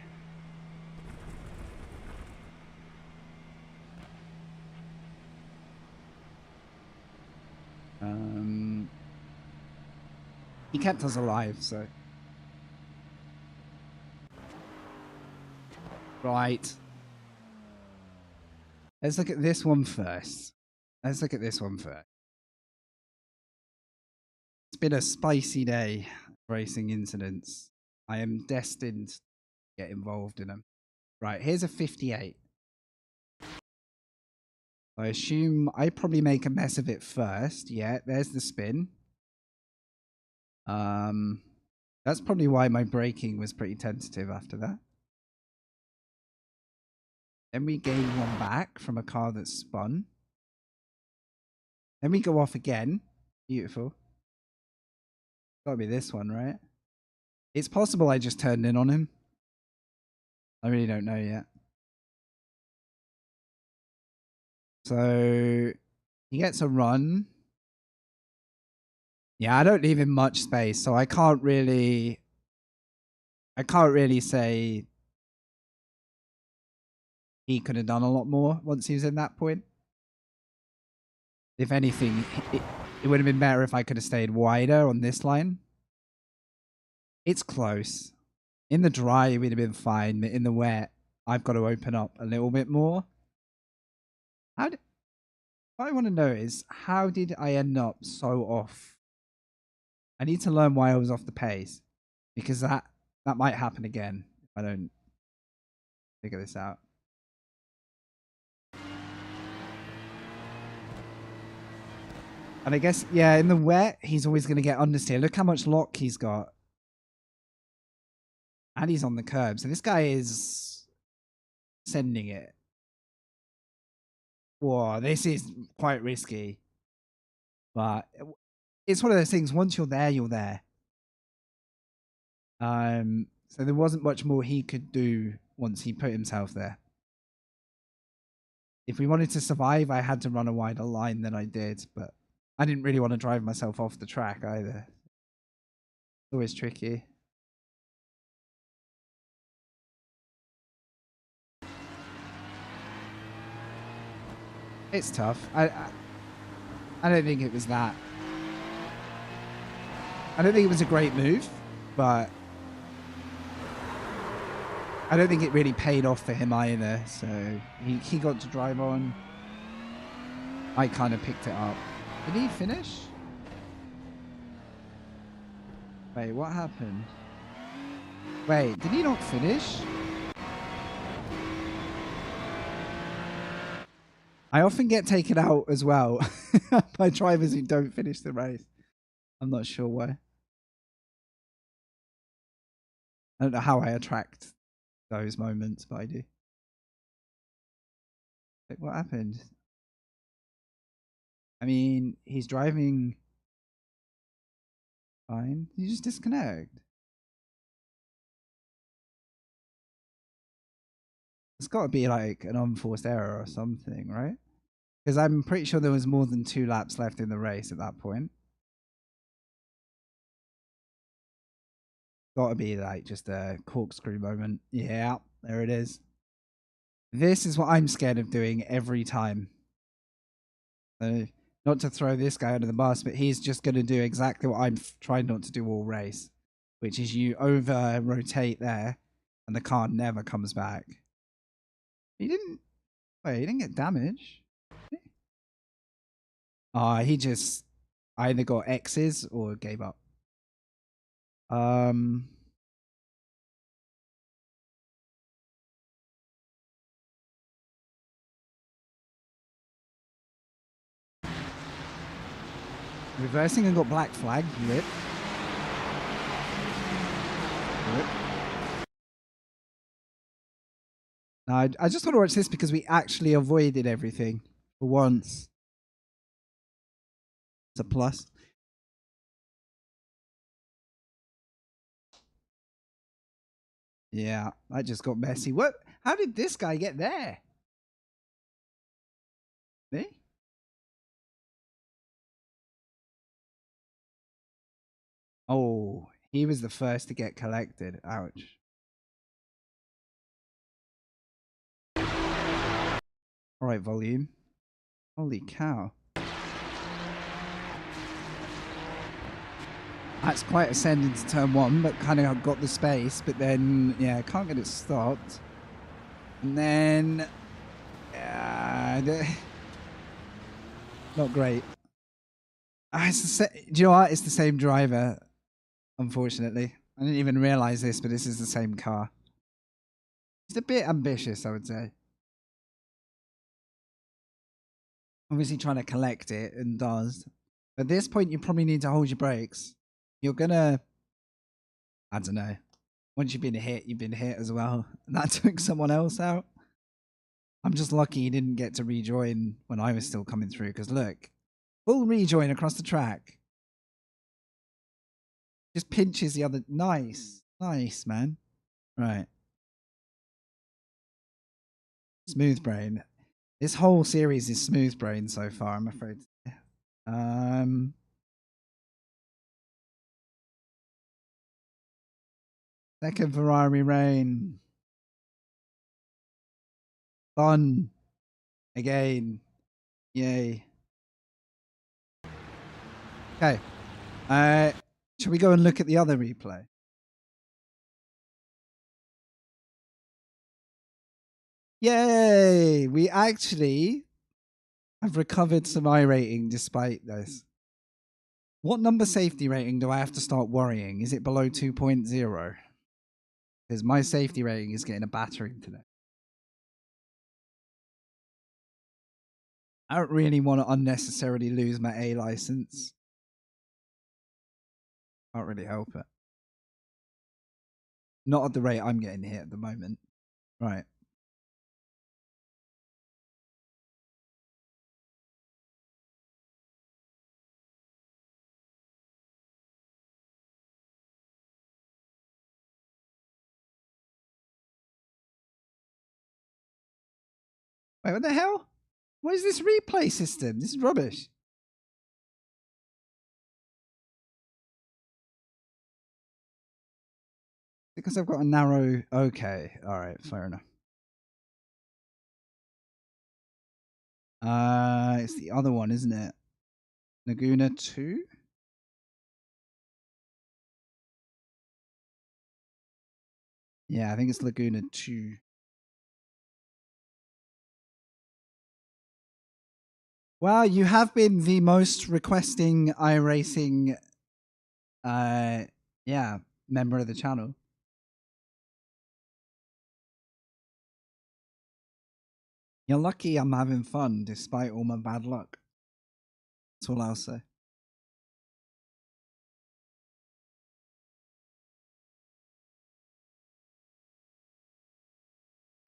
He kept us alive, so... Right. Let's look at this one first. It's been a spicy day of racing incidents. I am destined to get involved in them. Right, here's a 58. I assume I probably make a mess of it first. Yeah, there's the spin. That's probably why my braking was pretty tentative after that. Then we gain one back from a car that's spun. Then we go off again. Beautiful. Gotta be this one, right? It's possible I just turned in on him. I really don't know yet. So he gets a run. Yeah, I don't leave him much space, so I can't really say he could have done a lot more once he was in that point. If anything, it would have been better if I could have stayed wider on this line. It's close. In the dry, it would have been fine, but in the wet, I've got to open up a little bit more. What I want to know is, how did I end up so off? I need to learn why I was off the pace, because that might happen again if I don't figure this out. And I guess, yeah, in the wet, he's always going to get understeer. Look how much lock he's got. And he's on the curb. So this guy is sending it. Whoa, this is quite risky. But it's one of those things, once you're there, you're there. So there wasn't much more he could do once he put himself there. If we wanted to survive, I had to run a wider line than I did, but I didn't really want to drive myself off the track either. Always tricky. It's tough. I don't think it was that. I don't think it was a great move, but I don't think it really paid off for him either. So he got to drive on. I kind of picked it up. Did he finish? Wait, what happened? Wait, did he not finish? I often get taken out as well by drivers who don't finish the race. I'm not sure why. I don't know how I attract those moments, but I do. Like, what happened? I mean, he's driving fine. Did you just disconnect? It's got to be like an unforced error or something, right? Because I'm pretty sure there was more than 2 laps left in the race at that point. Got to be like just a corkscrew moment. Yeah, there it is. This is what I'm scared of doing every time. Not to throw this guy under the bus, but he's just going to do exactly what I'm trying not to do all race, which is you over rotate there and the car never comes back. He didn't. Wait, he didn't get damage. He just either got X's or gave up. Reversing and got black flag. Rip. Rip. Now, I just want to watch this because we actually avoided everything for once. It's a plus. Yeah, I just got messy. What? How did this guy get there? Me? Oh, he was the first to get collected. Ouch. All right, volume. Holy cow. That's quite ascending to turn 1, but kind of got the space. But then, yeah, can't get it stopped. And then, not great. Do you know what? It's the same driver, unfortunately. I didn't even realize this, but this is the same car. It's a bit ambitious, I would say. Obviously trying to collect it and does. At this point, you probably need to hold your brakes. You're gonna, I don't know. Once you've been hit, you've been hit as well. And that took someone else out. I'm just lucky he didn't get to rejoin when I was still coming through. Because look, full rejoin across the track. Just pinches the other. Nice. Nice, man. Right. Smooth brain. This whole series is smooth brain so far, I'm afraid. Second Ferrari reign. Fun. Again. Yay. Okay. Shall we go and look at the other replay? Yay! We actually have recovered some iRating despite this. What number safety rating do I have to start worrying? Is it below 2.0? Because my safety rating is getting a battering today. I don't really want to unnecessarily lose my A license. Can't really help it. Not at the rate I'm getting hit at the moment. Right. Wait, what the hell? What is this replay system? This is rubbish. Because I've got a narrow... Okay, alright, fair enough. It's the other one, isn't it? Laguna 2? Yeah, I think it's Laguna 2. Well, you have been the most requesting iRacing, yeah, member of the channel. You're lucky I'm having fun despite all my bad luck. That's all I'll say.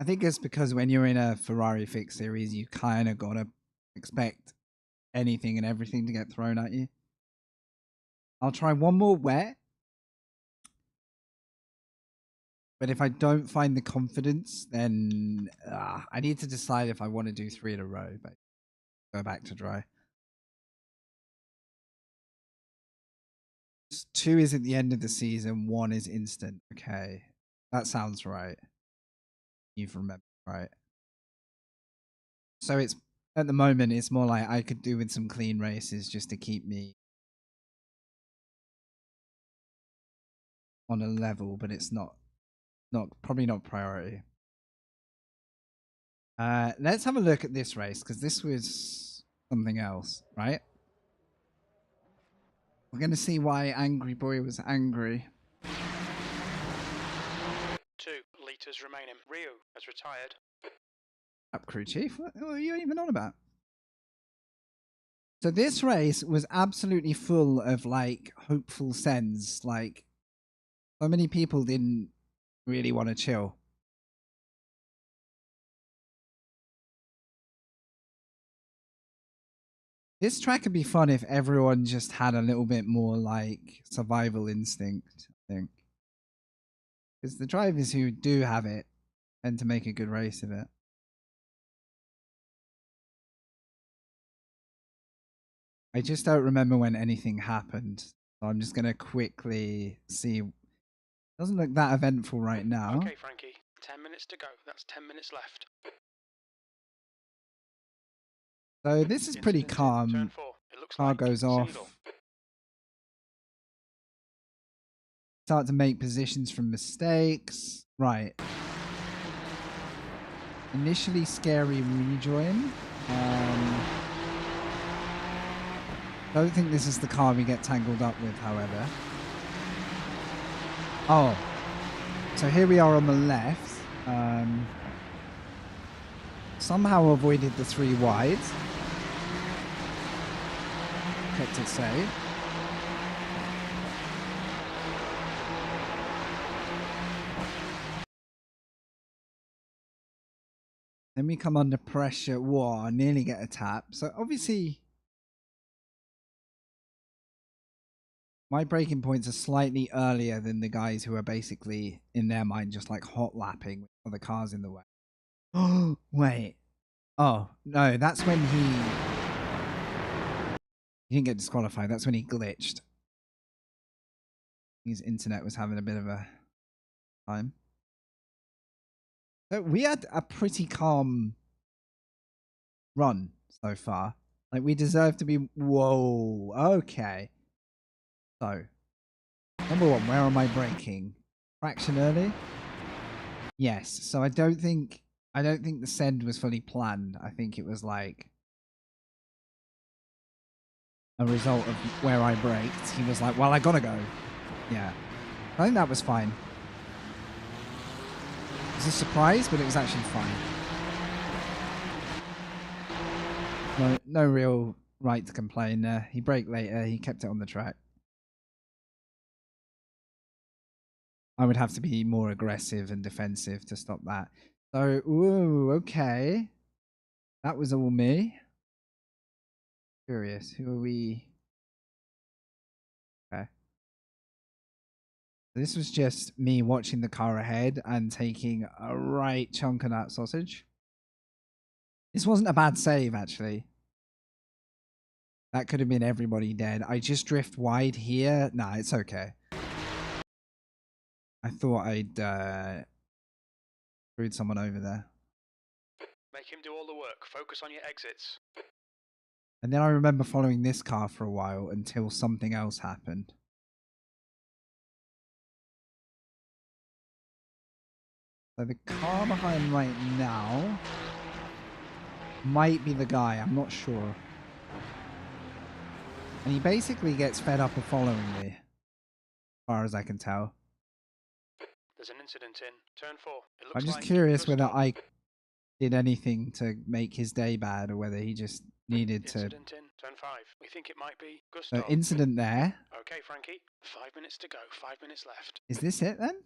I think it's because when you're in a Ferrari fixed series, you kind of gotta expect anything and everything to get thrown at you. I'll try one more wet. But if I don't find the confidence, then I need to decide if I want to do 3 in a row. But go back to dry. 2 is at the end of the season. 1 is instant. Okay, that sounds right. You've remembered right. So it's at the moment it's more like I could do with some clean races just to keep me on a level, but it's not probably not priority. Let's have a look at this race because this was something else, right? We're going to see why Angry Boy was angry. 2 litres remaining. Rio has retired. Up, crew chief. What are you even on about? So this race was absolutely full of like hopeful sends. Like so many people didn't really want to chill. This track would be fun if everyone just had a little bit more like survival instinct, I think. Because the drivers who do have it tend to make a good race of it. I just don't remember when anything happened. So I'm just going to quickly see. Doesn't look that eventful right now. Okay, Frankie. 10 minutes to go. That's 10 minutes left. So this is pretty Incident in calm. turn 4. It looks Car like goes off. single. Start to make positions from mistakes. Right. Initially scary rejoin. Don't think this is the car we get tangled up with, however. Oh. So here we are on the left. Somehow avoided the 3 wides. Kept it safe. Then we come under pressure. Whoa, nearly get a tap. So obviously, my braking points are slightly earlier than the guys who are basically, in their mind, just like hot lapping with other cars in the way. Oh, wait. Oh, no, that's when he didn't get disqualified. That's when he glitched. His internet was having a bit of a time. So we had a pretty calm run so far. Like, we deserve to be... Whoa, okay. So, number 1, where am I braking? Fraction early? Yes. So I don't think the send was fully planned. I think it was like a result of where I braked. He was like, well, I gotta go. Yeah. I think that was fine. It was a surprise, but it was actually fine. No real right to complain there. He braked later. He kept it on the track. I would have to be more aggressive and defensive to stop that. So, ooh, okay. That was all me. Curious. Who are we? Okay. This was just me watching the car ahead and taking a right chunk of that sausage. This wasn't a bad save, actually. That could have been everybody dead. I just drift wide here. Nah, it's okay. I thought I'd screwed someone over there. Make him do all the work. Focus on your exits. And then I remember following this car for a while until something else happened. So the car behind right now might be the guy, I'm not sure. And he basically gets fed up of following me, as far as I can tell. There's an incident in turn 4. It looks I'm just like curious good whether stop. I did anything to make his day bad or whether he just needed to. Incident in turn 5. We think it might be So Gustav. incident there. Okay, Frankie. 5 minutes to go. 5 minutes left. Is this it then?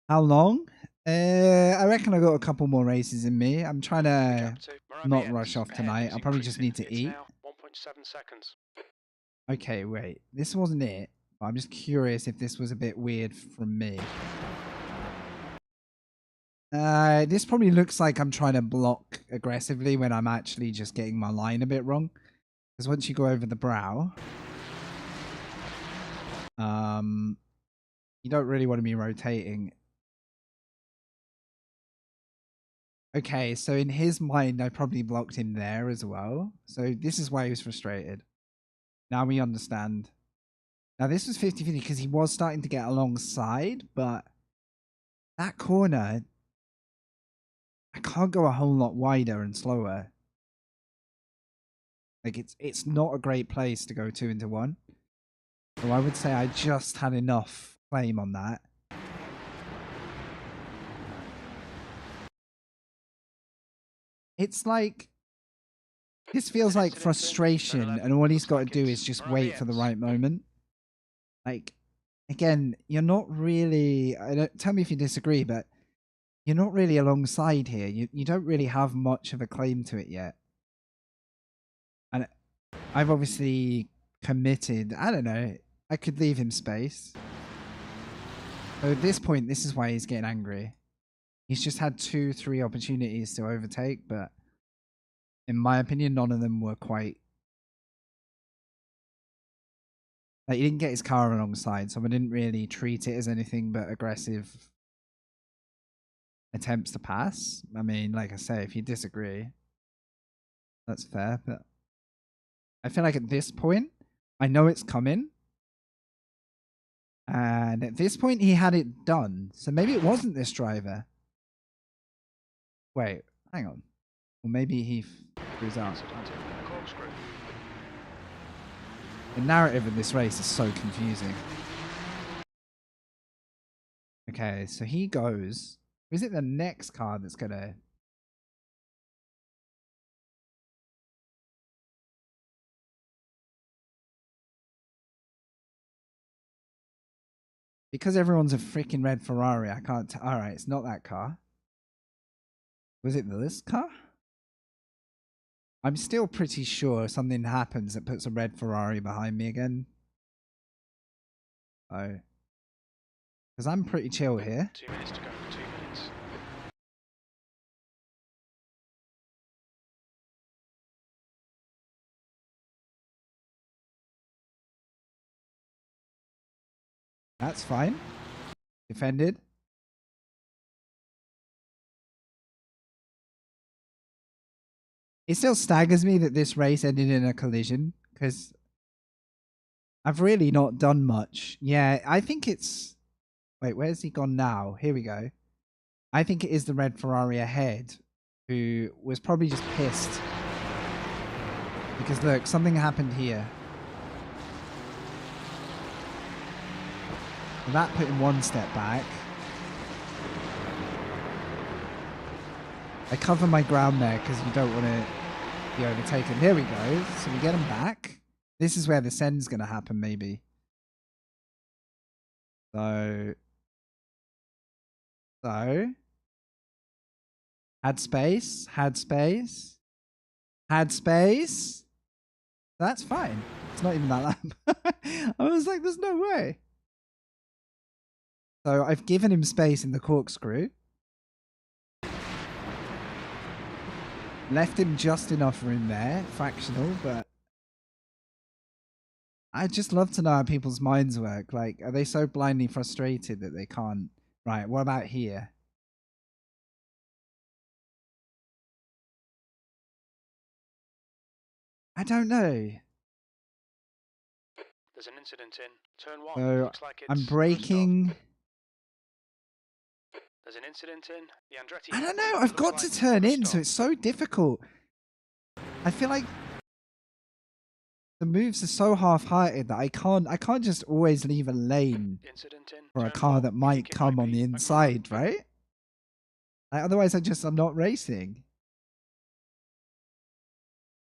How long? I reckon I got a couple more races in me. I'm trying to Gap to not Moravians. rush off Ahead tonight. is I'll probably just need increasing. to It's eat. now 1.7 seconds. Okay, wait. This wasn't it. But I'm just curious if this was a bit weird from me. This probably looks like I'm trying to block aggressively when I'm actually just getting my line a bit wrong. Because once you go over the brow, you don't really want to be rotating. Okay, so in his mind, I probably blocked him there as well. So this is why he was frustrated. Now we understand. Now this was 50-50 because he was starting to get alongside, but that corner, I can't go a whole lot wider and slower. Like it's not a great place to go 2 into 1. So I would say I just had enough claim on that. It's like, this feels like frustration, and all he's got to do is just wait for the right moment. Like, again, you're not really, tell me if you disagree, but you're not really alongside here. You don't really have much of a claim to it yet. And I've obviously committed, I don't know, I could leave him space. So at this point, this is why he's getting angry. He's just had 2-3 opportunities to overtake, but in my opinion, none of them were quite... Like, he didn't get his car alongside, so I didn't really treat it as anything but aggressive attempts to pass. I mean, like I say, if you disagree, that's fair, but I feel like at this point, I know it's coming. And at this point, he had it done. So maybe it wasn't this driver. Wait, hang on. Or maybe he screws out. The narrative of this race is so confusing. Okay, so he goes. Is it the next car that's gonna... Because everyone's a freaking red Ferrari, I can't... Alright, it's not that car. Was it this car? I'm still pretty sure something happens that puts a red Ferrari behind me again. Oh. Because I'm pretty chill here. 2 minutes to go. 2 minutes. That's fine. Defended. It still staggers me that this race ended in a collision, because I've really not done much. Yeah, I think it's... Wait, where's he gone now? Here we go. I think it is the red Ferrari ahead, who was probably just pissed. Because look, something happened here. And that put him 1 step back. I cover my ground there because you don't want to be overtaken. There we go. So we get him back. This is where the send's going to happen, maybe. So... Had space. Had space. Had space. That's fine. It's not even that lap. I was like, there's no way. So I've given him space in the corkscrew. Left him just enough room there. Fractional, but... I'd just love to know how people's minds work. Like, are they so blindly frustrated that they can't... Right, what about here? I don't know. There's an incident in turn 1. So Looks like it's I'm braking... Gustav. There's an incident in the Andretti. I don't know. I've got to turn in, so it's so difficult. I feel like the moves are so half-hearted that I can't just always leave a lane for a car that might come on the inside, right? Like, otherwise I'm not racing.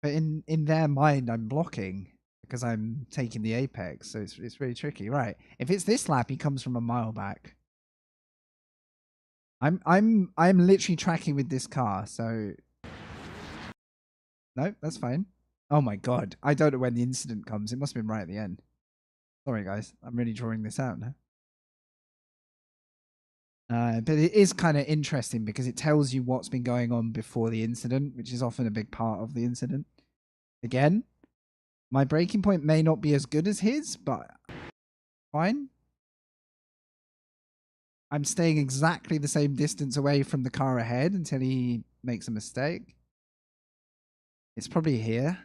But in their mind, I'm blocking because I'm taking the apex, so it's really tricky. Right. If it's this lap, he comes from a mile back. I'm literally tracking with this car, so no, that's fine. Oh my god. I don't know when the incident comes. It must have been right at the end. Sorry guys. I'm really drawing this out now. But it is kind of interesting because it tells you what's been going on before the incident, which is often a big part of the incident. Again, my braking point may not be as good as his, but fine. I'm staying exactly the same distance away from the car ahead until he makes a mistake. It's probably here.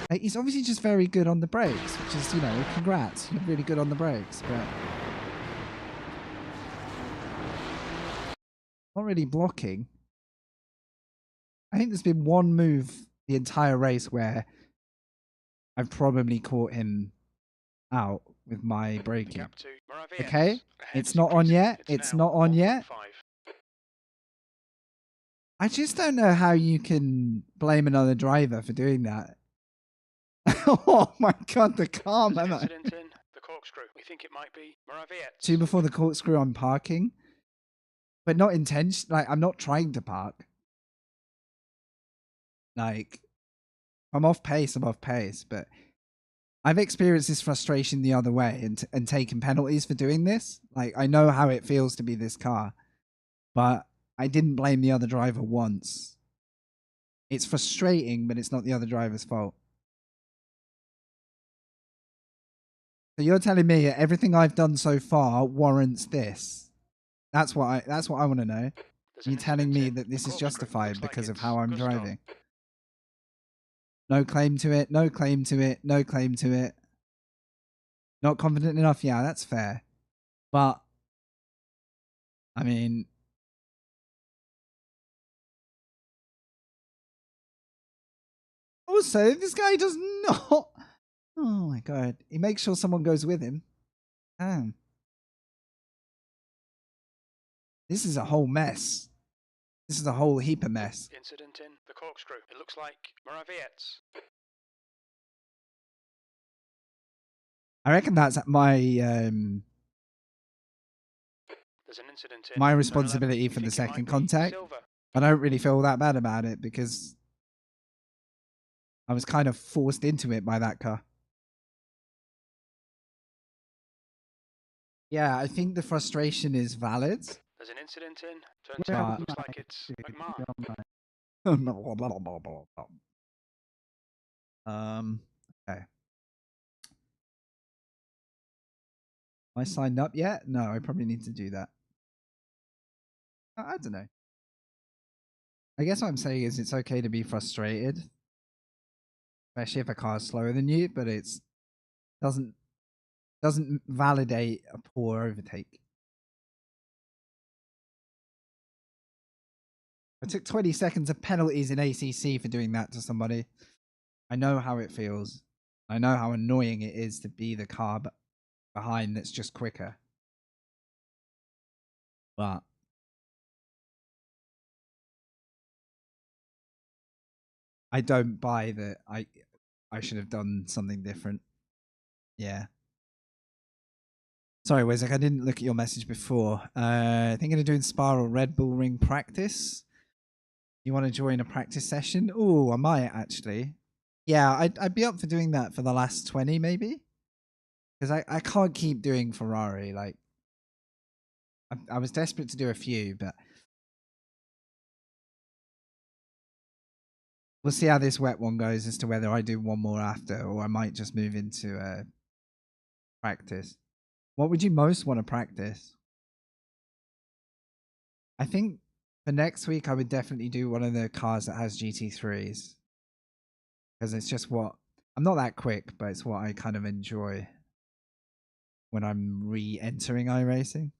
Like, he's obviously just very good on the brakes, which is, you know, congrats. You're really good on the brakes, but not really blocking. I think there's been one move the entire race where I've probably caught him out with my braking. Okay, it's not on yet. It's not on yet. I just don't know how you can blame another driver for doing that. Oh my god, the car, man. The corkscrew. We think it might be Moraviet's. 2 before the corkscrew, I'm parking. But not intention. Like, I'm not trying to park. Like, I'm off pace, but I've experienced this frustration the other way and taken penalties for doing this. Like, I know how it feels to be this car, but I didn't blame the other driver once. It's frustrating, but it's not the other driver's fault. So you're telling me everything I've done so far warrants this? That's what I want to know. You're telling me that this is justified because of how I'm driving? No claim to it. No claim to it. No claim to it. Not confident enough. Yeah, that's fair. But I mean, also this guy does not. Oh my god! He makes sure someone goes with him. Damn. This is a whole mess. This is a whole heap of mess. Incident in the corkscrew. It looks like Moraviet's. I reckon that's my There's an incident in my responsibility for the second contact. I don't really feel that bad about it because I was kind of forced into it by that car. Yeah, I think the frustration is valid. There's an incident in turn 10. Looks like it's McMahon. Okay. Am I signed up yet? No, I probably need to do that. I don't know. I guess what I'm saying is it's okay to be frustrated, especially if a car's slower than you, but it's doesn't validate a poor overtake. I took 20 seconds of penalties in ACC for doing that to somebody. I know how it feels. I know how annoying it is to be the car behind that's just quicker. But I don't buy that I should have done something different. Yeah. Sorry, Wizak, I didn't look at your message before. Thinking of doing Spa or Red Bull Ring practice. You want to join a practice session? Oh, I might actually. Yeah, I'd be up for doing that for the last 20 maybe. Because I can't keep doing Ferrari. Like, I was desperate to do a few, but we'll see how this wet one goes as to whether I do one more after or I might just move into practice. What would you most want to practice? I think for next week I would definitely do one of the cars that has GT3s. Because it's just what... I'm not that quick, but it's what I kind of enjoy when I'm re-entering iRacing.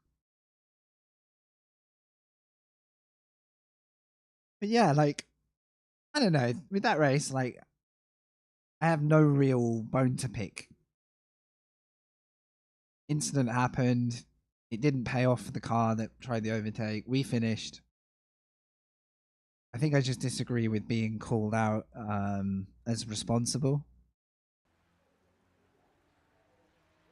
But yeah, like, I don't know. With that race, like, I have no real bone to pick. Incident happened. It didn't pay off for the car that tried the overtake. We finished. I think I just disagree with being called out as responsible.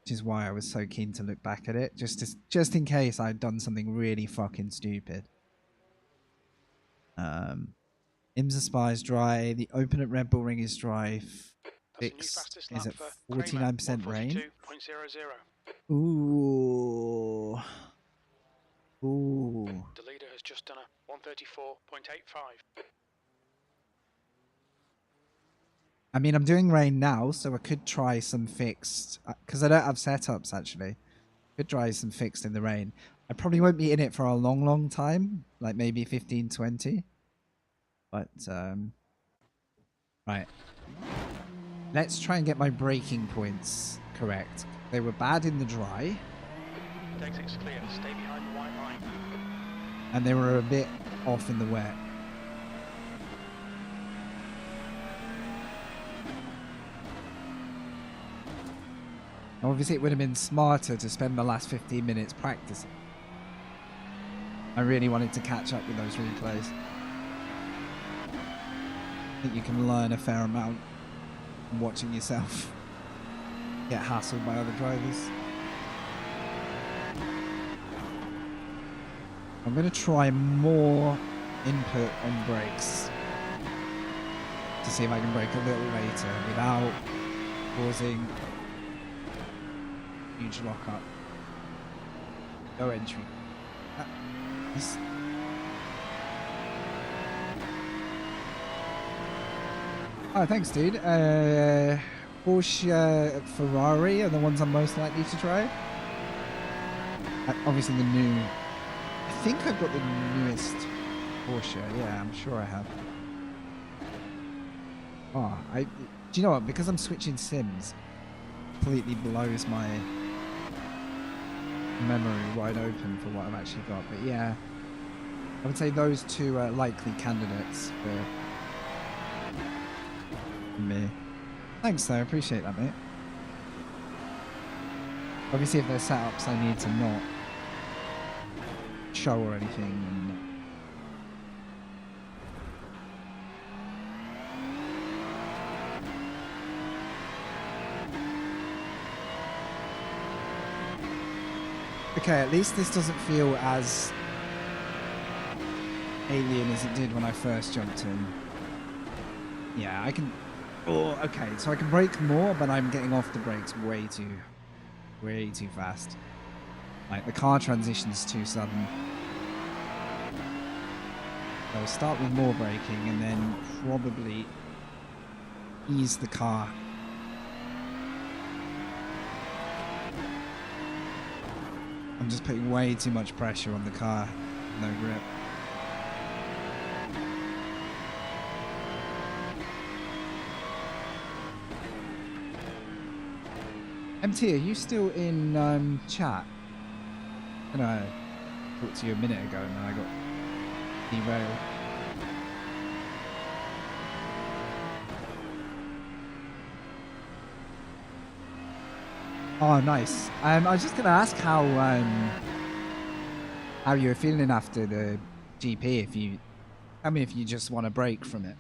Which is why I was so keen to look back at it, just in case I'd done something really fucking stupid. IMSA Spa is dry. The open at Red Bull Ring is dry. That's a new Fixed fastest is lap at for 49% rain. 142.00. Ooh. Ooh. The leader has just done a 134.85. I mean, I'm doing rain now, so I could try some fixed, because I don't have setups actually. Could try some fixed in the rain. I probably won't be in it for a long, long time, like maybe 15, 20. But, right. Let's try and get my braking points correct. They were bad in the dry. The exit's clear. Stay behind the white line. And they were a bit off in the wet. Obviously, it would have been smarter to spend the last 15 minutes practicing. I really wanted to catch up with those replays. I think you can learn a fair amount from watching yourself get hassled by other drivers. I'm going to try more input on brakes to see if I can brake a little later without causing huge lockup. No entry. Oh, thanks, dude. Porsche, Ferrari are the ones I'm most likely to try. Obviously, the new. I think I've got the newest Porsche. Yeah, I'm sure I have. Oh, do you know what? Because I'm switching sims, completely blows my memory wide open for what I've actually got. But yeah, I would say those two are likely candidates for me. Thanks though, I appreciate that, mate. Obviously if there's setups I need to not show or anything, and okay, at least this doesn't feel as alien as it did when I first jumped in. Yeah, I can. Oh, okay, so I can brake more, but I'm getting off the brakes way too fast. Like the car transition's too sudden. So start with more braking and then probably ease the car. I'm just putting way too much pressure on the car. No grip. MT, are you still in chat? I talked to you a minute ago and then I got derailed. Oh, nice. I was just gonna ask how you were feeling after the GP. If you, tell me if you just want a break from it.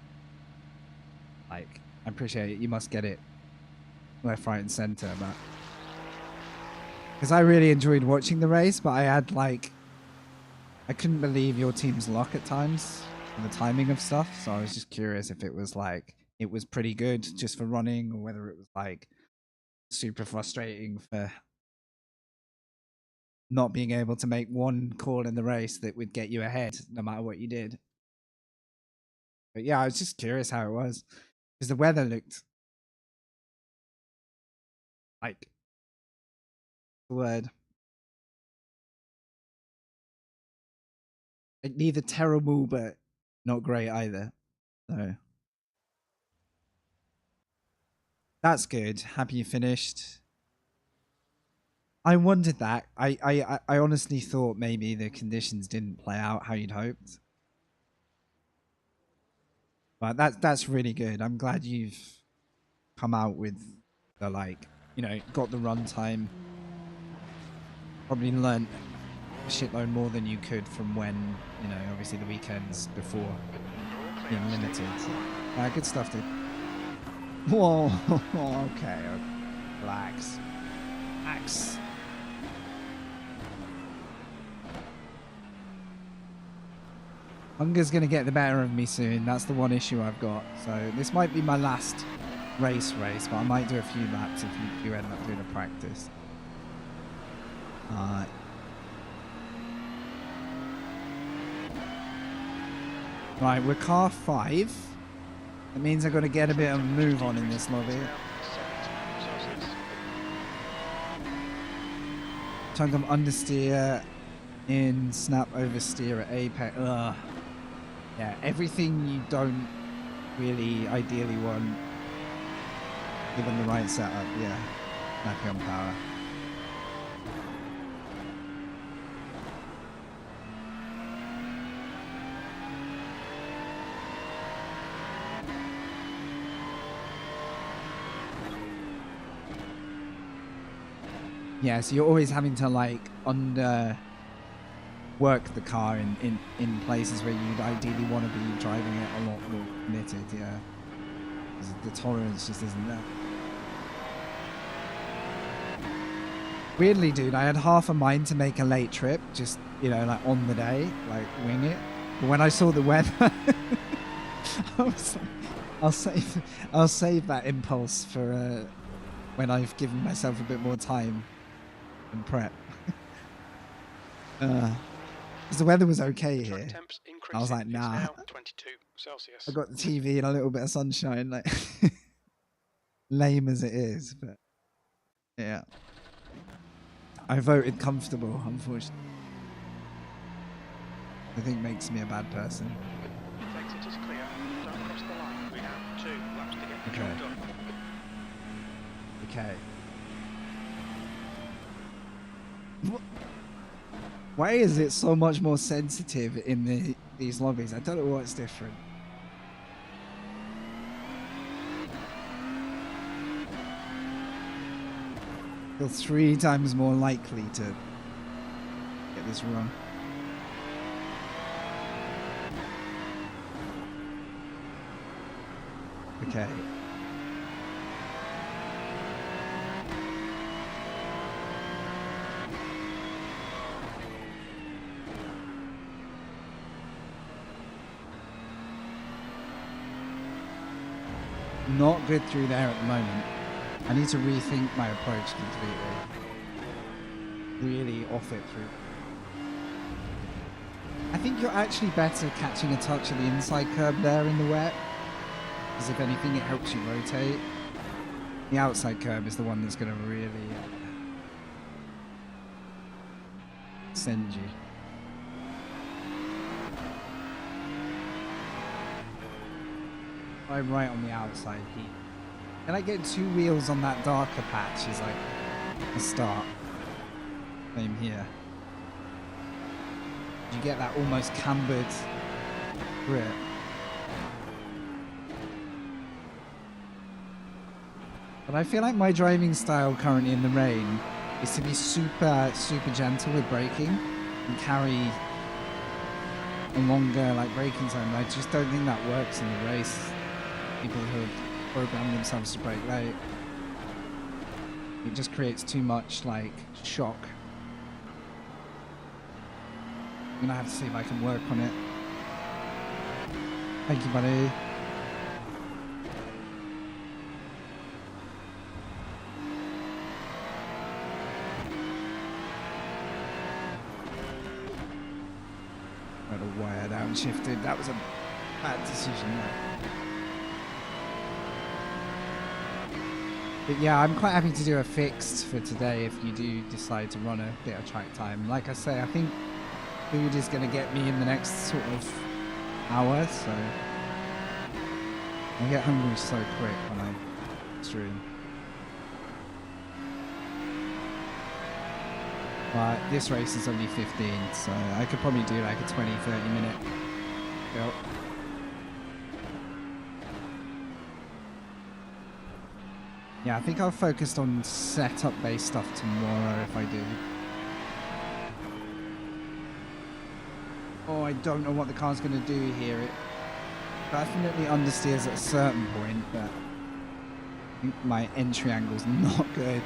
Like, I appreciate it. You must get it left, right, and center, but because I really enjoyed watching the race, but I had like, I couldn't believe your team's luck at times and the timing of stuff. So I was just curious if it was like it was pretty good just for running, or whether it was like super frustrating for not being able to make one call in the race that would get you ahead no matter what you did. But yeah, I was just curious how it was because the weather looked like the word like neither terrible but not great either. So that's good. Happy you finished. I wondered that. I honestly thought maybe the conditions didn't play out how you'd hoped. But that's really good. I'm glad you've come out with the like, you know, got the runtime. Probably learnt a shitload more than you could from when, you know, obviously the weekends before. clear. being Stay limited. behind the line. Good stuff, dude. Whoa, okay, relax. Relax. Hunger's gonna get the better of me soon. That's the one issue I've got. So this might be my last race, but I might do a few laps if you end up doing a practice. Right, we're car 5. That means I've got to get a bit of a move on in this lobby. Chunk of understeer in snap oversteer at apex. Ugh. Yeah, everything you don't really ideally want given the right setup. Yeah, snappy on power. Yeah, so you're always having to like work the car in places where you'd ideally want to be driving it a lot more committed, yeah. 'Cause the tolerance just isn't there. Weirdly, dude, I had half a mind to make a late trip, just, you know, like on the day, like wing it. But when I saw the weather, I was like, I'll save that impulse for when I've given myself a bit more time and prep. Because the weather was okay here. I was like, nah. Now 22 Celsius. I got the TV and a little bit of sunshine, like lame as it is, but yeah. I voted comfortable, unfortunately. I think makes me a bad person. Exit is clear. Don't cross the line. We have 2 laps to get the Okay. job done. Okay. Why is it so much more sensitive in these lobbies? I don't know what's different. I feel 3 times more likely to get this wrong. Okay. Not good through there at the moment. I need to rethink my approach completely. Really off it through. I think you're actually better catching a touch of the inside curb there in the wet. Because if anything, it helps you rotate. The outside curb is the one that's going to really send you. I'm right on the outside here. Can I get 2 wheels on that darker patch is like a start. Same here. You get that almost cambered grip. But I feel like my driving style currently in the rain is to be super gentle with braking and carry a longer like braking time. I just don't think that works in the race. People who have programmed themselves to brake late. It just creates too much like shock. I'm gonna have to see if I can work on it. Thank you, buddy. Got a wire downshifted. That was a bad decision. But yeah, I'm quite happy to do a fixed for today if you do decide to run a bit of track time. Like I say, I think food is going to get me in the next sort of hour, so I get hungry so quick when I stream. But this race is only 15, so I could probably do like a 20-30 minute build. Yeah, I think I'll focus on setup-based stuff tomorrow if I do. Oh, I don't know what the car's going to do here. Definitely understeers at a certain point, but I think my entry angle's not good.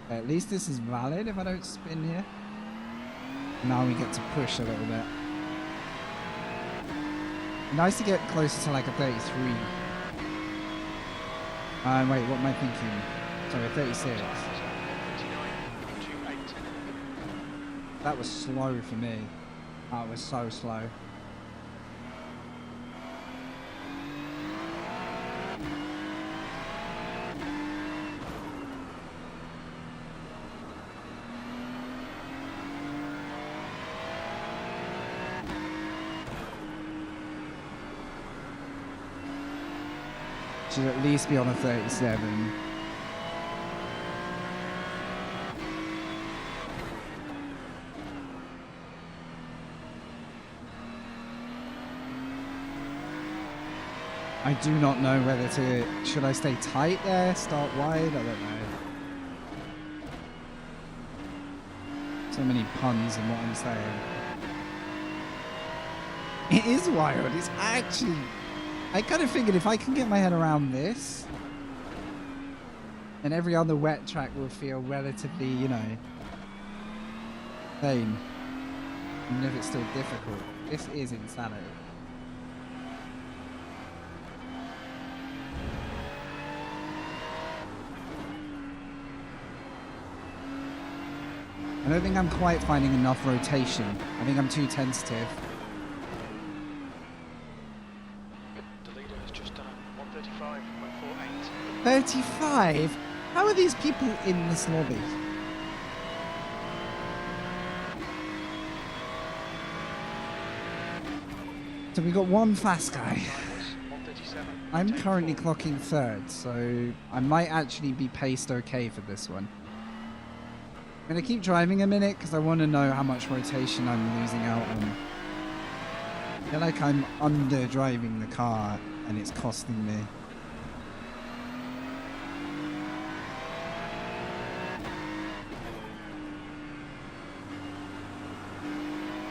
Okay, at least this is valid if I don't spin here. Now we get to push a little bit. Nice to get closer to like a 33. Wait, what am I thinking? Sorry, a 36. That was slow for me. That was so slow. Should at least be on a 37. I do not know whether to... Should I stay tight there? Start wide? I don't know. So many puns in what I'm saying. It is wild. It's actually... I kind of figured if I can get my head around this, then every other wet track will feel relatively, you know, same. Even if it's still difficult. This is insanity. I don't think I'm quite finding enough rotation. I think I'm too tentative. The leader has just done 135.48. 35? How are these people in this lobby? So we got one fast guy. I'm currently clocking third, so I might actually be paced okay for this one. I'm going to keep driving a minute because I want to know how much rotation I'm losing out on. I feel like I'm under driving the car and it's costing me.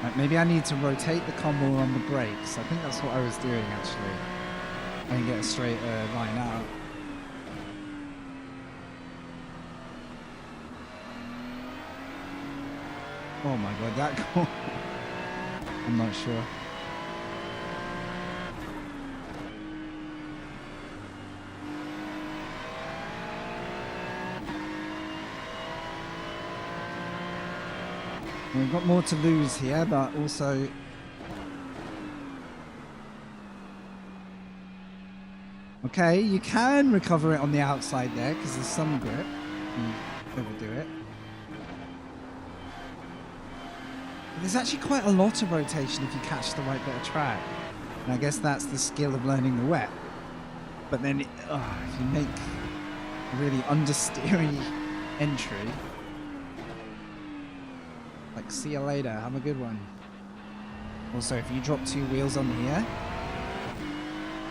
Right, maybe I need to rotate the combo on the brakes. I think that's what I was doing actually. And get a straight line out. Oh my god, that call. I'm not sure. We've got more to lose here, but also okay, you can recover it on the outside there because there's some grip. You overdo it. There's actually quite a lot of rotation if you catch the right bit of track. And I guess that's the skill of learning the wet. But then if you make a really understeery entry, like see you later, have a good one. Also, if you drop 2 wheels on here,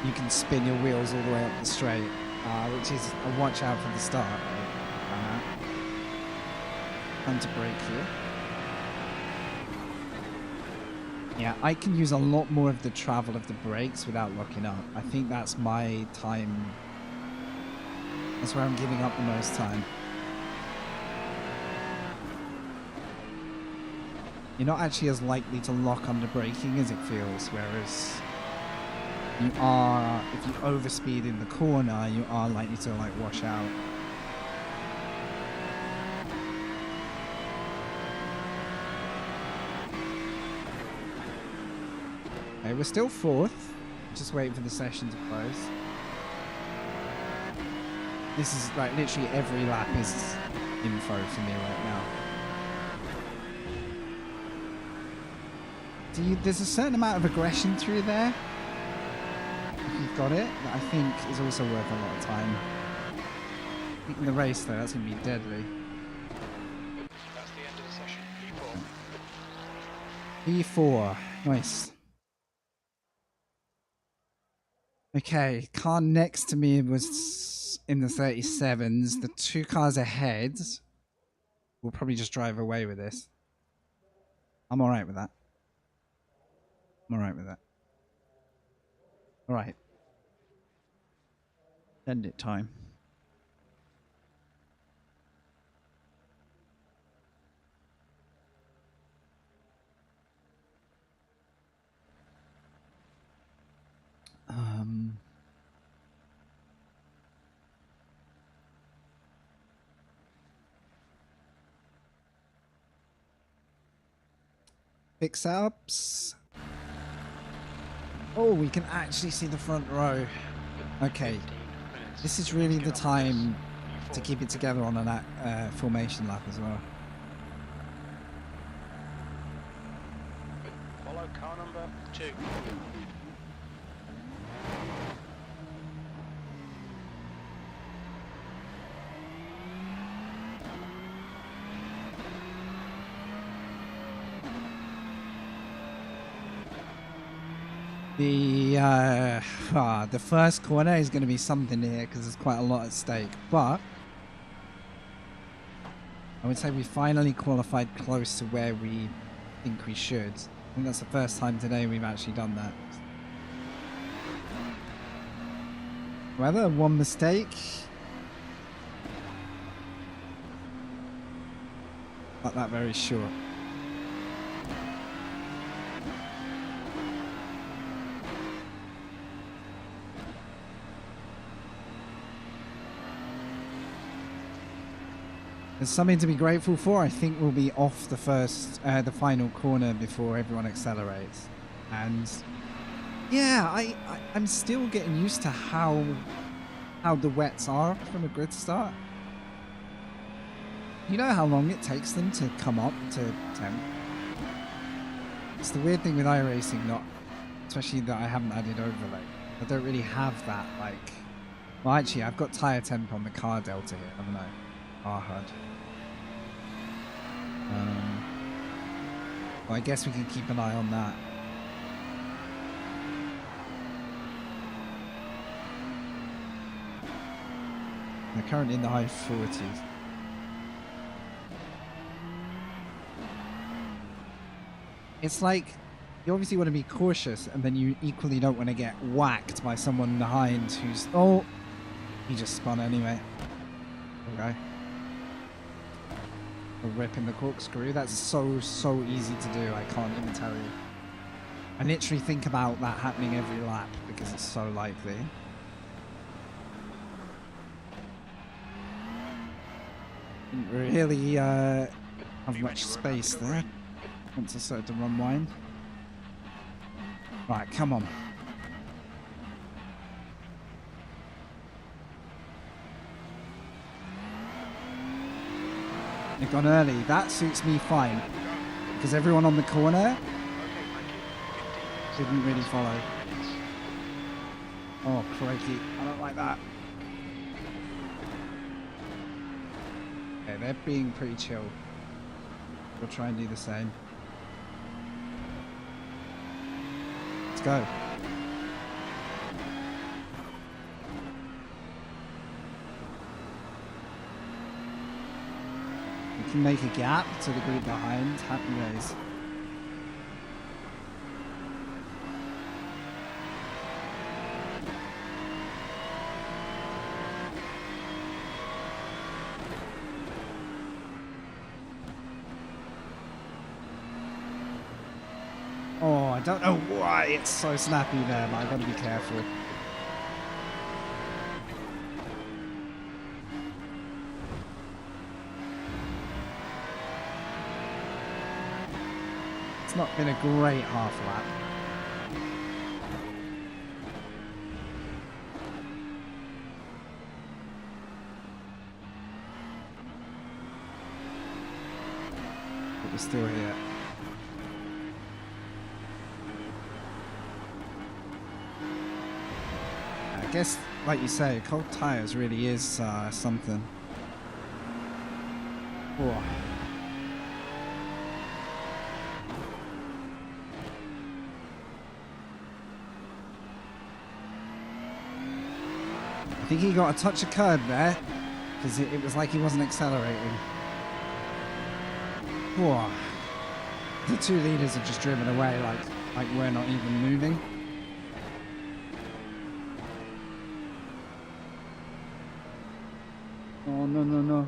you can spin your wheels all the way up the straight, which is a watch out for the start. Time to brake here. Yeah, I can use a lot more of the travel of the brakes without locking up. I think that's my time. That's where I'm giving up the most time. You're not actually as likely to lock under braking as it feels, whereas you are, if you overspeed in the corner, you are likely to like wash out. Okay, we're still 4th. Just waiting for the session to close. This is like literally every lap is info for me right now. There's a certain amount of aggression through there, if you've got it, that I think is also worth a lot of time. I think in the race though, that's going to be deadly. That's the end of the session. E4, nice. Okay, car next to me was in the 37s. The 2 cars ahead will probably just drive away with this. I'm all right with that. I'm all right with that. All right. End it time. Fix ups. Oh, we can actually see the front row. Okay. 15 minutes. This is You really need to the get on time this. to keep it together on a formation lap as well. Follow car number 2. The first corner is going to be something here because there's quite a lot at stake. But I would say we finally qualified close to where we think we should. I think that's the first time today we've actually done that. However, one mistake. Not that very sure. There's something to be grateful for. I think we'll be off the final corner before everyone accelerates. And yeah, I'm still getting used to how the wets are from a grid start. You know how long it takes them to come up to 10? It's the weird thing with iRacing, especially that I haven't added overlay. I don't really have that, like... Well, actually, I've got tyre temp on the car delta here, haven't I? HUD. Well, I guess we can keep an eye on that. They're currently in the high 40s. It's like, you obviously want to be cautious, and then you equally don't want to get whacked by someone behind who's... Oh! He just spun anyway. Okay. Ripping the corkscrew. That's so easy to do. I can't even tell you. I literally think about that happening every lap because it's so likely. Didn't really have much space there once I started to run wide. Right, come on. They've gone early. That suits me fine. Because everyone on the corner didn't really follow. Oh, crikey. I don't like that. Okay, they're being pretty chill. We'll try and do the same. Let's go. We can make a gap to the group behind. Happy days. Oh, I don't know why it's so snappy there, but I've got to be careful. It's not been a great half lap. But we're still here. I guess, like you say, cold tires really is something. Oh. I think he got a touch of curb there, because it was like he wasn't accelerating. Oh. The two leaders have just driven away like we're not even moving. Oh no no no.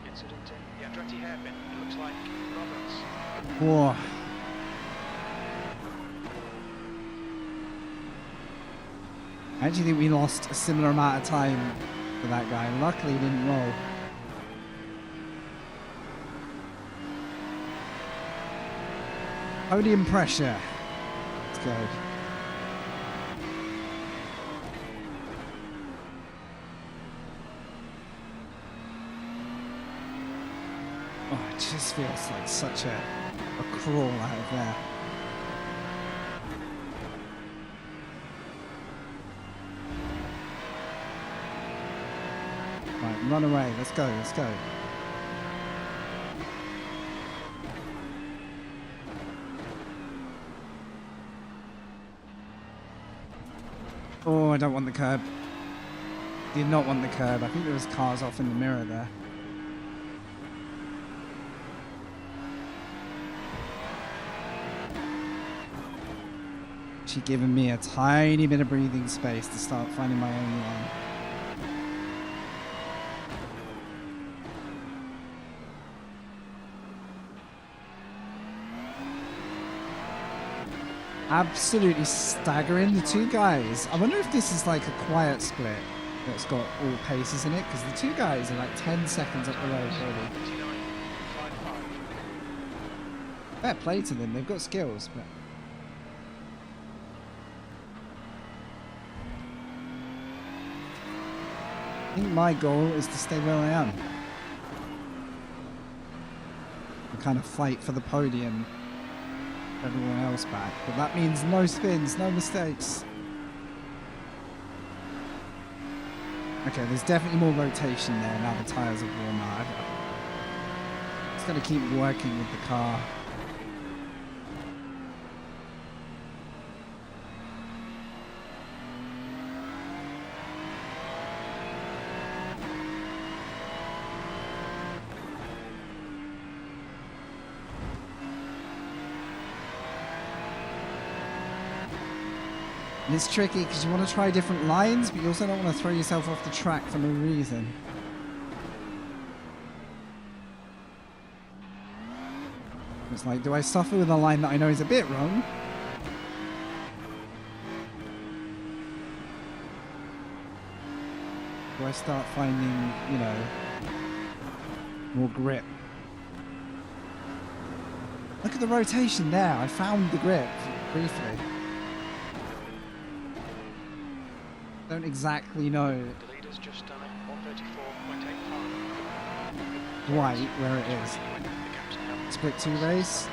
Incident in the Andretti hairpin. It looks like Roberts. Whoa. I actually think we lost a similar amount of time for that guy. Luckily he didn't roll. Podium pressure. Let's go. Oh, it just feels like such a crawl out of there. Right, run away. Let's go. Let's go. Oh, I don't want the curb. Did not want the curb. I think there was cars off in the mirror there. She given me a tiny bit of breathing space to start finding my own line. Absolutely staggering, the two guys. I wonder if this is like a quiet split that's got all paces in it, because the two guys are like 10 seconds up the road already. 59.55. Fair play to them, they've got skills, but I think my goal is to stay where I am and kind of fight for the podium. Everyone else back, but that means no spins, no mistakes. Okay, there's definitely more rotation there now the tyres have worn out. Just gotta keep working with the car. And it's tricky because you want to try different lines, but you also don't want to throw yourself off the track for no reason. It's like, do I suffer with a line that I know is a bit wrong? Do I start finding, you know, more grip? Look at the rotation there. I found the grip briefly. Don't exactly know The leader's just done it. 134.85. quite where it is. Split 2 race.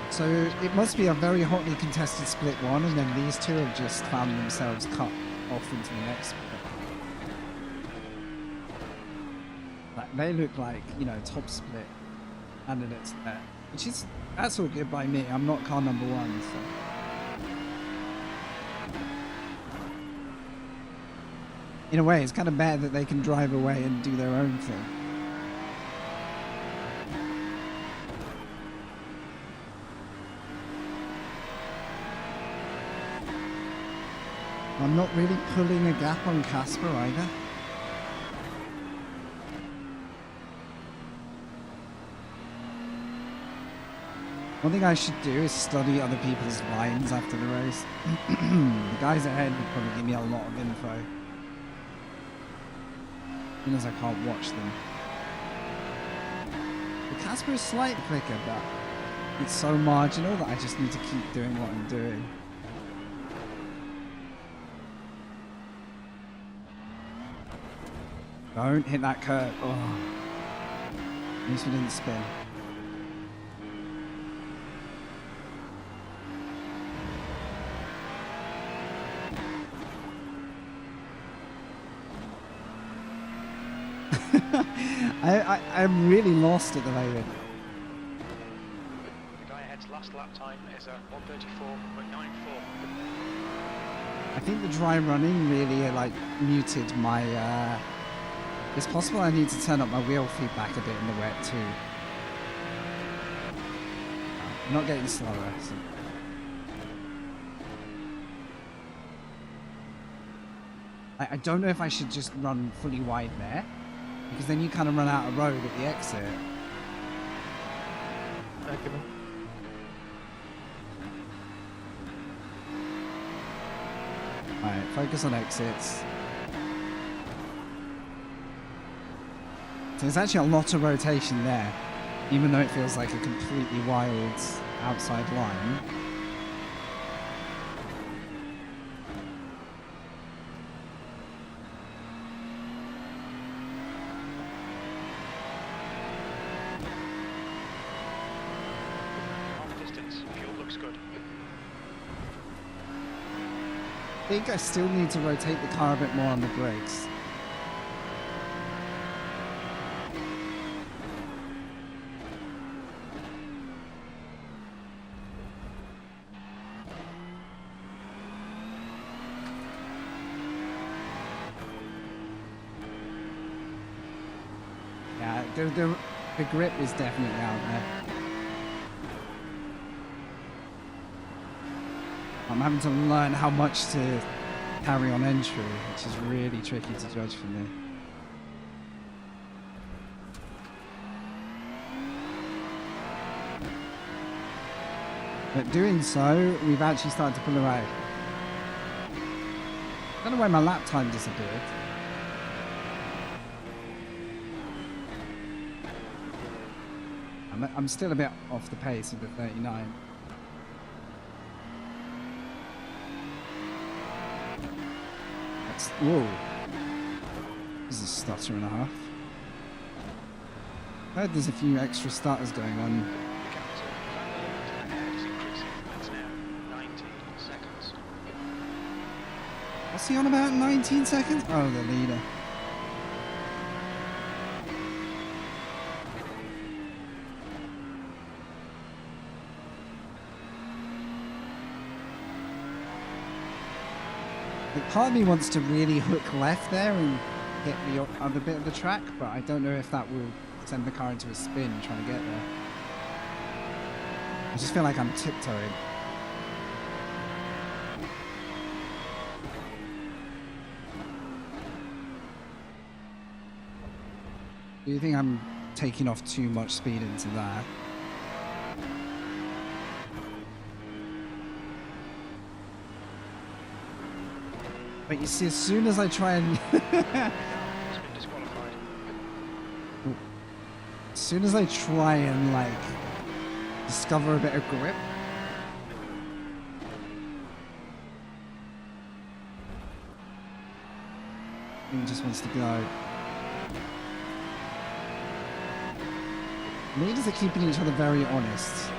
So it must be a very hotly contested split 1, and then these two have just found themselves cut off into the next split. Like, they look like, you know, top split candidates there. Which is, that's all good by me. I'm not car number 1, so. In a way, it's kind of bad that they can drive away and do their own thing. I'm not really pulling a gap on Casper either. One thing I should do is study other people's lines after the race. The guys ahead would probably give me a lot of info. Even as I can't watch them. The Casper is slightly quicker, but it's so marginal that I just need to keep doing what I'm doing. Don't hit that curve. Oh. At least we didn't spin. I'm really lost at the moment. The guy ahead's last lap time is at 134.94. I think the dry running really like muted my it's possible I need to turn up my wheel feedback a bit in the wet too. I'm not getting slower. So. I don't know if I should just run fully wide there, because then you kind of run out of road at the exit. Okay. Alright, focus on exits. So there's actually a lot of rotation there, even though it feels like a completely wild outside line. Half distance. Fuel looks good. I think I still need to rotate the car a bit more on the brakes. Yeah, the grip is definitely out there. I'm having to learn how much to carry on entry, which is really tricky to judge for me. But doing so, we've actually started to pull away. I don't know why my lap time disappeared. I'm still a bit off the pace of the 39. Whoa. This is a stutter and a half. I heard there's a few extra stutters going on. The gap to Van der Linde ahead is increasing. It's now 19 seconds. What's he on about? 19 seconds? Oh, the leader. Part of me wants to really hook left there and hit the other bit of the track, but I don't know if that will send the car into a spin trying to get there. I just feel like I'm tiptoeing. Do you think I'm taking off too much speed into that? But you see, as soon as I try and... He's been disqualified. As soon as I try and, like, discover a bit of grip... He just wants to go. Leaders are keeping each other very honest.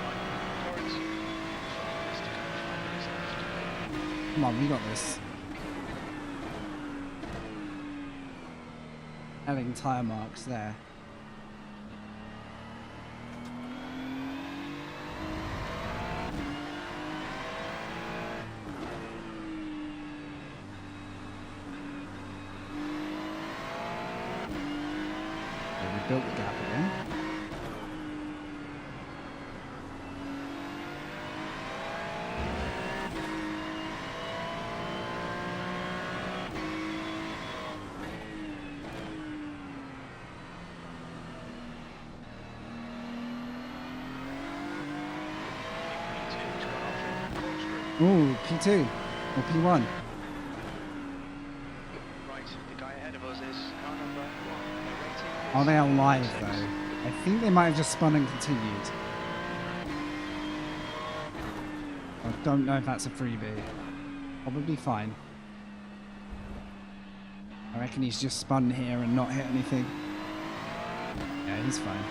Come on, we got this. Having tyre marks there. Okay, we built the gap again. Ooh, P2 or P1. Right, the guy ahead of us is car number 1. Are they alive though? I think they might have just spun and continued. I don't know if that's a freebie. Probably fine. I reckon he's just spun here and not hit anything. Yeah, he's fine.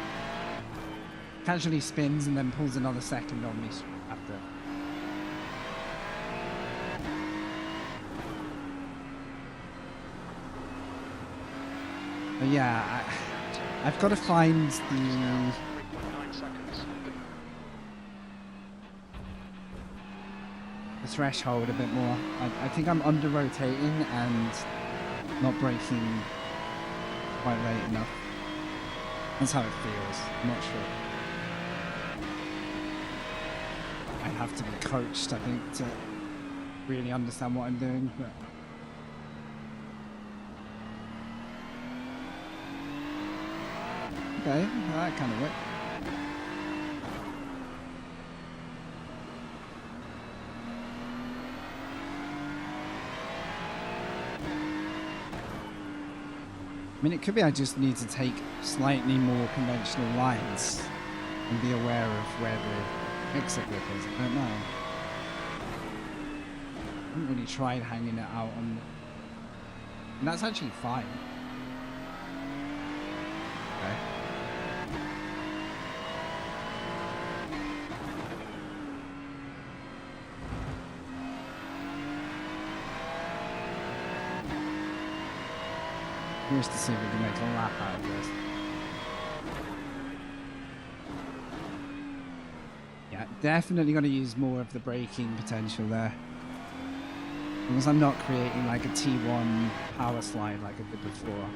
Casually spins and then pulls another second on me after. But yeah, I've got to find the 3.9 seconds. threshold a bit more. I think I'm under rotating and not braking quite late enough. That's how it feels. I'm not sure. I have to be coached, I think, to really understand what I'm doing. But okay, well, that kind of worked. I mean, it could be I just need to take slightly more conventional lines and be aware of where the exit lip is. I don't know. I haven't really tried hanging it out on... And that's actually fine. Okay. Curious to see if we can make a lap out of this. Yeah, definitely going to use more of the braking potential there. Because I'm not creating like a T1 power slide like I did before.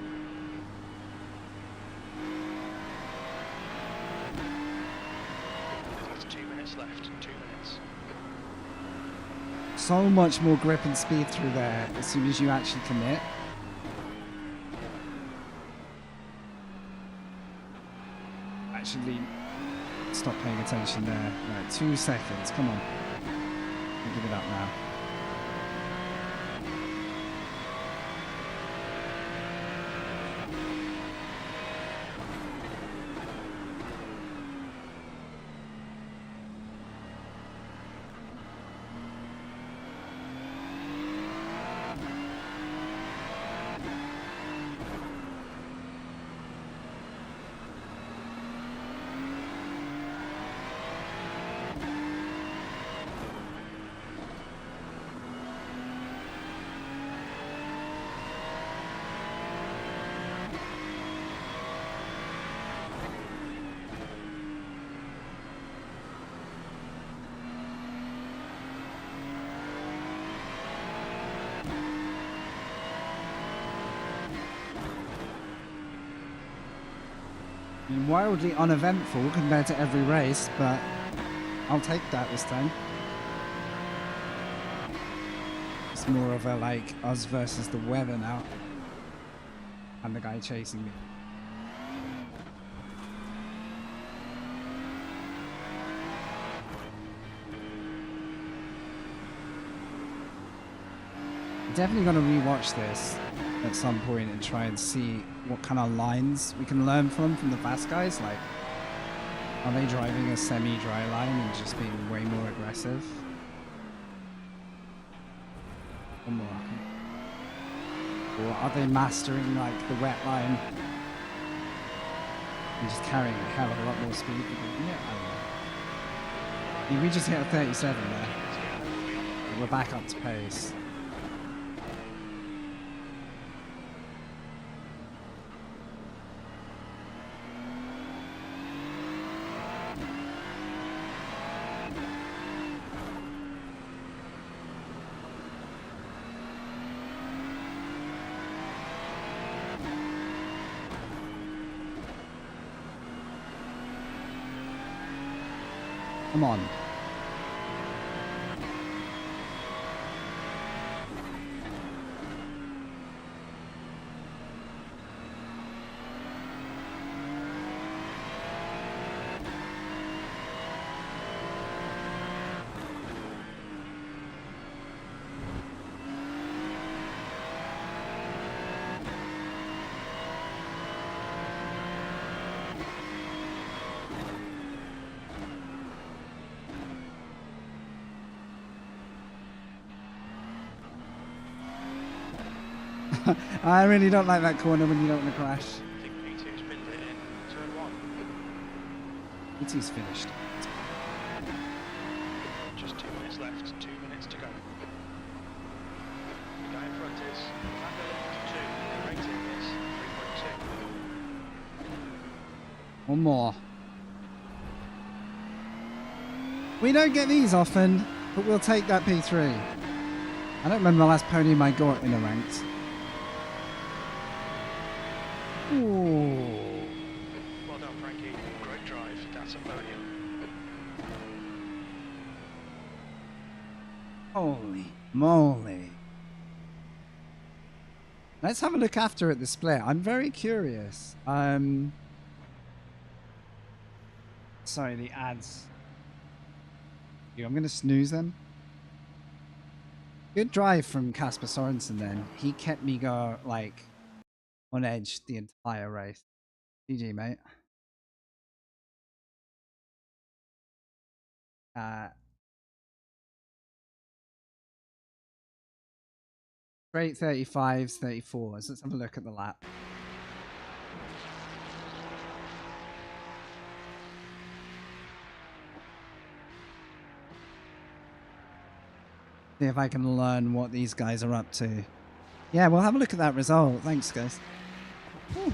That's 2 minutes left. 2 minutes. So much more grip and speed through there as soon as you actually commit. Actually, stop paying attention there. Right, 2 seconds. Come on. I'll give it up now. Wildly uneventful compared to every race, but I'll take that this time. It's more of a like us versus the weather now. And the guy chasing me. Definitely gonna rewatch this at some point and try and see what kind of lines we can learn from the fast guys. Like, are they driving a semi-dry line and just being way more aggressive? Or more? Or are they mastering like the wet line and just carrying a hell of a lot more speed? Yeah, I don't know. I mean, we just hit a 37 there. We're back up to pace. Come on. I really don't like that corner when you don't want to crash. I think P2's pinned it in turn 1. P2's finished. Just 2 minutes left. 2 minutes to go. The guy in front is Laguna 2. The rating is 3.2. One more. We don't get these often, but we'll take that P3. I don't remember the last podium I got in a ranked. Ooh. Well done, Frankie. Great drive. That's a podium. Holy moly. Let's have a look after at the split. I'm very curious. Sorry, the ads. I'm going to snooze them. Good drive from Casper Sorensen then. He kept me on edge the entire race. GG, mate. Straight 35s, 34s. Let's have a look at the lap. See if I can learn what these guys are up to. Yeah, we'll have a look at that result. Thanks, guys. Whew.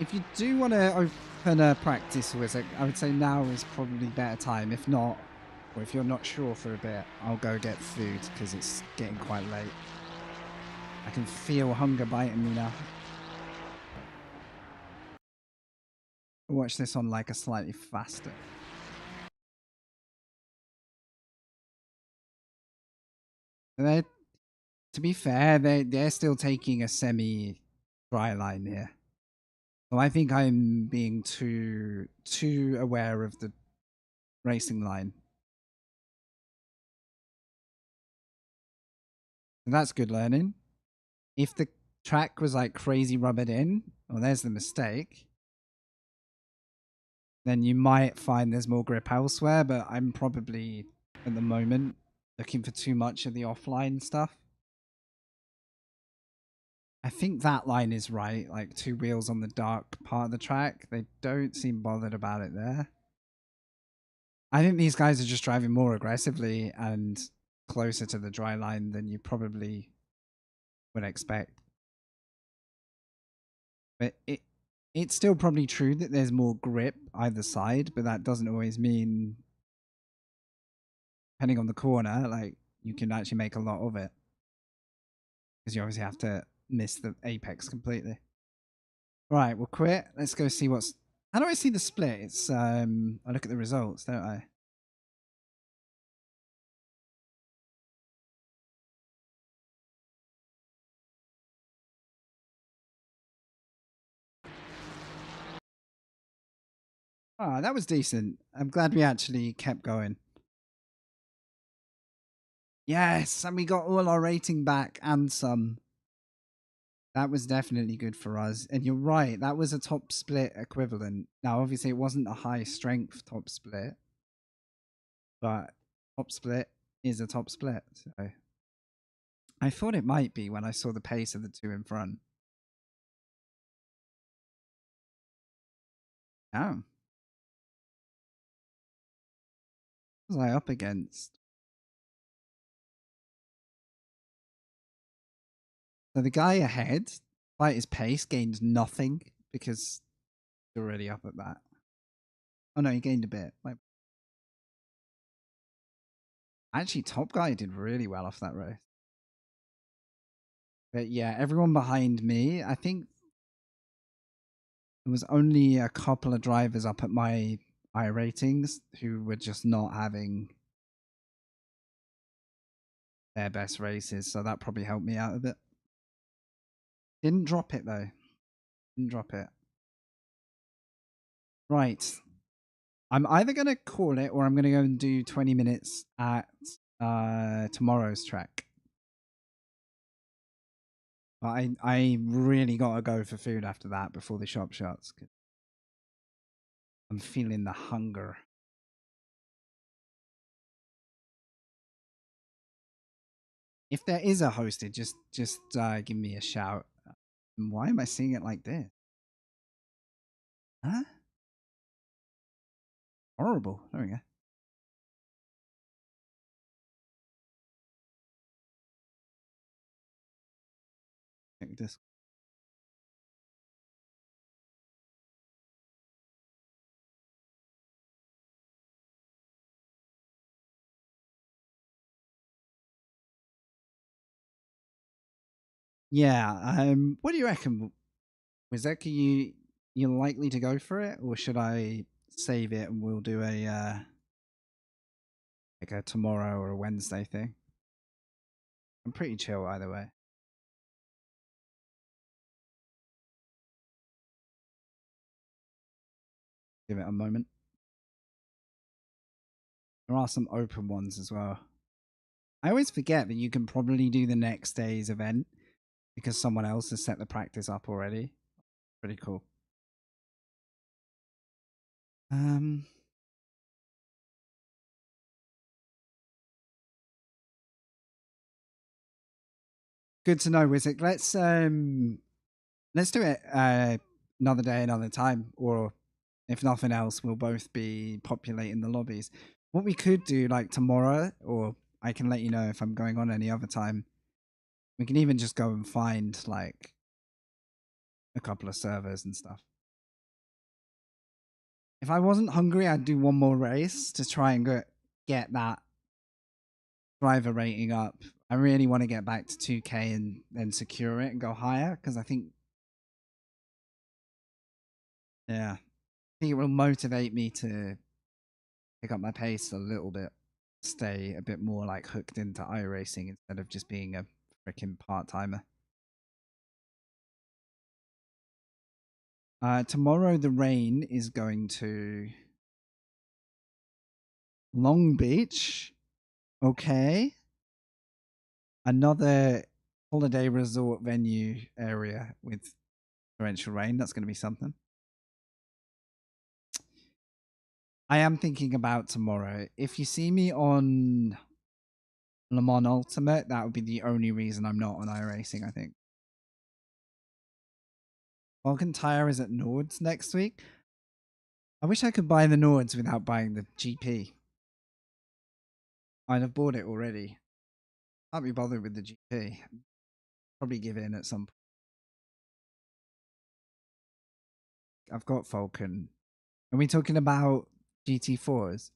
If you do want to open a practice wizard, I would say now is probably better time. If not, or if you're not sure for a bit, I'll go get food because it's getting quite late. I can feel hunger biting me now. I'll watch this on like a slightly faster. To be fair, they're still taking a semi dry line here. So I think I'm being too aware of the racing line. And that's good learning. If the track was like crazy rubbered in, well, there's the mistake. Then you might find there's more grip elsewhere, but I'm probably at the moment looking for too much of the offline stuff. I think that line is right, like 2 wheels on the dark part of the track. They don't seem bothered about it there. I think these guys are just driving more aggressively and closer to the dry line than you probably would expect. But it's still probably true that there's more grip either side, but that doesn't always mean, depending on the corner, like you can actually make a lot of it. Because you obviously have to miss the apex completely. Right, we'll quit. Let's go see what's... How do I see the split? It's I look at the results, don't I? Oh, that was decent. I'm glad we actually kept going. Yes, and we got all our rating back and some. That was definitely good for us. And you're right, that was a top split equivalent. Now, obviously, it wasn't a high strength top split, but top split is a top split. So I thought it might be when I saw the pace of the two in front. Oh. What was I up against? So the guy ahead, despite his pace, gained nothing because he's already up at that. Oh no, he gained a bit. Actually, top guy did really well off that race. But yeah, everyone behind me, I think there was only a couple of drivers up at my iRatings who were just not having their best races, so that probably helped me out a bit. Didn't drop it though. Didn't drop it. Right. I'm either going to call it or I'm going to go and do 20 minutes at tomorrow's track. But I really got to go for food after that before the shop shuts. I'm feeling the hunger. If there is a hosted, just give me a shout. Why am I seeing it like this? Huh? Horrible. There we go. Check this. Yeah. What do you reckon, Wizek? Are you likely to go for it, or should I save it and we'll do like a tomorrow or a Wednesday thing. I'm pretty chill either way. Give it a moment. There are some open ones as well. I always forget that you can probably do the next day's event because someone else has set the practice up already. Pretty cool. Good to know, Wizard. Let's do it another day, another time, or if nothing else, we'll both be populating the lobbies. What we could do, like tomorrow, or I can let you know if I'm going on any other time. We can even just go and find like a couple of servers and stuff. If I wasn't hungry, I'd do one more race to try and get that driver rating up. I really want to get back to 2K and then secure it and go higher because I think, yeah, I think it will motivate me to pick up my pace a little bit, stay a bit more like hooked into iRacing instead of just being a freaking part timer. Tomorrow the rain is going to Long Beach. Okay. Another holiday resort venue area with torrential rain. That's going to be something. I am thinking about tomorrow. If you see me on Le Mans Ultimate, that would be the only reason I'm not on iRacing, I think. Vulcan Tire is at Nords next week. I wish I could buy the Nords without buying the GP. I'd have bought it already. Can't be bothered with the GP. Probably give in at some point. I've got Falcon. Are we talking about GT4s?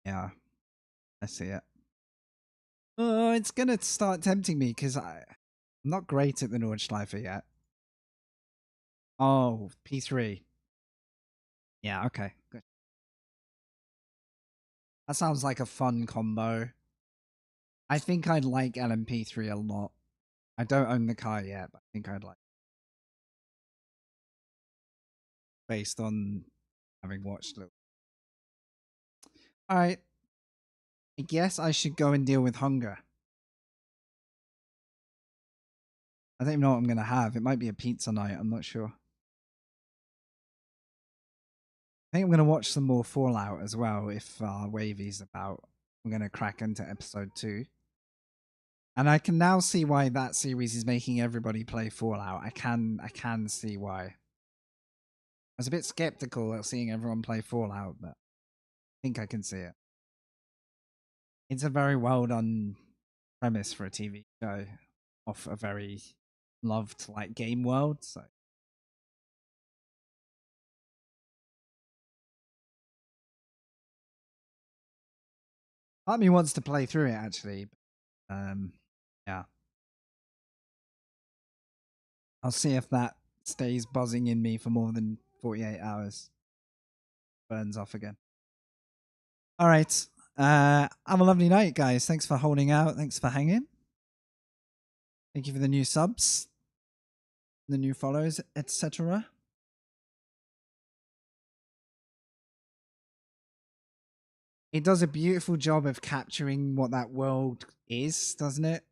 Yeah, I see it. Oh, it's gonna start tempting me because I'm not great at the Nordschleife yet. Oh, P3. Yeah, okay, good. That sounds like a fun combo. I think I'd like LMP3 a lot. I don't own the car yet, but I think I'd like based on having watched it. Alright. I guess I should go and deal with hunger. I don't even know what I'm going to have. It might be a pizza night. I'm not sure. I think I'm going to watch some more Fallout as well if Wavy's about. I'm going to crack into episode 2. And I can now see why that series is making everybody play Fallout. I can see why. I was a bit skeptical at seeing everyone play Fallout, but I think I can see it. It's a very well done premise for a TV show off a very loved like game world, so part of me wants to play through it actually. Yeah. I'll see if that stays buzzing in me for more than 48 hours. Burns off again. All right. Have a lovely night, guys. Thanks for holding out. Thanks for hanging. Thank you for the new subs, the new follows, etc. It does a beautiful job of capturing what that world is, doesn't it?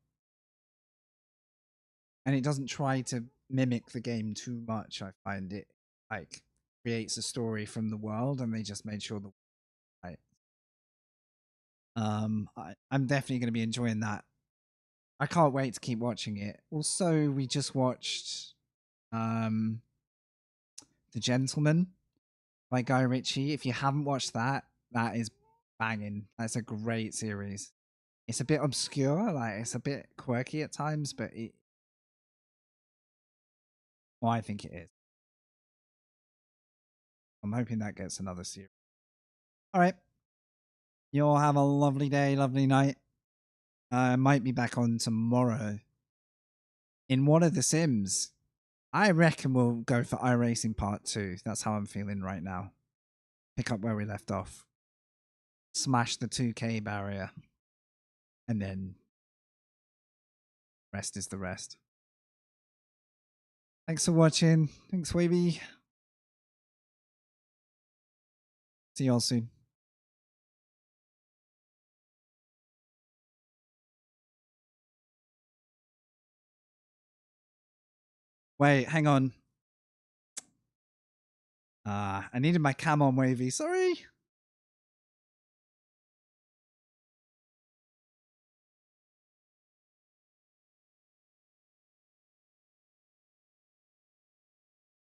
And it doesn't try to mimic the game too much. I find it like creates a story from the world, and they just made sure the right. I'm definitely going to be enjoying that. I can't wait to keep watching it. Also, we just watched The Gentleman by Guy Ritchie. If you haven't watched that, that is banging. That's a great series. It's a bit obscure, like it's a bit quirky at times, but well, I think it is. I'm hoping that gets another series. All right. You all have a lovely day, lovely night. I might be back on tomorrow. In one of the Sims, I reckon we'll go for iRacing Part 2. That's how I'm feeling right now. Pick up where we left off. Smash the 2K barrier. And then rest is the rest. Thanks for watching. Thanks, Wavy. See y'all soon. Wait, hang on. I needed my cam on, Wavy. Sorry.